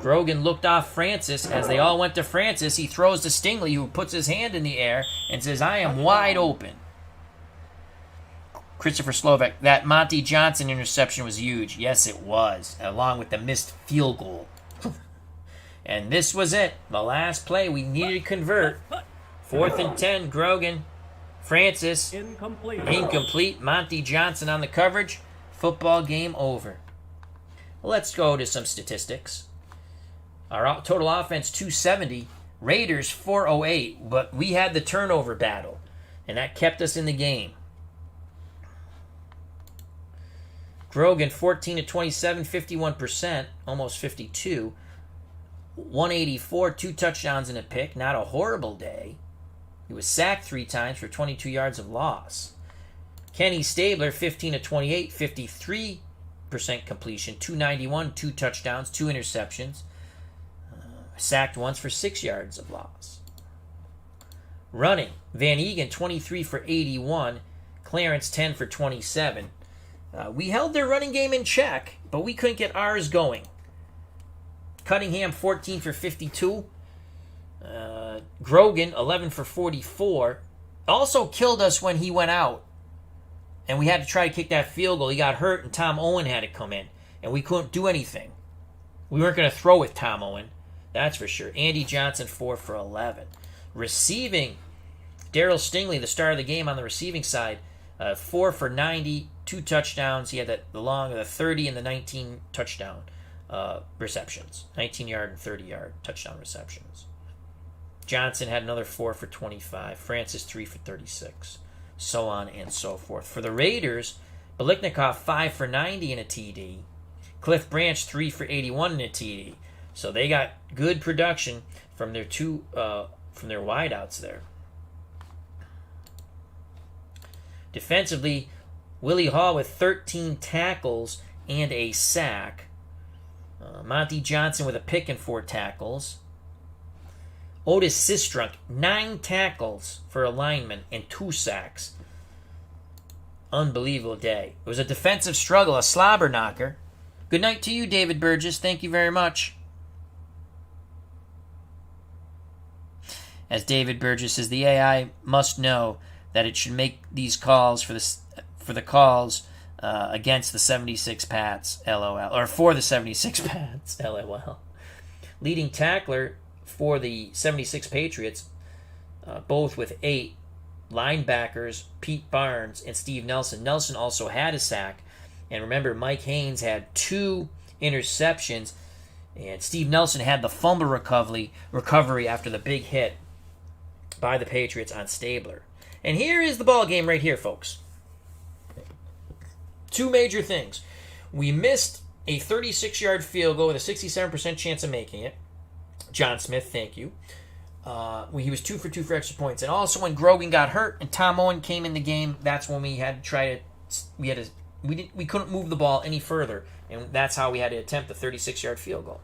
Grogan looked off Francis. As they all went to Francis, he throws to Stingley, who puts his hand in the air and says, "I am wide open." Christopher Slovak, that Monty Johnson interception was huge. Yes, it was, along with the missed field goal. And this was it. The last play we needed to convert. 4th and 10, Grogan. Francis. Incomplete. Monty Johnson on the coverage. Football game over. Let's go to some statistics. Our total offense, 270. Raiders, 408. But we had the turnover battle, and that kept us in the game. Grogan, 14-27, 51%, almost 52. 184, 2 touchdowns and a pick. Not a horrible day. He was sacked 3 times for 22 yards of loss. Kenny Stabler, 15-28, 53% completion, 291, 2 touchdowns, 2 interceptions. Sacked once for 6 yards of loss. Running, Van Egan, 23 for 81. Clarence, 10 for 27. We held their running game in check, but we couldn't get ours going. Cunningham, 14 for 52. Grogan, 11 for 44. Also killed us when he went out. And we had to try to kick that field goal. He got hurt, and Tom Owen had to come in. And we couldn't do anything. We weren't going to throw with Tom Owen. That's for sure. Andy Johnson, 4 for 11. Receiving, Darryl Stingley, the star of the game on the receiving side, 4 for 90, 2 touchdowns. He had the 30 and the 19 touchdown receptions. 19-yard and 30-yard touchdown receptions. Johnson had another 4 for 25. Francis, 3 for 36. So on and so forth. For the Raiders, Biliknikov, 5 for 90 in a TD. Cliff Branch, 3 for 81 in a TD. So they got good production from their wideouts there. Defensively, Willie Hall with 13 tackles and a sack. Monty Johnson with a pick and 4 tackles. Otis Sistrunk, 9 tackles for a lineman and 2 sacks. Unbelievable day. It was a defensive struggle, a slobber knocker. Good night to you, David Burgess. Thank you very much. As David Burgess says, the AI must know that it should make these calls for the calls against the 76 Pats, LOL. Or for the 76 Pats, LOL. Leading tackler for the 76 Patriots, both with 8 linebackers, Pete Barnes and Steve Nelson. Nelson also had a sack. And remember, Mike Haynes had 2 interceptions. And Steve Nelson had the fumble recovery after the big hit by the Patriots on Stabler. And here is the ball game right here, folks. 2 major things. We missed a 36-yard field goal with a 67% chance of making it. John Smith, thank you. He was 2 for 2 for extra points. And also when Grogan got hurt and Tom Owen came in the game, that's when we had to try to... We couldn't move the ball any further. And that's how we had to attempt the 36-yard field goal.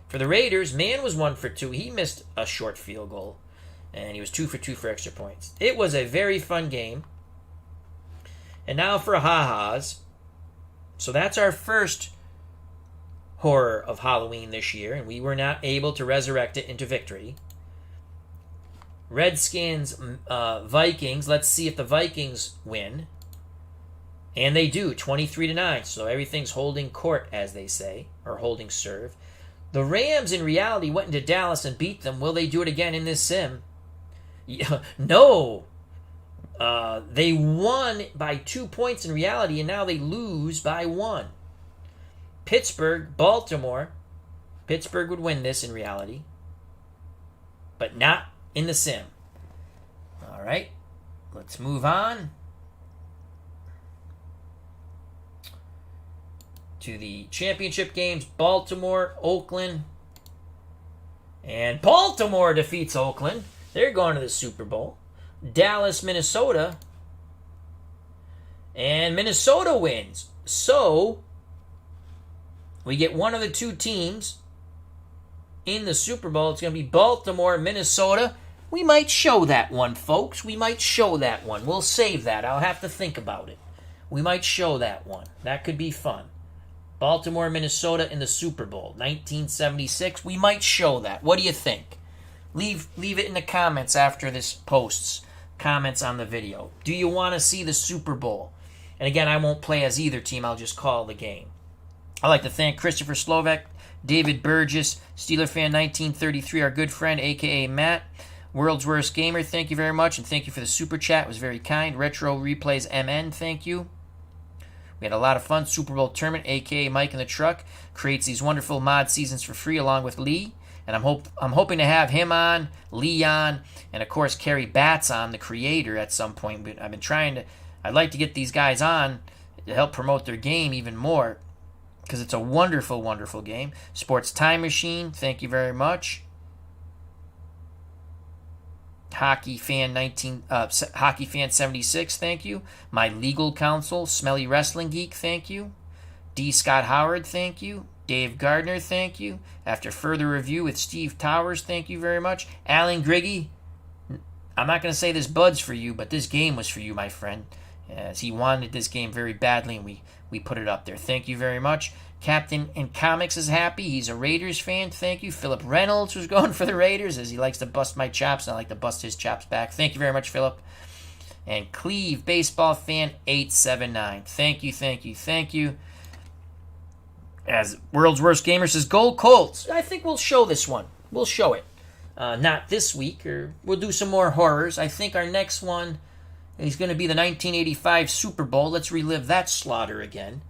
For the Raiders, Mann was 1 for 2. He missed a short field goal. And he was 2 for 2 for extra points. It was a very fun game. And now for ha-has. So that's our first horror of Halloween this year, and we were not able to resurrect it into victory. Redskins, Vikings. Let's see if the Vikings win. And they do, 23-9. So everything's holding court, as they say, or holding serve. The Rams, in reality, went into Dallas and beat them. Will they do it again in this sim? No. They won by 2 points in reality, and now they lose by 1. Pittsburgh, Baltimore. Pittsburgh would win this in reality, but not in the sim. All right, let's move on to the championship games. Baltimore, Oakland. And Baltimore defeats Oakland. They're going to the Super Bowl. Dallas, Minnesota. And Minnesota wins. So, we get one of the 2 teams in the Super Bowl. It's going to be Baltimore, Minnesota. We might show that one, folks. We might show that one. We'll save that. I'll have to think about it. We might show that one. That could be fun. Baltimore, Minnesota in the Super Bowl, 1976. We might show that. What do you think? Leave it in the comments after this posts. Comments on the video. Do you want to see the Super Bowl? And again, I won't play as either team. I'll just call the game. I'd like to thank Christopher Slovak, David Burgess, Steeler Fan 1933, our good friend, a.k.a. Matt. World's Worst Gamer, thank you very much. And thank you for the super chat. It was very kind. Retro Replays MN, thank you. We had a lot of fun. Super Bowl Tournament, a.k.a. Mike in the Truck, creates these wonderful mod seasons for free along with Lee. And I'm hoping to have him on, Lee on, and of course Kerry Batts on, the creator, at some point. But I'd like to get these guys on to help promote their game even more, because it's a wonderful, wonderful game. Sports Time Machine, thank you very much. Hockey Fan 76, thank you. My Legal Counsel, Smelly Wrestling Geek, thank you. D. Scott Howard, thank you. Dave Gardner, thank you. After Further Review with Steve Towers, thank you very much. Alan Griggy, I'm not going to say this bud's for you, but this game was for you, my friend, as he wanted this game very badly, and we put it up there. Thank you very much. Captain in Comics is happy. He's a Raiders fan. Thank you. Philip Reynolds was going for the Raiders, as he likes to bust my chops, and I like to bust his chops back. Thank you very much, Philip. And Cleve Baseball Fan 879. Thank you, thank you, thank you. As World's Worst Gamer says, Gold Colts. I think we'll show this one. We'll show it. Not this week, or we'll do some more horrors. I think our next one is going to be the 1985 Super Bowl. Let's relive that slaughter again.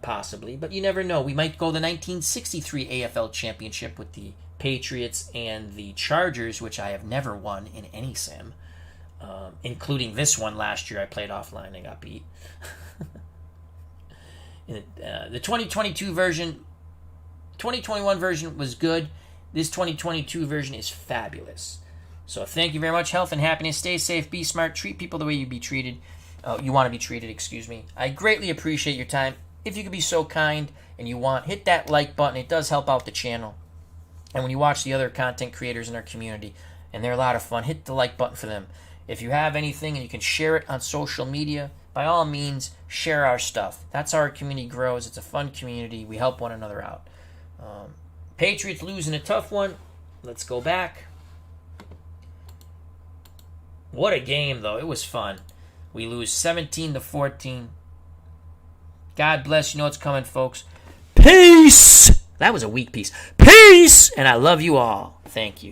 Possibly, but you never know. We might go the 1963 AFL Championship with the Patriots and the Chargers, which I have never won in any sim, including this one last year. I played offline and got beat. The 2022 version, 2021 version was good. This 2022 version is fabulous. So thank you very much. Health and happiness. Stay safe. Be smart. Treat people the way you want to be treated. Excuse me. I greatly appreciate your time. If you could be so kind and you want, hit that like button. It does help out the channel. And when you watch the other content creators in our community, and they're a lot of fun, hit the like button for them. If you have anything and you can share it on social media, by all means, share our stuff. That's how our community grows. It's a fun community. We help one another out. Patriots losing a tough one. Let's go back. What a game, though. It was fun. We lose 17-14. God bless. You know what's coming, folks. Peace! That was a weak piece. Peace! And I love you all. Thank you.